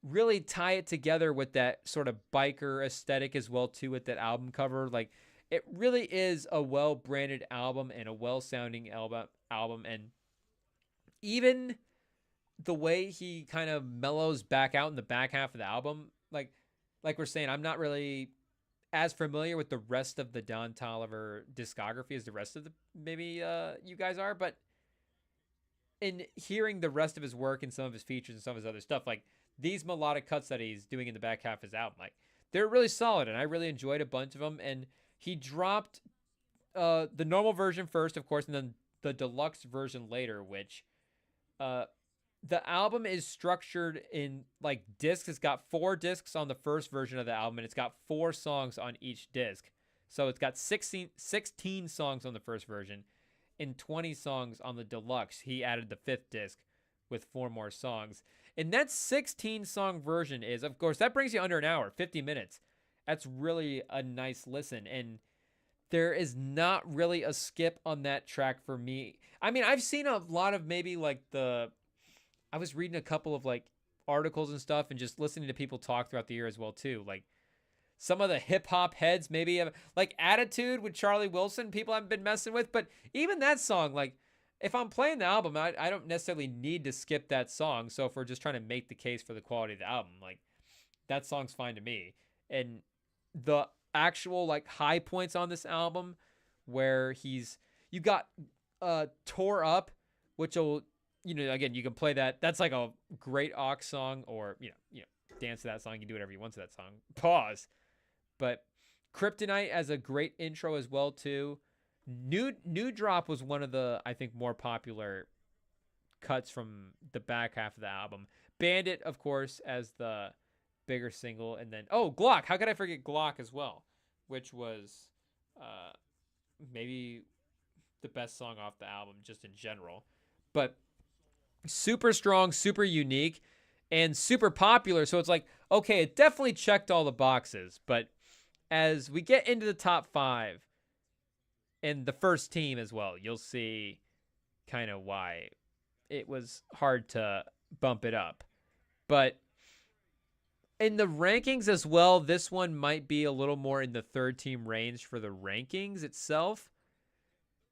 really tie it together with that sort of biker aesthetic as well too with that album cover. Like it really is a well branded album and a well sounding album, and even the way he kind of mellows back out in the back half of the album, like we're saying, I'm not really as familiar with the rest of the Don Toliver discography as the rest of the maybe you guys are, but in hearing the rest of his work and some of his features and some of his other stuff, like these melodic cuts that he's doing in the back half of his album, like they're really solid, and I really enjoyed a bunch of them. And he dropped the normal version first, of course, and then the deluxe version later, which the album is structured in like discs. It's got 4 discs on the first version of the album, and it's got 4 songs on each disc. So it's got 16 songs on the first version and 20 songs on the deluxe. He added the 5th disc with 4 more songs. And that 16-song version is, of course, that brings you under an hour, 50 minutes. That's really a nice listen. And there is not really a skip on that track for me. I mean, I've seen a lot of maybe like I was reading a couple of like articles and stuff and just listening to people talk throughout the year as well too. Like some of the hip hop heads maybe have, like Attitude with Charlie Wilson, people haven't been messing with, but even that song, like if I'm playing the album, I don't necessarily need to skip that song. So if we're just trying to make the case for the quality of the album, like that song's fine to me. And the actual like high points on this album where you got Tore Up, which will, again, you can play that. That's like a great aux song, or, dance to that song. You can do whatever you want to that song. Pause. But Kryptonite as a great intro as well, too. New Drop was one of the, I think, more popular cuts from the back half of the album. Bandit, of course, as the bigger single. And then, Glock. How could I forget Glock as well? Which was maybe the best song off the album, just in general. But super strong, super unique, and super popular. So it's like, okay, it definitely checked all the boxes. But as we get into the top 5 and the first team as well, you'll see kind of why it was hard to bump it up. But in the rankings as well, this one might be a little more in the third team range for the rankings itself.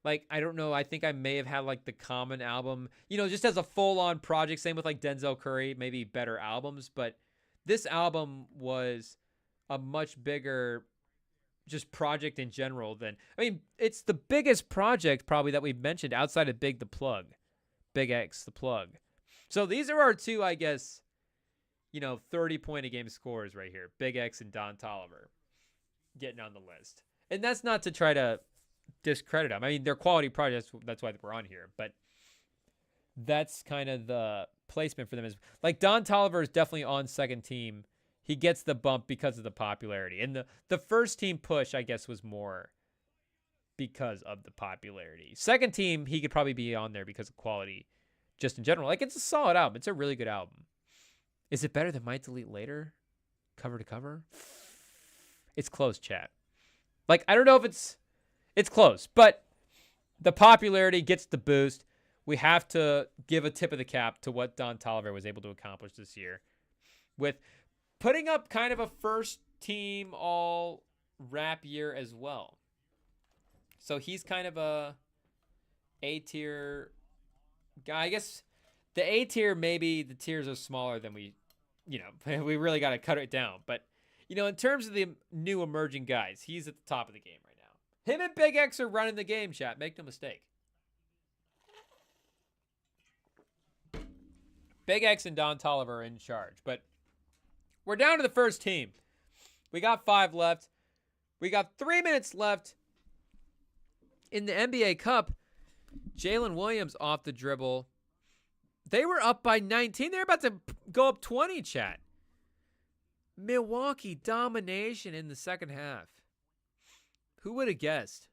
Like, I don't know. I think I may have had like the Common album, just as a full-on project. Same with like Denzel Curry, maybe better albums. But this album was a much bigger just project in general than, it's the biggest project probably that we've mentioned outside of Big X, the Plug. So these are our 2, I guess, 30-point a game scores right here. Big X and Don Toliver getting on the list. And that's not to try to discredit them. They're quality projects. That's why we're on here. But that's kind of the placement for them. Is like Don Toliver is definitely on second team. He gets the bump because of the popularity. And the first team push, I guess, was more because of the popularity. Second team, he could probably be on there because of quality just in general. Like, it's a solid album. It's a really good album. Is it better than Might Delete Later? Cover to cover? It's close, chat. Like, I don't know if it's close, but the popularity gets the boost. We have to give a tip of the cap to what Don Toliver was able to accomplish this year with putting up kind of a first team all rap year as well. So he's kind of a A-tier guy. I guess the A-tier, maybe the tiers are smaller than we really got to cut it down. But, in terms of the new emerging guys, he's at the top of the game right now. Him and Big X are running the game, chat. Make no mistake. Big X and Don Toliver are in charge. But we're down to the first team. We got 5 left. We got 3 minutes left in the NBA Cup. Jalen Williams off the dribble. They were up by 19. They're about to go up 20, chat. Milwaukee domination in the second half. Who would have guessed?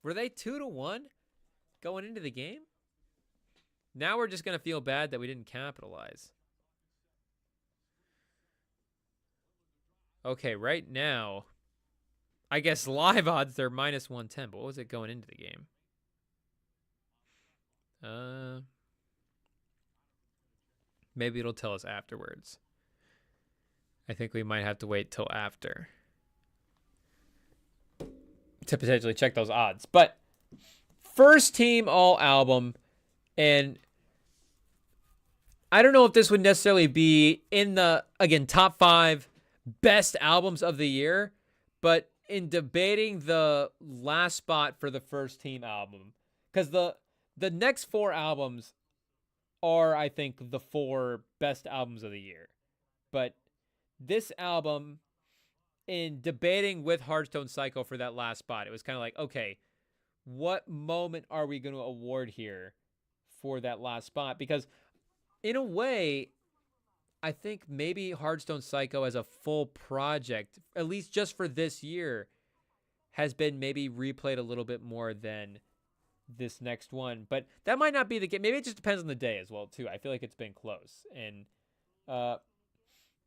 Were they 2-1 going into the game? Now we're just going to feel bad that we didn't capitalize. Okay, right now, I guess live odds, they're minus 110. But what was it going into the game? Maybe it'll tell us afterwards. I think we might have to wait till after to potentially check those odds. But first team all album, and I don't know if this would necessarily be in the, again, top 5 best albums of the year, but in debating the last spot for the first team album, because the next 4 albums are, I think, the 4 best albums of the year. But this album, in debating with Hearthstone Psycho for that last spot, it was kind of like, okay, what moment are we going to award here for that last spot? Because in a way, I think maybe Hearthstone Psycho as a full project, at least just for this year, has been maybe replayed a little bit more than this next one. But that might not be the case. Maybe it just depends on the day as well, too. I feel like it's been close. And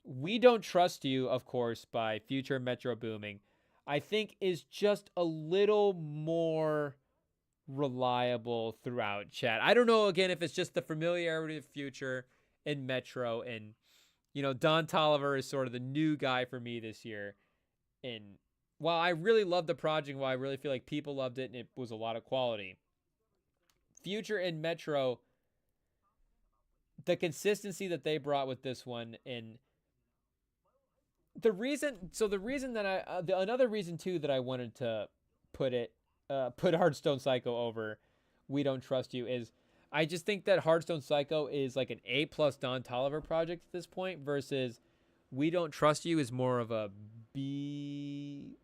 We Don't Trust You, of course, by Future Metro Booming, I think is just a little more reliable throughout, chat. I don't know, again, if it's just the familiarity of Future and Metro, and, you know, Don Toliver is sort of the new guy for me this year. And while I really loved the project, while I really feel like people loved it and it was a lot of quality, Future and Metro, the consistency that they brought with this one, and another reason too that I wanted to put Hearthstone Psycho over We Don't Trust You is I just think that Hearthstone Psycho is like an A+ Don Toliver project at this point, versus We Don't Trust You is more of a B+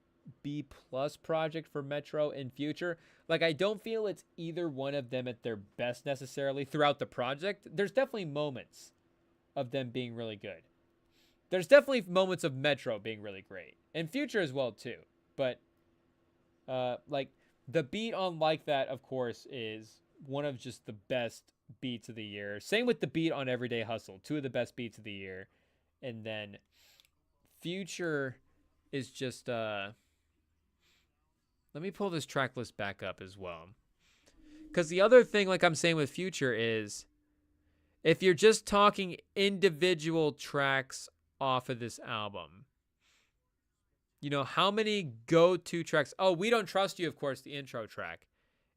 project for Metro and Future. Like, I don't feel it's either one of them at their best necessarily throughout the project. There's definitely moments of them being really good. There's definitely moments of Metro being really great, and Future as well too. But like the beat on Like That, of course, is one of just the best beats of the year. Same with the beat on Everyday Hustle, 2 of the best beats of the year. And then Future is just let me pull this track list back up as well. Because the other thing, like I'm saying with Future, is if you're just talking individual tracks off of this album, you know, how many go-to tracks? Oh, We Don't Trust You, of course, the intro track,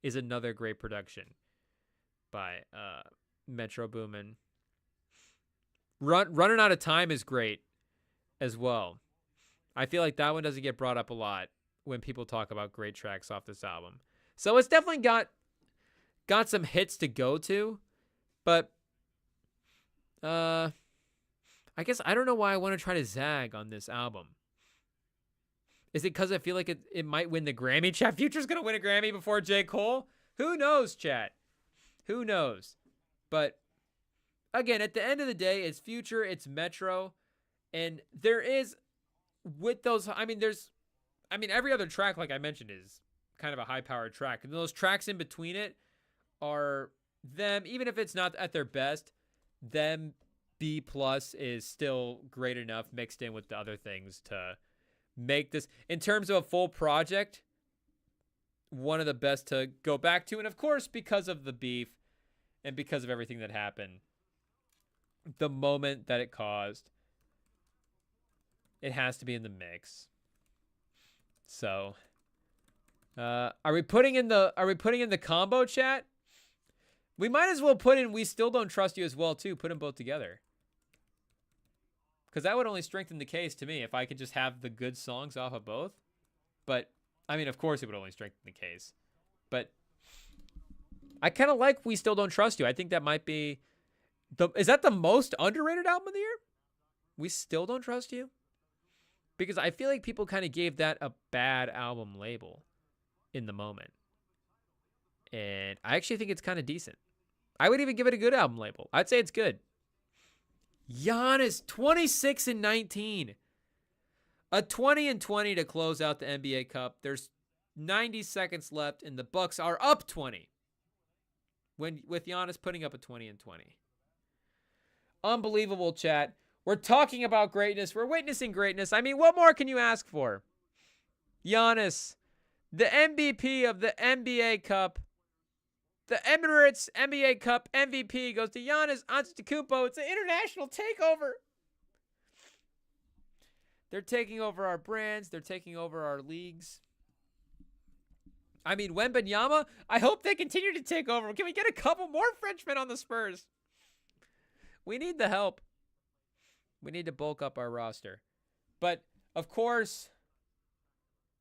is another great production by Metro Boomin. Running Out of Time is great as well. I feel like that one doesn't get brought up a lot when people talk about great tracks off this album. So it's definitely got some hits to go to, but I guess I don't know why I want to try to zag on this album. Is it because I feel like it might win the Grammy? Chat, Future's going to win a Grammy before J. Cole? Who knows, chat? Who knows? But again, at the end of the day, it's Future, it's Metro, and there is, with those, every other track, like I mentioned, is kind of a high-powered track. And those tracks in between it are them, even if it's not at their best, them B+ is still great enough mixed in with the other things to make this, in terms of a full project, one of the best to go back to. And of course, because of the beef and because of everything that happened, the moment that it caused, it has to be in the mix. So, are we putting in the combo, chat? We might as well put in We Still Don't Trust You as well too. Put them both together, because that would only strengthen the case to me if I could just have the good songs off of both. But I mean, of course, it would only strengthen the case. But I kind of like We Still Don't Trust You. I think that might be is that the most underrated album of the year? We Still Don't Trust You? Because I feel like people kind of gave that a bad album label in the moment. And I actually think it's kind of decent. I would even give it a good album label. I'd say it's good. Giannis, 26-19. A 20-20 to close out the NBA Cup. There's 90 seconds left, and the Bucks are up 20. With Giannis putting up a 20-20. Unbelievable, chat. We're talking about greatness. We're witnessing greatness. I mean, what more can you ask for? Giannis, the MVP of the NBA Cup, the Emirates NBA Cup MVP goes to Giannis Antetokounmpo. It's an international takeover. They're taking over our brands. They're taking over our leagues. I mean, Wembanyama, I hope they continue to take over. Can we get a couple more Frenchmen on the Spurs? We need the help. We need to bulk up our roster. But, of course,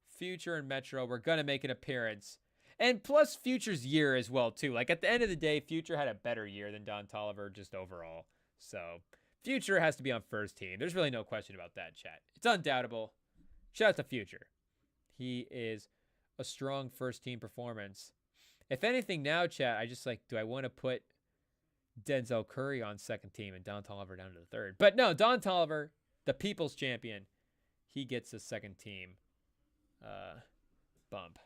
Future and Metro, we're going to make an appearance. And plus Future's year as well, too. Like, at the end of the day, Future had a better year than Don Toliver just overall. So, Future has to be on first team. There's really no question about that, chat. It's undoubtable. Shout out to Future. He is a strong first-team performance. If anything now, chat, I just, like, do I want to put Denzel Curry on second team and Don Toliver down to the third? But no, Don Toliver, the people's champion, he gets a second team bump.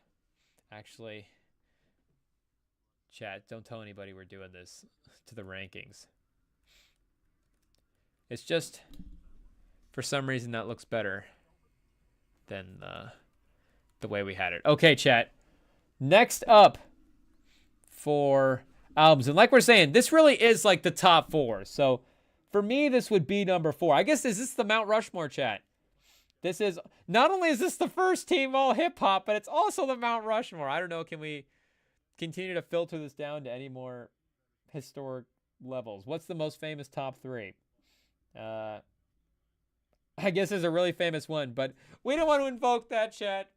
Actually, chat, don't tell anybody we're doing this to the rankings. It's just, for some reason, that looks better than the way we had it. Okay, chat. Next up for albums. And like we're saying, this really is like the top 4. So for me, this would be number 4. I guess, is this the Mount Rushmore, chat? This is, not only is this the first team all hip-hop, but it's also the Mount Rushmore. I don't know, can we continue to filter this down to any more historic levels? What's the most famous top 3? I guess there's a really famous one, but we don't want to invoke that, chat.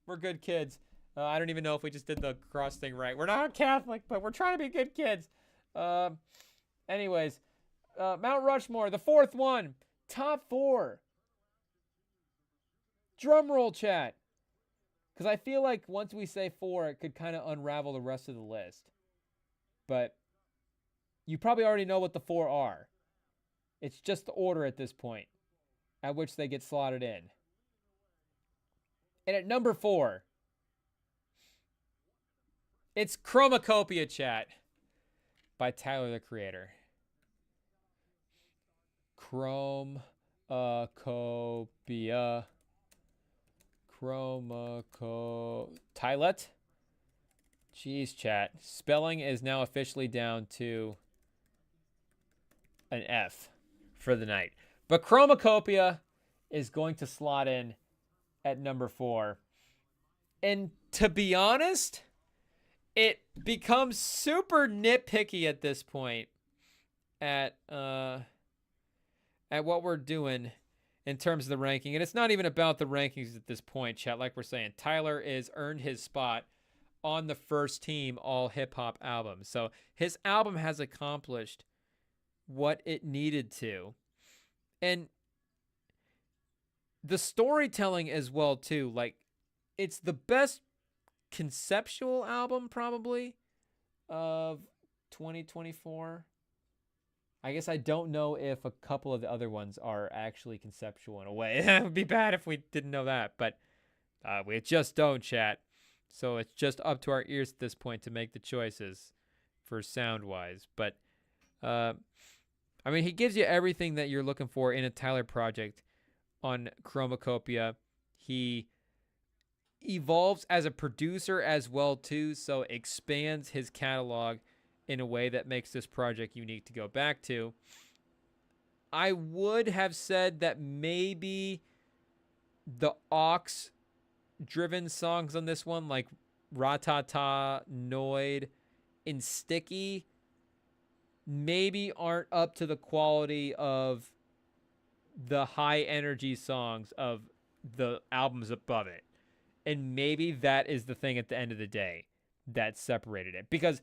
We're good kids. I don't even know if we just did the cross thing right. We're not Catholic, but we're trying to be good kids. Anyways, Mount Rushmore, the 4th one, top 4. Drum roll, chat. Because I feel like once we say 4, it could kind of unravel the rest of the list. But you probably already know what the 4 are. It's just the order at this point at which they get slotted in. And at number 4, it's Chromacopia, chat, by Tyler, the Creator. Chromacopia. Tylet? Jeez, chat. Spelling is now officially down to an F for the night. But Chromacopia is going to slot in at number 4. And to be honest, it becomes super nitpicky at this point at what we're doing in terms of the ranking. And it's not even about the rankings at this point, chat. Like we're saying, Tyler has earned his spot on the first team all hip-hop album. So his album has accomplished what it needed to. And the storytelling as well, too. Like, it's the best conceptual album, probably, of 2024. I guess I don't know if a couple of the other ones are actually conceptual in a way. It would be bad if we didn't know that, but we just don't, chat. So it's just up to our ears at this point to make the choices for sound-wise. But, I mean, he gives you everything that you're looking for in a Tyler project on Chromacopia. He evolves as a producer as well, too, so expands his catalog in a way that makes this project unique to go back to. I would have said that maybe the aux-driven songs on this one, like Ratata, Noid, and Sticky, maybe aren't up to the quality of the high-energy songs of the albums above it. And maybe that is the thing at the end of the day that separated it. Because,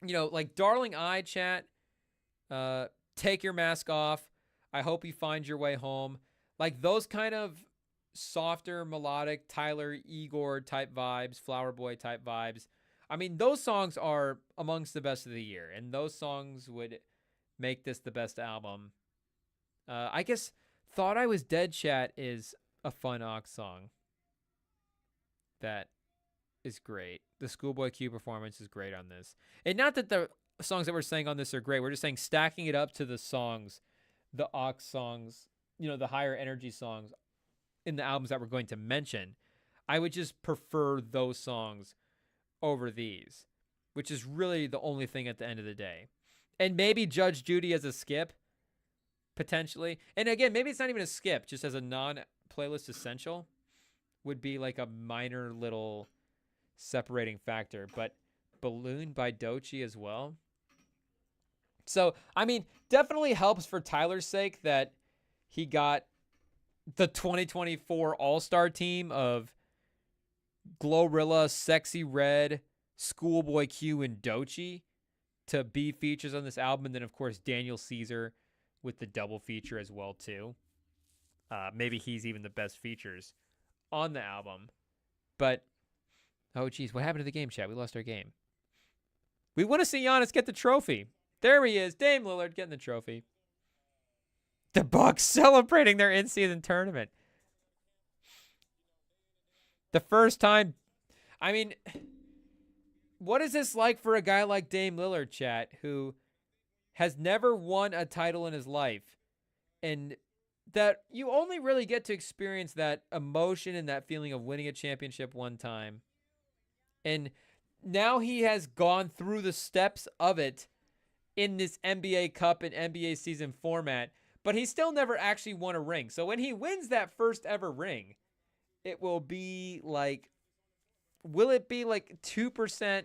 you know, like Darling I, chat, Take Your Mask Off, I Hope You Find Your Way Home, like those kind of softer, melodic, Tyler, Igor type vibes, Flower Boy type vibes, I mean, those songs are amongst the best of the year, and those songs would make this the best album. I guess Thought I Was Dead, chat, is a fun aux song that is great. The Schoolboy Q performance is great on this. And not that the songs that we're saying on this are great. We're just saying stacking it up to the songs, the aux songs, you know, the higher energy songs in the albums that we're going to mention. I would just prefer those songs over these, which is really the only thing at the end of the day. And maybe Judge Judy as a skip, potentially. And again, maybe it's not even a skip, just as a non-playlist essential would be like a minor little separating factor. But Balloon by Doechii as well. So, I mean, definitely helps for Tyler's sake that he got the 2024 All-Star team of Glorilla, Sexy Red, Schoolboy Q, and Doechii to be features on this album. And then, of course, Daniel Caesar with the double feature as well, too. Maybe he's even the best features on the album. But, oh, geez, what happened to the game, chat? We lost our game. We want to see Giannis get the trophy. There he is, Dame Lillard getting the trophy. The Bucks celebrating their in-season tournament. The first time. I mean, what is this like for a guy like Dame Lillard, chat, who has never won a title in his life, and that you only really get to experience that emotion and that feeling of winning a championship one time. And now he has gone through the steps of it in this NBA Cup and NBA season format, but he still never actually won a ring. So when he wins that first ever ring, it will be like, will it be like 2%?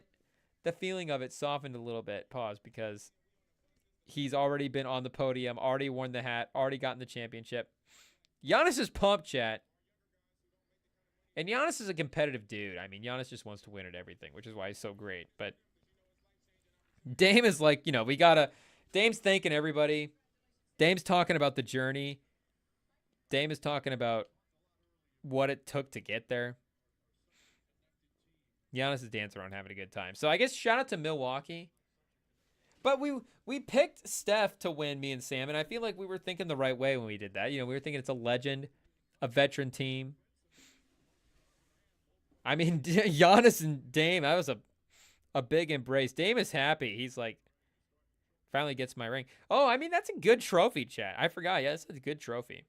The feeling of it softened a little bit. Pause, because he's already been on the podium, already worn the hat, already gotten the championship. Giannis is pumped, chat. And Giannis is a competitive dude. I mean, Giannis just wants to win at everything, which is why he's so great. But Dame is like, Dame's thanking everybody. Dame's talking about the journey. Dame is talking about what it took to get there. Giannis is dancing around having a good time. So I guess shout out to Milwaukee. But we picked Steph to win, me and Sam, and I feel like we were thinking the right way when we did that. We were thinking it's a legend, a veteran team. I mean, Giannis and Dame, that was a big embrace. Dame is happy. He's like, finally gets my ring. Oh, I mean, that's a good trophy, chat. I forgot. Yeah, that's a good trophy.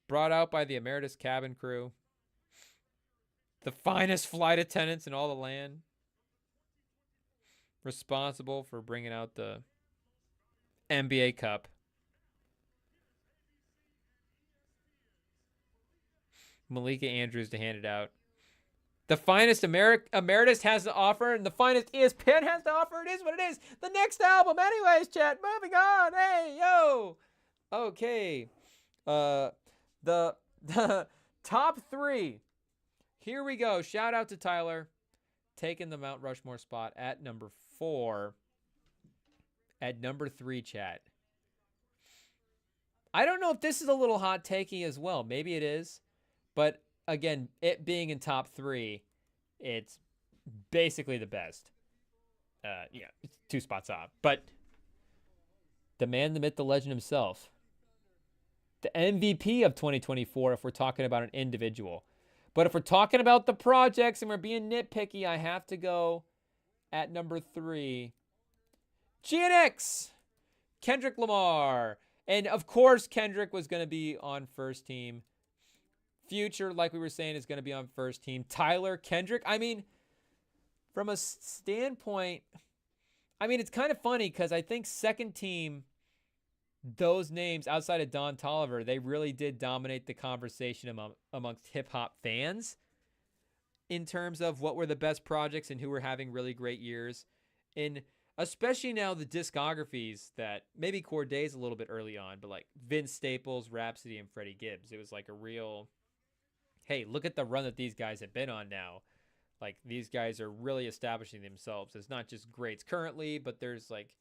Brought out by the Emeritus Cabin Crew. The finest flight attendants in all the land. Responsible for bringing out the NBA Cup. Malika Andrews to hand it out. The finest Emeritus has to offer, and the finest ESPN has to offer. It is what it is. The next album, anyways, chat. Moving on. Hey, yo. Okay. The top 3. Here we go. Shout out to Tyler, taking the Mount Rushmore spot at number 4. At number 3, chat. I don't know if this is a little hot takey as well. Maybe it is. But again, it being in top 3, it's basically the best. It's 2 spots off. But the man, the myth, the legend himself. The MVP of 2024 if we're talking about an individual. But if we're talking about the projects and we're being nitpicky, I have to go at number 3. GNX, Kendrick Lamar. And of course, Kendrick was going to be on first team. Future, like we were saying, is going to be on first team. Tyler, Kendrick. I mean, from a standpoint, it's kind of funny because I think second team, those names outside of Don Toliver, they really did dominate the conversation amongst hip-hop fans in terms of what were the best projects and who were having really great years. And especially now the discographies that maybe Corday's a little bit early on, but like Vince Staples, Rhapsody, and Freddie Gibbs. It was like a real, hey, look at the run that these guys have been on now. Like, these guys are really establishing themselves as not just greats currently, but there's like,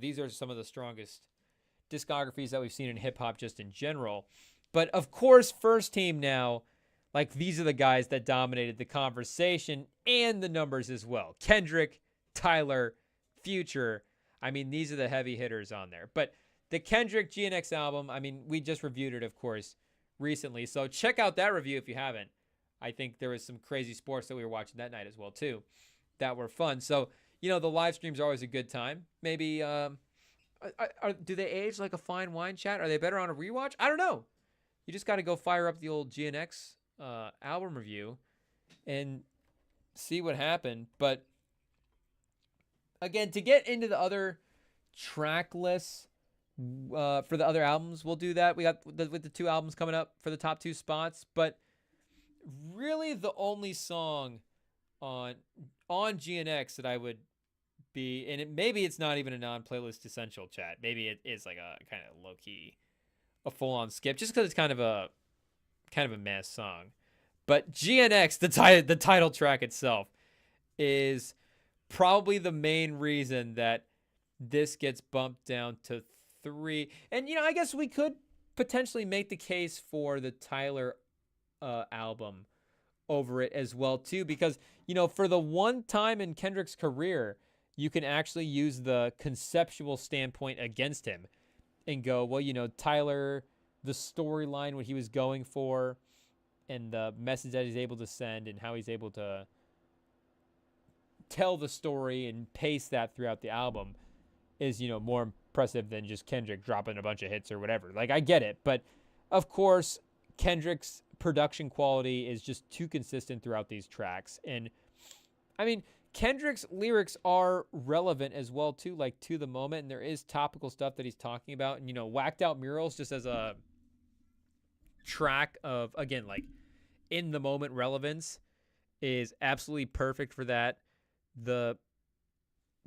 these are some of the strongest discographies that we've seen in hip-hop just in general. But of course, first team now, like, these are the guys that dominated the conversation and the numbers as well. Kendrick, Tyler, Future. These are the heavy hitters on there. But the Kendrick GNX album, we just reviewed it, of course, recently. So check out that review if you haven't. I think there was some crazy sports that we were watching that night as well, too, that were fun. So, the live streams are always a good time. Maybe, do they age like a fine wine, chat? Are they better on a rewatch? I don't know. You just got to go fire up the old GNX album review and see what happened. But again, to get into the other track lists for the other albums, we'll do that. We got with the 2 albums coming up for the top 2 spots. But really, the only song on GNX that I would be, and maybe it's not even a non-playlist essential, chat. Maybe it is like a kind of low key, a full-on skip, just because it's kind of a mess song. But GNX, the title track itself, is probably the main reason that this gets bumped down to 3. And I guess we could potentially make the case for the Tyler album over it as well too, because for the one time in Kendrick's career, you can actually use the conceptual standpoint against him and go, well, Tyler, the storyline, what he was going for, and the message that he's able to send and how he's able to tell the story and pace that throughout the album is, more impressive than just Kendrick dropping a bunch of hits or whatever. Like, I get it. But of course, Kendrick's production quality is just too consistent throughout these tracks. And I mean, Kendrick's lyrics are relevant as well too, like to the moment. And there is topical stuff that he's talking about. And, Whacked Out Murals just as a track of, again, like in the moment relevance is absolutely perfect for that. The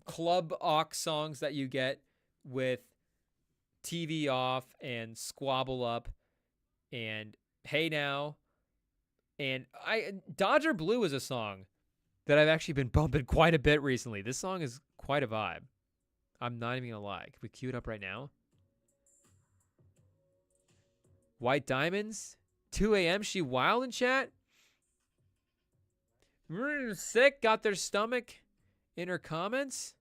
club aux songs that you get with TV Off and Squabble Up and Hey Now, and Dodger Blue is a song that I've actually been bumping quite a bit recently. This song is quite a vibe. I'm not even gonna lie. Can we cue it up right now? White Diamonds, 2 a.m. She wild in chat. Sick, got their stomach in her comments.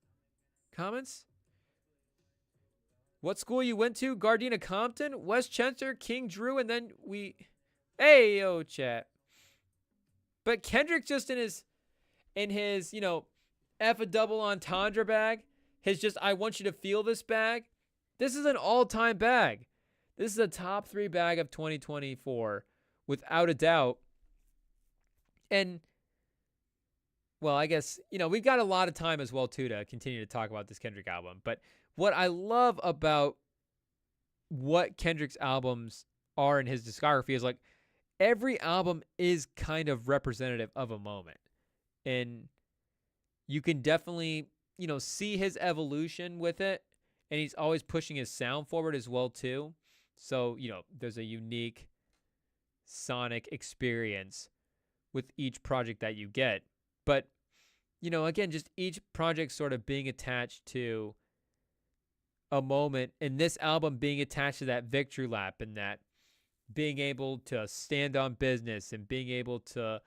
What school you went to? Gardena Compton, Westchester, King Drew, and then hey yo chat. But Kendrick just in his F a double entendre bag, his just I want you to feel this bag. This is an all-time bag. This is a top 3 bag of 2024 without a doubt. And well, I guess, we've got a lot of time as well, too, to continue to talk about this Kendrick album. But what I love about what Kendrick's albums are in his discography is, like, every album is kind of representative of a moment. And you can definitely, see his evolution with it. And he's always pushing his sound forward as well, too. So, there's a unique sonic experience with each project that you get. But, again, just each project sort of being attached to a moment, and this album being attached to that victory lap, and that being able to stand on business and being able to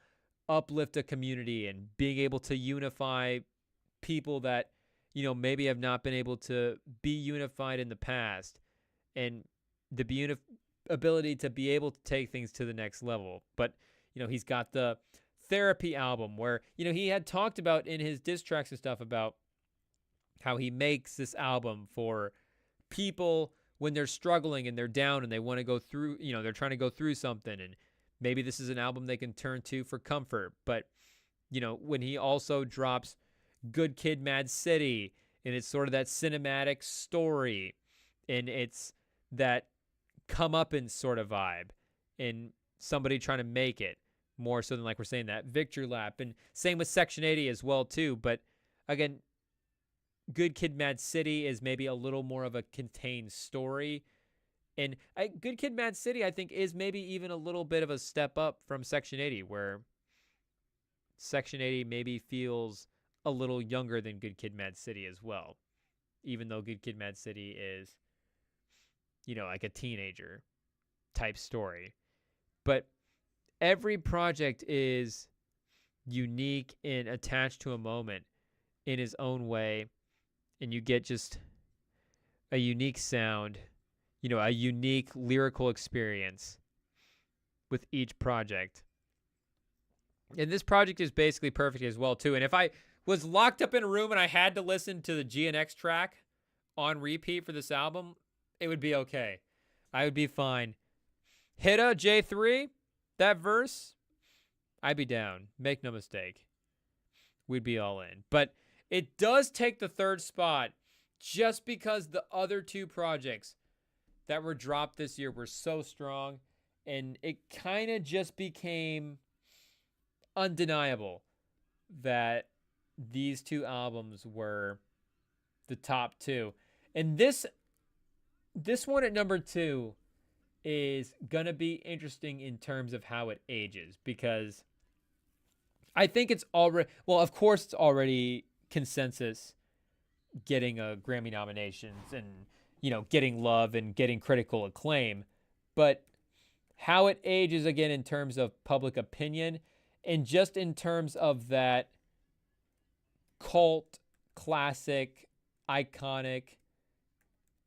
uplift a community and being able to unify people that, maybe have not been able to be unified in the past, and the ability to be able to take things to the next level. But, he's got the Therapy album where, he had talked about in his diss tracks and stuff about how he makes this album for people when they're struggling and they're down and they want to go through, they're trying to go through something, and maybe this is an album they can turn to for comfort. But, when he also drops Good Kid, Mad City, and it's sort of that cinematic story, and it's that comeuppance sort of vibe, and somebody trying to make it, more so than, like we're saying, that victory lap. And same with Section 80 as well too. But again, Good Kid, Mad City is maybe a little more of a contained story. And Good Kid, Mad City, I think, is maybe even a little bit of a step up from Section 80, where Section 80 maybe feels a little younger than Good Kid, Mad City as well. Even though Good Kid, Mad City is, like a teenager type story. But every project is unique and attached to a moment in his own way, and you get just a unique sound, a unique lyrical experience with each project. And this project is basically perfect as well, too. And if I was locked up in a room and I had to listen to the GNX track on repeat for this album, it would be okay. I would be fine. Hitta, J3, that verse, I'd be down. Make no mistake. We'd be all in. But it does take the third spot just because the other two projects that were dropped this year were so strong, and it kind of just became undeniable that these two albums were the top two. And this one at number 2 is going to be interesting in terms of how it ages, because I think it's already, well, of course it's already consensus getting a Grammy nominations and, you know, getting love and getting critical acclaim, but how it ages again in terms of public opinion and just in terms of that cult, classic, iconic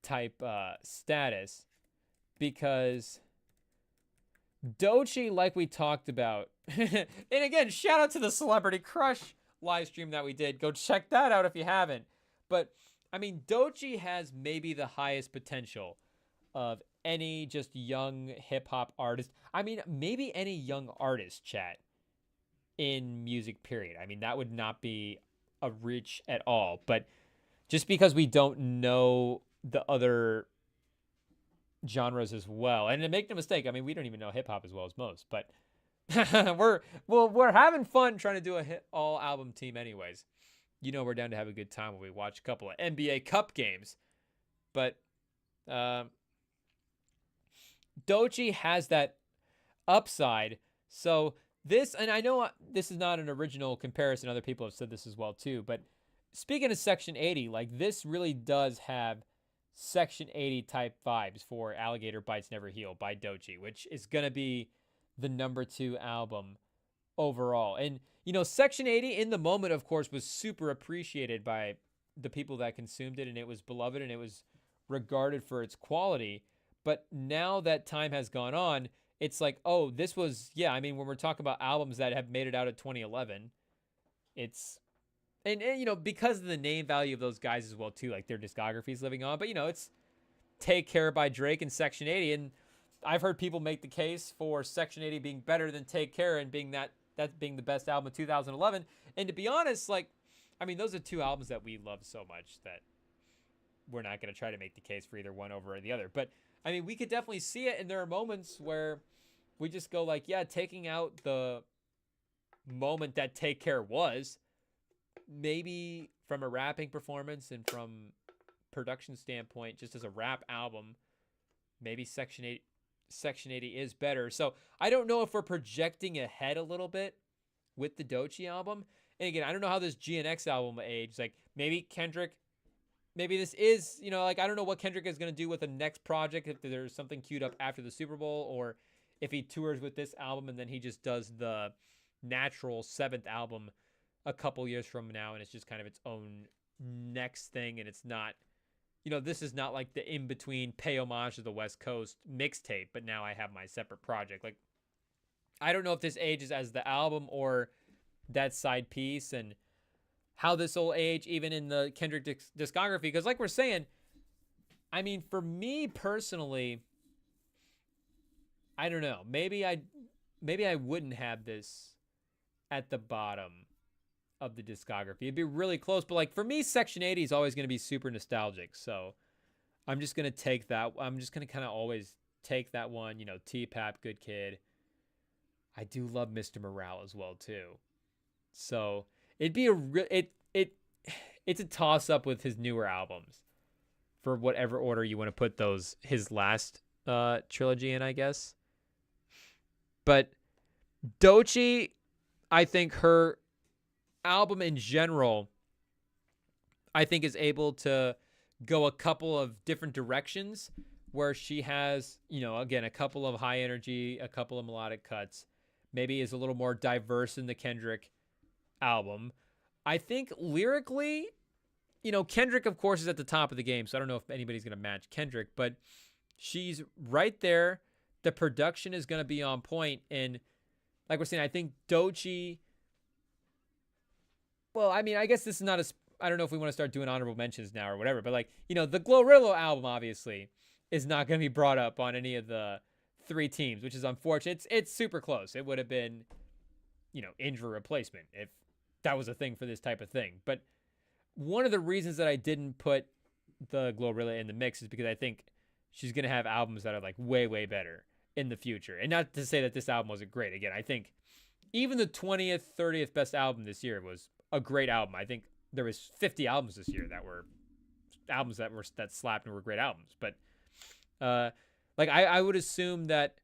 type status, because Doechii, like we talked about, and again, shout out to the Celebrity Crush live stream that we did. Go check that out if you haven't. But I mean, Doechii has maybe the highest potential of any just young hip hop artist. I mean, maybe any young artist, chat, in music, period. I mean, that would not be a reach at all. But just because we don't know the other genres as well, and to make no mistake, I mean, we don't even know hip hop as well as most, but we're having fun trying to do a hit all album team anyways. You know, we're down to have a good time when we watch a couple of NBA Cup games. But Doechii has that upside. So this, and I know this is not an original comparison, other people have said this as well too, but speaking of Section 80, like, this really does have Section 80 type vibes for Alligator Bites Never Heal by Doechii, which is going to be the number 2 album overall. And, you know, Section 80 in the moment, of course, was super appreciated by the people that consumed it, and it was beloved and it was regarded for its quality. But now that time has gone on, it's like, oh, this was, yeah, I mean, when we're talking about albums that have made it out of 2011, it's, and you know, because of the name value of those guys as well too, like their discography is living on. But, you know, it's Take Care by Drake and Section 80, and I've heard people make the case for Section 80 being better than Take Care and being that being the best album of 2011. And to be honest, like, I mean, those are two albums that we love so much that we're not going to try to make the case for either one over the other. But I mean, we could definitely see it, and there are moments where we just go like, yeah, taking out the moment that Take Care was, maybe from a rapping performance and from production standpoint, just as a rap album, maybe Section 80 is better. So I don't know if we're projecting ahead a little bit with the Doechii album. And again, I don't know how this GNX album aged. Like, maybe Kendrick, maybe this is, you know, like, I don't know what Kendrick is going to do with the next project, if there's something queued up after the Super Bowl, or if he tours with this album and then he just does the natural 7th album a couple years from now, and it's just kind of its own next thing, and it's not, you know, this is not like the in-between pay homage to the West Coast mixtape, but now I have my separate project. Like, I don't know if this ages as the album or that side piece, and how this will age even in the Kendrick discography. Because like we're saying, I mean, for me personally, I don't know. Maybe I wouldn't have this at the bottom of the discography. It'd be really close, but like, for me, Section 80 is always going to be super nostalgic. So I'm just going to take that. I'm just going to kind of always take that one, you know, T-Pap, Good Kid. I do love Mr. Morale as well too. So it'd be it's a toss up with his newer albums for whatever order you want to put his last trilogy in, I guess. But Doechii, I think her album in general, I think, is able to go a couple of different directions, where she has, you know, again, a couple of high energy, a couple of melodic cuts, maybe is a little more diverse in the Kendrick album. I think lyrically, you know, Kendrick, of course, is at the top of the game, so I don't know if anybody's going to match Kendrick, but she's right there. The production is going to be on point, and like we're saying, I think Doechii, well, I mean, I guess this is not I don't know if we want to start doing honorable mentions now or whatever, but like, you know, the Glorilla album obviously is not going to be brought up on any of the 3 teams, which is unfortunate. It's super close. It would have been, injury replacement if that was a thing for this type of thing. But one of the reasons that I didn't put the Glorilla in the mix is because I think she's going to have albums that are like way, way better in the future. And not to say that this album wasn't great. Again, I think even the 20th, 30th best album this year was a great album. I think there was 50 albums this year that were albums that slapped and were great albums. But I would assume that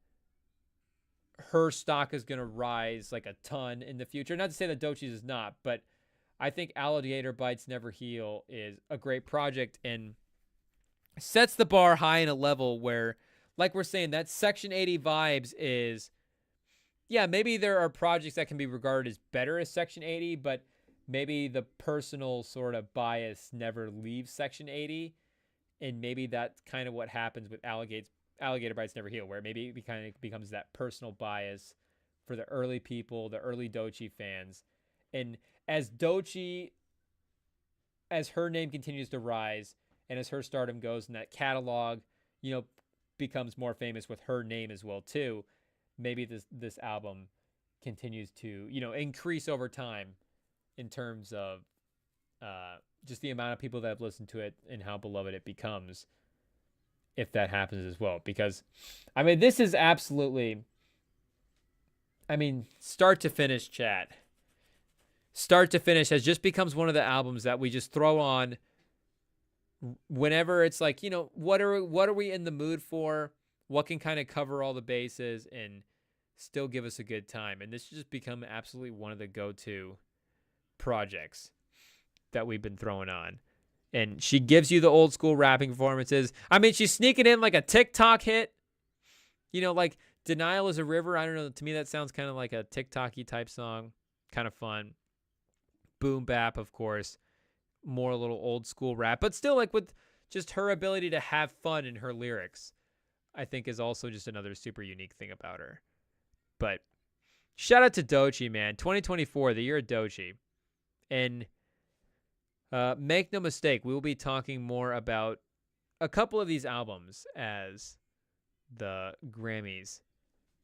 her stock is going to rise like a ton in the future. Not to say that Doechie's is not, but I think Alligator Bites Never Heal is a great project and sets the bar high in a level where, like we're saying, that Section 80 vibes is, yeah, maybe there are projects that can be regarded as better as Section 80, but maybe the personal sort of bias never leaves Section 80. And maybe that's kind of what happens with Alligator Bites Never Heal, where maybe it kind of becomes that personal bias for the early people, the early Doechii fans. And as Doechii, as her name continues to rise and as her stardom goes and that catalog, becomes more famous with her name as well too, maybe this album continues to, increase over time in terms of just the amount of people that have listened to it and how beloved it becomes, if that happens as well. Because, this is absolutely, start to finish, chat. Start to finish has just becomes one of the albums that we just throw on whenever it's like, what are we in the mood for? What can kind of cover all the bases and still give us a good time? And this has just become absolutely one of the go-to projects that we've been throwing on. And she gives you the old school rapping performances. She's sneaking in like a TikTok hit. Like Denial is a River. I don't know. To me, that sounds kind of like a TikTok-y type song. Kind of fun. Boom bap, of course. More a little old school rap. But still, like with just her ability to have fun in her lyrics, I think is also just another super unique thing about her. But shout out to Doechii, man. 2024, the year of Doechii. And make no mistake, we will be talking more about a couple of these albums as the Grammys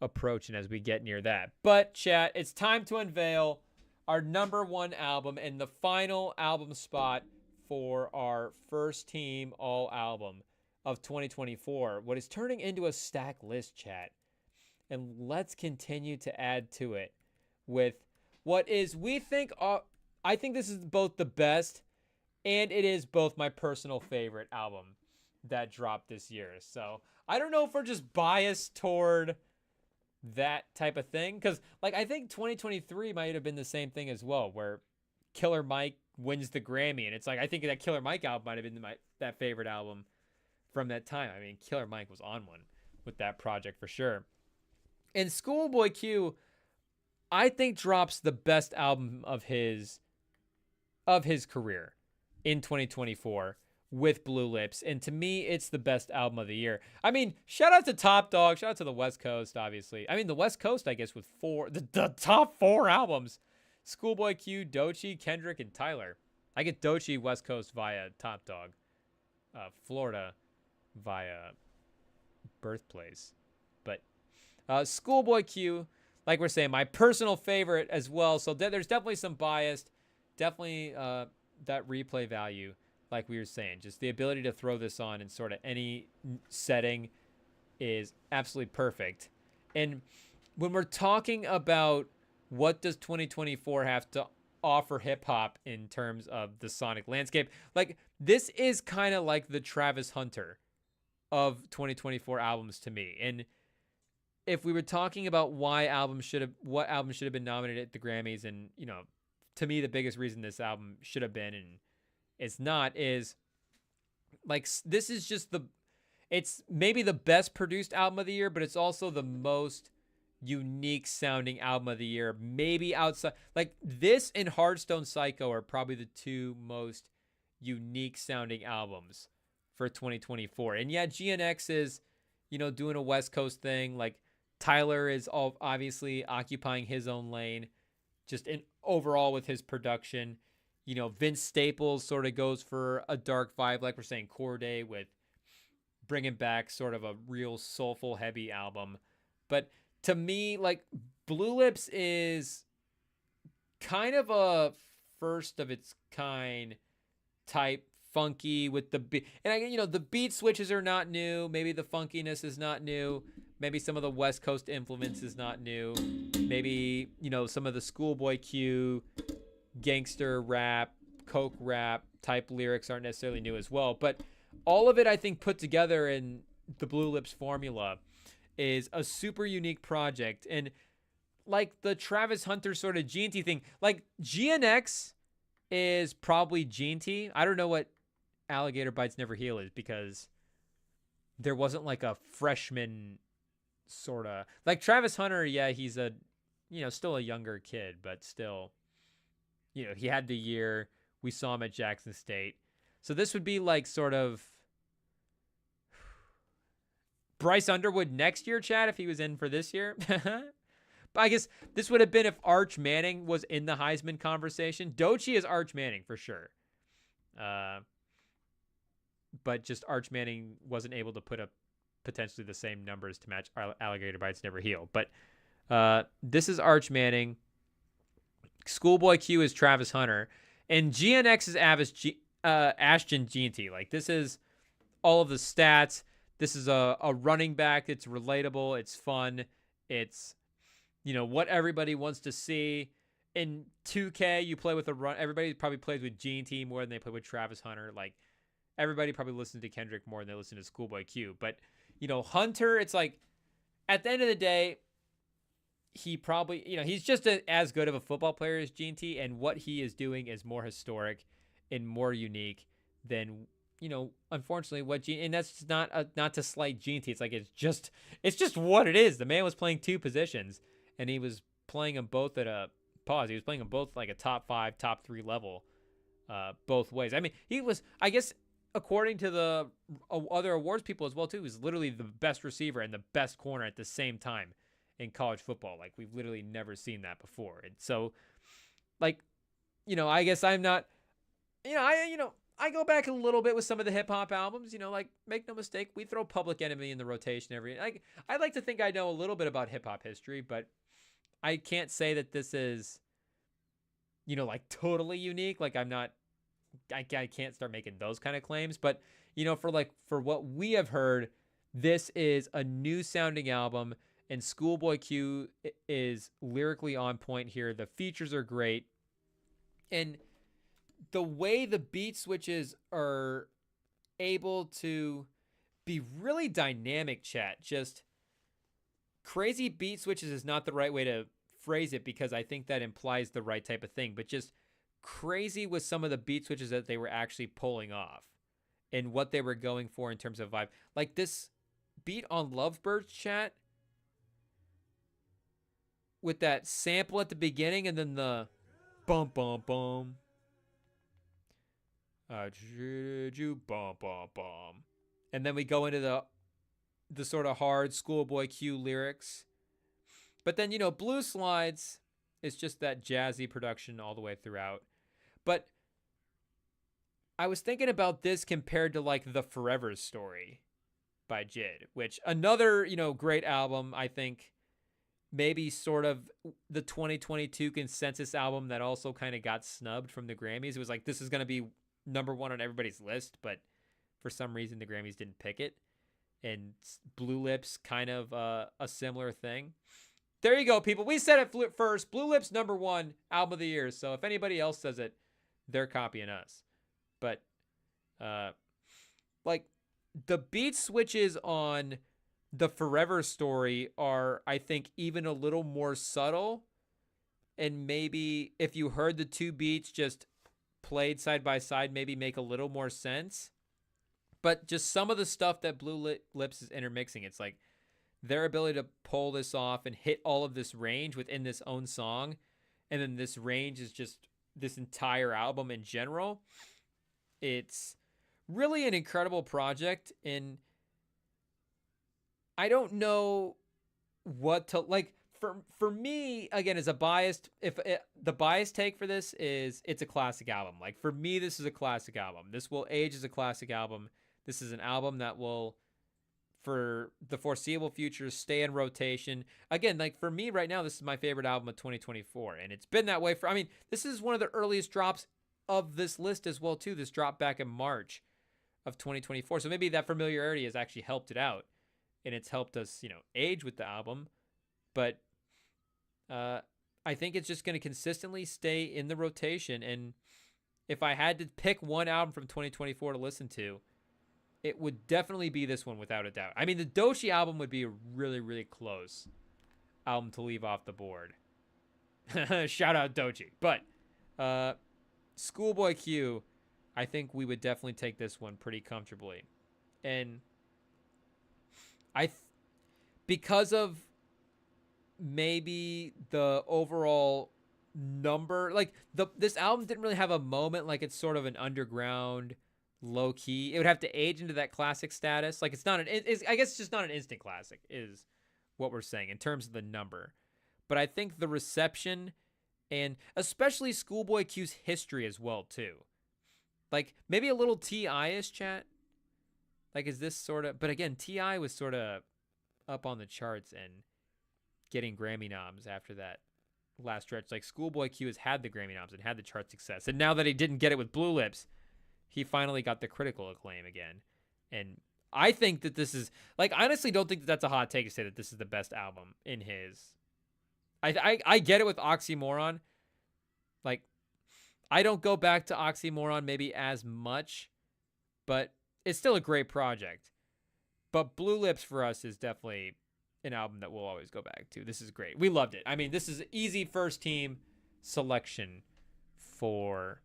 approach and as we get near that. But, chat, it's time to unveil our number 1 album and the final album spot for our first team all album of 2024. What is turning into a stack list, chat. And let's continue to add to it with what is, I think this is both the best and it is both my personal favorite album that dropped this year. So I don't know if we're just biased toward that type of thing, because I think 2023 might have been the same thing as well, where Killer Mike wins the Grammy, and it's like I think that Killer Mike album might have been that favorite album from that time. Killer Mike was on one with that project for sure. And Schoolboy Q, I think, drops the best album of his career in 2024 with Blue Lips. And to me, it's the best album of the year. Shout out to Top Dog. Shout out to the West Coast, obviously. the West Coast, I guess, with the top 4 albums. Schoolboy Q, Doechii, Kendrick, and Tyler. I get Doechii West Coast via Top Dog. Florida via Birthplace. But Schoolboy Q, like we're saying, my personal favorite as well. So there's definitely some bias. Definitely that replay value, like we were saying. Just the ability to throw this on in sort of any setting is absolutely perfect. And when we're talking about what does 2024 have to offer hip-hop in terms of the sonic landscape, this is kind of like the Travis Hunter of 2024 albums to me. And if we were talking about what album should have been nominated at the Grammys, and to me the biggest reason this album should have been and it's not is this is just it's maybe the best produced album of the year, but it's also the most unique sounding album of the year. Maybe outside this and Hardstone Psycho are probably the 2 most unique sounding albums for 2024. And yeah, GNX is doing a West Coast thing. Tyler is obviously occupying his own lane just in overall with his production. Vince Staples sort of goes for a dark vibe, like we're saying, Corday with bringing back sort of a real soulful, heavy album. But to me, like, Blue Lips is kind of a first of its kind type funky with the beat. And the beat switches are not new. Maybe the funkiness is not new. Maybe some of the West Coast influence is not new. Maybe, some of the Schoolboy Q, gangster rap, coke rap type lyrics aren't necessarily new as well. But all of it, I think, put together in the Blue Lips formula is a super unique project. And like the Travis Hunter sort of G&T thing, like GNX is probably G&T. I don't know what Alligator Bites Never Heal is, because there wasn't like a freshman sort of, like Travis Hunter. Yeah, he's still a younger kid, but still, he had the year. We saw him at Jackson State. So this would be like sort of Bryce Underwood next year, Chad, if he was in for this year. But I guess this would have been if Arch Manning was in the Heisman conversation. Doechii is Arch Manning for sure. But just Arch Manning wasn't able to put up potentially the same numbers to match Alligator Bites Never Heal. But this is Arch Manning. Schoolboy Q is Travis Hunter. And GNX is Ashton G&T. Like, this is all of the stats. This is a running back. It's relatable. It's fun. It's, what everybody wants to see. In 2K, you play with a run. Everybody probably plays with G&T more than they play with Travis Hunter. Like, everybody probably listens to Kendrick more than they listen to Schoolboy Q. But, Hunter, it's like, at the end of the day, he probably, he's just as good of a football player as G&T, and what he is doing is more historic and more unique than, unfortunately, and that's not to slight G&T. It's like, it's just what it is. The man was playing two positions, and he was playing them both at a pause. He was playing them both like a top 5, top 3 level, both ways. I mean, he was, I guess, according to the other awards people as well too, he was literally the best receiver and the best corner at the same time in college football. Like, we've literally never seen that before. And so, like, I guess I'm not, I go back a little bit with some of the hip hop albums, like, make no mistake, we throw Public Enemy in the rotation I like to think I know a little bit about hip hop history, but I can't say that this is, like, totally unique. Like, I can't start making those kind of claims, but, for what we have heard, this is a new sounding album. And Schoolboy Q is lyrically on point here. The features are great. And the way the beat switches are able to be really dynamic, chat. Just crazy beat switches is not the right way to phrase it, because I think that implies the right type of thing. But just crazy with some of the beat switches that they were actually pulling off and what they were going for in terms of vibe. Like this beat on Lovebirds, chat, with that sample at the beginning and then the bum bum bum. Bum bum bum. And then we go into the sort of hard Schoolboy Q lyrics. But then, Blue Slides is just that jazzy production all the way throughout. But I was thinking about this compared to like The Forever Story by Jid, which another, great album, I think. Maybe sort of the 2022 consensus album that also kind of got snubbed from the Grammys. It was like, this is going to be number 1 on everybody's list, but for some reason the Grammys didn't pick it. And Blue Lips, kind of a similar thing. There you go, people. We said it first. Blue Lips, number 1 album of the year. So if anybody else says it, they're copying us. But like the beat switches on The Forever Story are, I think, even a little more subtle. And maybe if you heard the two beats just played side by side, maybe make a little more sense. But just some of the stuff that Blue Lips is intermixing, it's like their ability to pull this off and hit all of this range within this own song. And then this range is just this entire album in general. It's really an incredible project. And I don't know what to like. For me, again, as a biased, the biased take for this is it's a classic album. Like for me, this is a classic album. This will age as a classic album. This is an album that will for the foreseeable future, stay in rotation. Again, like for me right now, this is my favorite album of 2024. And it's been that way for, I mean, this is one of the earliest drops of this list as well, too. This dropped back in March of 2024. So maybe that familiarity has actually helped it out. And it's helped us, age with the album. But I think it's just going to consistently stay in the rotation. And if I had to pick one album from 2024 to listen to, it would definitely be this one without a doubt. I mean, the Doechii album would be a really, really close album to leave off the board. Shout out Doechii. But Schoolboy Q, I think we would definitely take this one pretty comfortably. And because of maybe the overall number, like this album didn't really have a moment, like it's sort of an underground, low key. It would have to age into that classic status. Like I guess it's just not an instant classic is what we're saying in terms of the number. But I think the reception and especially Schoolboy Q's history as well too. Like maybe a little T.I.-ish, chat. Like is this sort of, but again, T.I. was sort of up on the charts and getting Grammy noms after that last stretch. Like Schoolboy Q has had the Grammy noms and had the chart success. And now that he didn't get it with Blue Lips, he finally got the critical acclaim again. And I think that this is, like, I honestly don't think that that's a hot take to say that this is the best album in his. I get it with Oxymoron. Like, I don't go back to Oxymoron maybe as much, but it's still a great project. But Blue Lips for us is definitely an album that we'll always go back to. This is great. We loved it. I mean, this is an easy first team selection for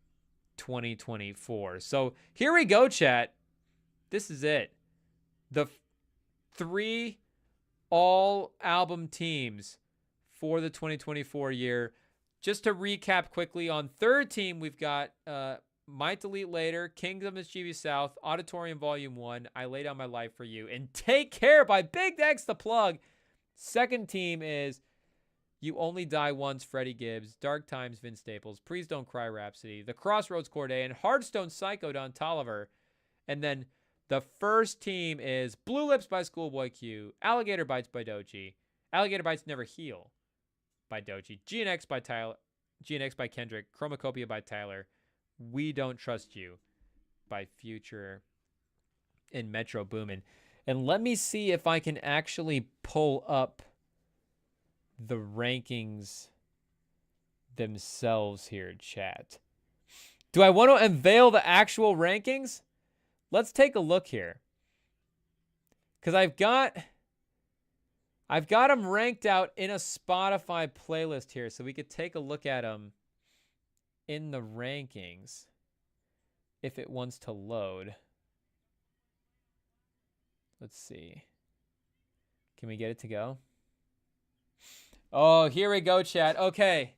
2024. So here we go, chat. This is it. The 3 all album teams for the 2024 year. Just to recap quickly, on third team, we've got Might Delete Later, Kingdom of Mischievous South, Auditorium Volume 1, I Lay Down My Life for You, and Take Care by Big X The Plug. Second team is You Only Die Once, Freddie Gibbs, Dark Times, Vince Staples, Please Don't Cry, Rhapsody, The Crossroads, Corday, and Hearthstone Psycho, Don Tolliver. And then the first team is Blue Lips by Schoolboy Q, Alligator Bites by Doechii, Alligator Bites Never Heal by Doechii, GNX by Tyler, GNX by Kendrick, Chromacopia by Tyler, We Don't Trust You by Future and Metro Boomin. And let me see if I can actually pull up the rankings themselves here, chat. Do I want to unveil the actual rankings? Let's take a look here. Because I've got them ranked out in a Spotify playlist here, so we could take a look at them in the rankings if it wants to load. Let's see. Can we get it to go? Oh, here we go, chat. Okay.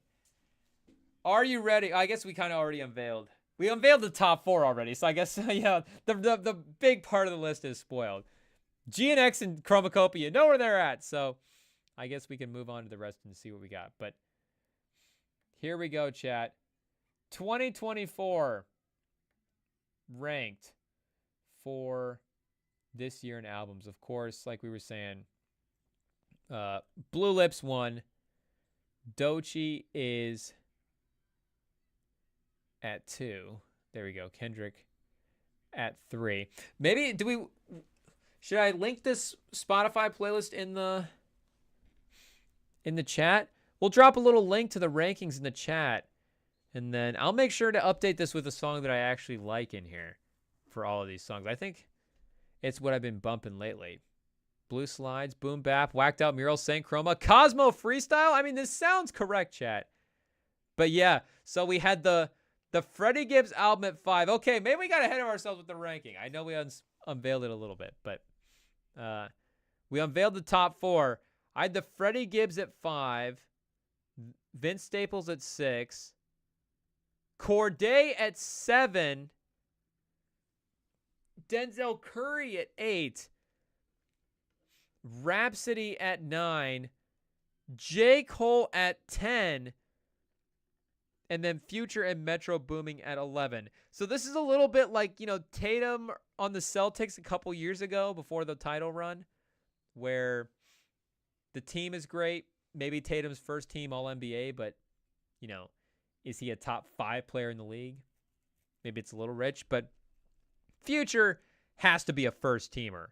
Are you ready? I guess we kind of already unveiled. We unveiled the top 4 already, so I guess, yeah, the big part of the list is spoiled. GNX and Chromacopia know where they're at, so I guess we can move on to the rest and see what we got. But here we go, chat. 2024 ranked for this year in albums. Of course, like we were saying, Blue Lips 1. Doechii is at 2. There we go. Kendrick at 3. Maybe should I link this Spotify playlist in the chat? We'll drop a little link to the rankings in the chat, and then I'll make sure to update this with a song that I actually like in here for all of these songs. I think it's what I've been bumping lately. Blue Slides, Boom Bap, Whacked Out Mural, Saint Chroma, Cosmo Freestyle. I mean, this sounds correct, chat. But yeah, so we had the Freddie Gibbs album at 5. Okay, maybe we got ahead of ourselves with the ranking. I know we unveiled it a little bit, but we unveiled the top 4. I had the Freddie Gibbs at 5, Vince Staples at 6, Corday at 7, Denzel Curry at 8, Rhapsody at 9, J. Cole at 10, and then Future and Metro Booming at 11. So this is a little bit like, Tatum on the Celtics a couple years ago before the title run. where the team is great. Maybe Tatum's first team All-NBA, but, you know, is he a top 5 player in the league? Maybe it's a little rich, but Future has to be a first teamer,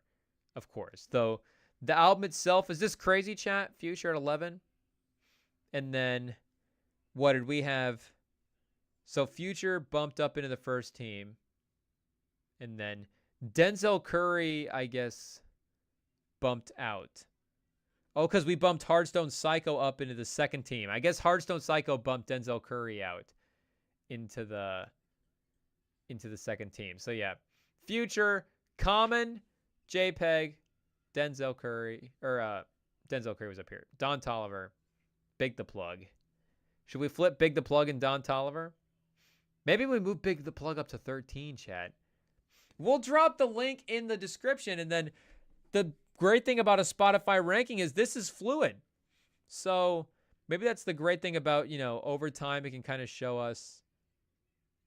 of course. Though the album itself, is this crazy, chat? Future at 11. And then what did we have? So Future bumped up into the first team. And then Denzel Curry, I guess, bumped out. Oh, because we bumped Hardstone Psycho up into the second team. I guess Hardstone Psycho bumped Denzel Curry out into the second team. So yeah, Future, Common, JPEG, Denzel Curry, or Denzel Curry was up here. Don Toliver, Big the Plug. Should we flip Big the Plug and Don Toliver? Maybe we move Big the Plug up to 13, chat. We'll drop the link in the description, and then the great thing about a Spotify ranking is this is fluid. So maybe that's the great thing about, you know, over time it can kind of show us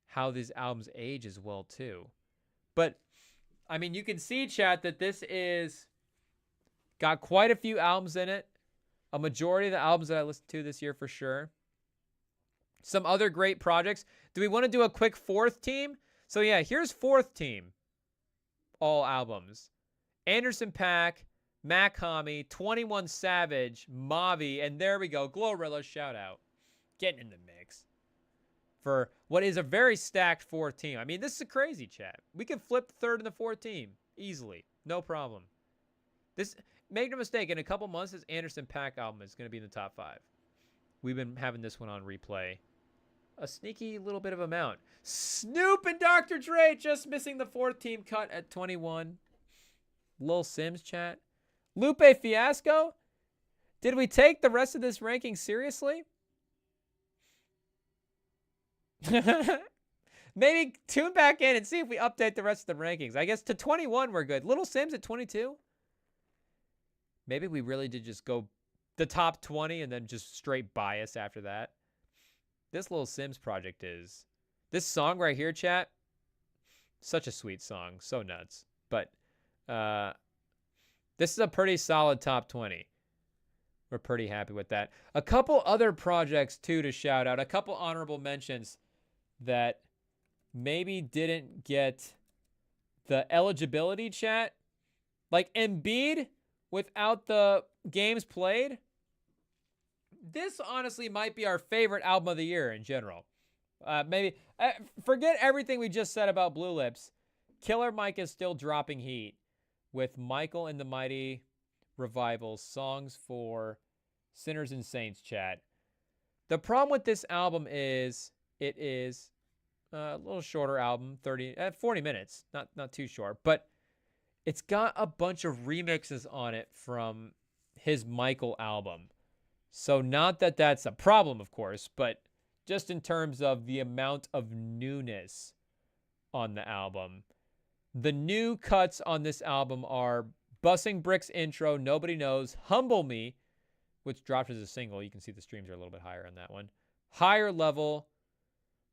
how these albums age as well too. But I mean, you can see, chat, that this is got quite a few albums in it. A majority of the albums that I listened to this year for sure. Some other great projects. Do we want to do a quick fourth team? So yeah, here's fourth team. All albums. Anderson .Paak, Mac Homie, 21 Savage, Mavi, and there we go. Glorilla, shout out. Getting in the mix for what is a very stacked fourth team. I mean, this is a crazy, chat. We can flip the third and the fourth team easily. No problem. This, make no mistake, in a couple months, this Anderson .Paak album is going to be in the top 5. We've been having this one on replay a sneaky little bit of amount. Snoop and Dr. Dre just missing the fourth team cut at 21. Lil Sims, chat. Lupe Fiasco? Did we take the rest of this ranking seriously? Maybe tune back in and see if we update the rest of the rankings. I guess to 21 we're good. Little Sims at 22? Maybe we really did just go the top 20 and then just straight bias after that. This Little Sims project is... This song right here, chat, such a sweet song. So nuts. But this is a pretty solid top 20. We're pretty happy with that. A couple other projects, too, to shout out. A couple honorable mentions that maybe didn't get the eligibility, chat. Like Embiid, without the games played. This, honestly, might be our favorite album of the year in general. Maybe forget everything we just said about Blue Lips. Killer Mike is still dropping heat with Michael and the Mighty Revival's songs for Sinners and Saints, chat. The problem with this album is it is a little shorter album, 40 minutes, not too short, but it's got a bunch of remixes on it from his Michael album. So not that that's a problem, of course, but just in terms of the amount of newness on the album. The new cuts on this album are Bussing Bricks intro, Nobody Knows, Humble Me, which dropped as a single. You can see the streams are a little bit higher on that one. Higher Level,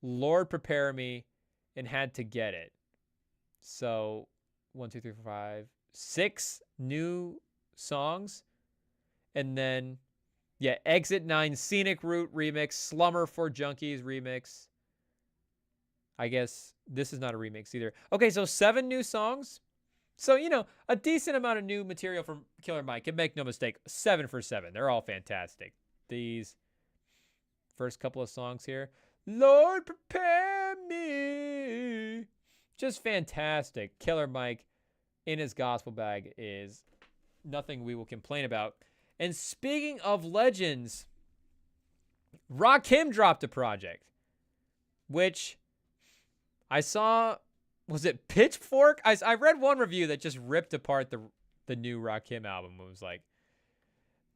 Lord Prepare Me, and Had to Get It. So 1, 2, 3, 4, 5, 6 new songs. And then, yeah, Exit 9 Scenic Route remix, Slumber for Junkies remix. I guess this is not a remix either. Okay, so 7 new songs. So, you know, a decent amount of new material from Killer Mike. And make no mistake, 7 for 7. They're all fantastic. These first couple of songs here. Lord, prepare me. Just fantastic. Killer Mike in his gospel bag is nothing we will complain about. And speaking of legends, Rakim dropped a project, which I saw, was it Pitchfork? I read one review that just ripped apart the new Rakim album. It was like,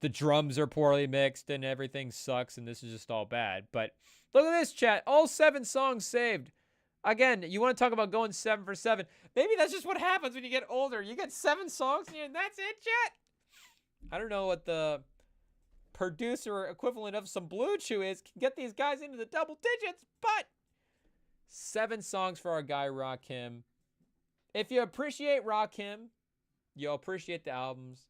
the drums are poorly mixed and everything sucks and this is just all bad. But look at this, chat. All 7 songs saved. Again, you want to talk about going 7 for 7. Maybe that's just what happens when you get older. You get 7 songs and that's it, chat. I don't know what the producer equivalent of some Blue Chew is. Can get these guys into the double digits, but 7 songs for our guy Rakim. If you appreciate Rakim, you'll appreciate the albums.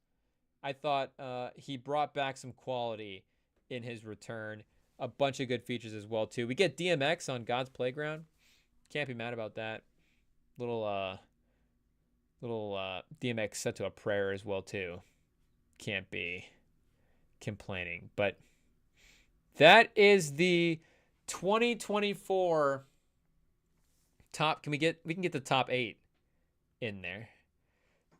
I thought he brought back some quality in his return. A bunch of good features as well too. We get DMX on God's Playground. Can't be mad about that. Little DMX set to a prayer as well too. Can't be complaining. But that is the 2024 top. We can get the top 8 in there.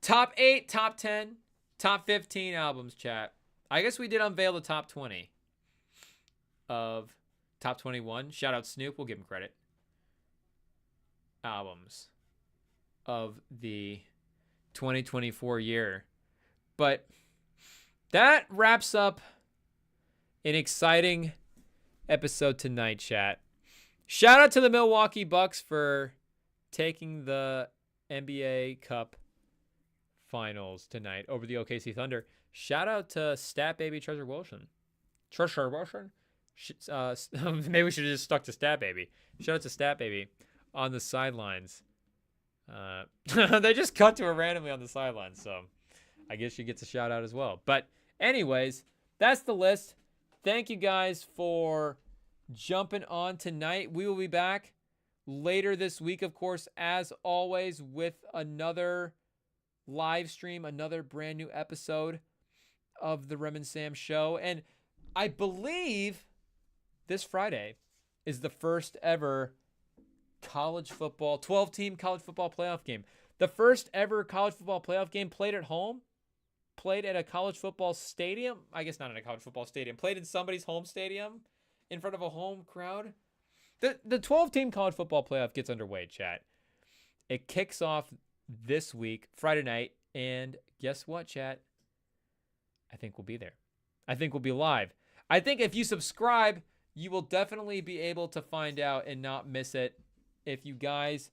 Top 8, top 10, top 15 albums, chat. I guess we did unveil the top 20 of top 21. Shout out Snoop. We'll give him credit. Albums of the 2024 year. But that wraps up an exciting episode tonight, chat. Shout out to the Milwaukee Bucks for taking the NBA Cup Finals tonight over the OKC Thunder. Shout out to Stat Baby Treasure Wilson. Maybe we should have just stuck to Stat Baby. Shout out to Stat Baby on the sidelines. They just cut to her randomly on the sidelines, so I guess she gets a shout out as well. But anyways, that's the list. Thank you guys for jumping on tonight. We will be back later this week, of course, as always, with another live stream, another brand new episode of the Rem and Sam show. And I believe this Friday is the first ever college football, 12-team college football playoff game. The first ever college football playoff game played at home, played at a college football stadium. I guess not in a college football stadium. Played in somebody's home stadium in front of a home crowd. The 12-team college football playoff gets underway, chat. It kicks off this week, Friday night, and guess what, chat? I think we'll be there. I think we'll be live. I think if you subscribe, you will definitely be able to find out and not miss it. If you guys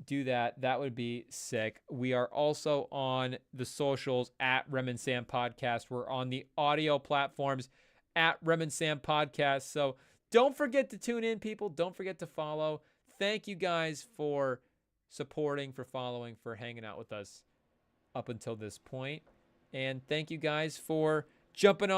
do that, that would be sick. We are also on the socials at Rem and Sam Podcast. We're on the audio platforms at Rem and Sam Podcast. So don't forget to tune in, people. Don't forget to follow. Thank you guys for supporting, for following, for hanging out with us up until this point. And thank you guys for jumping on.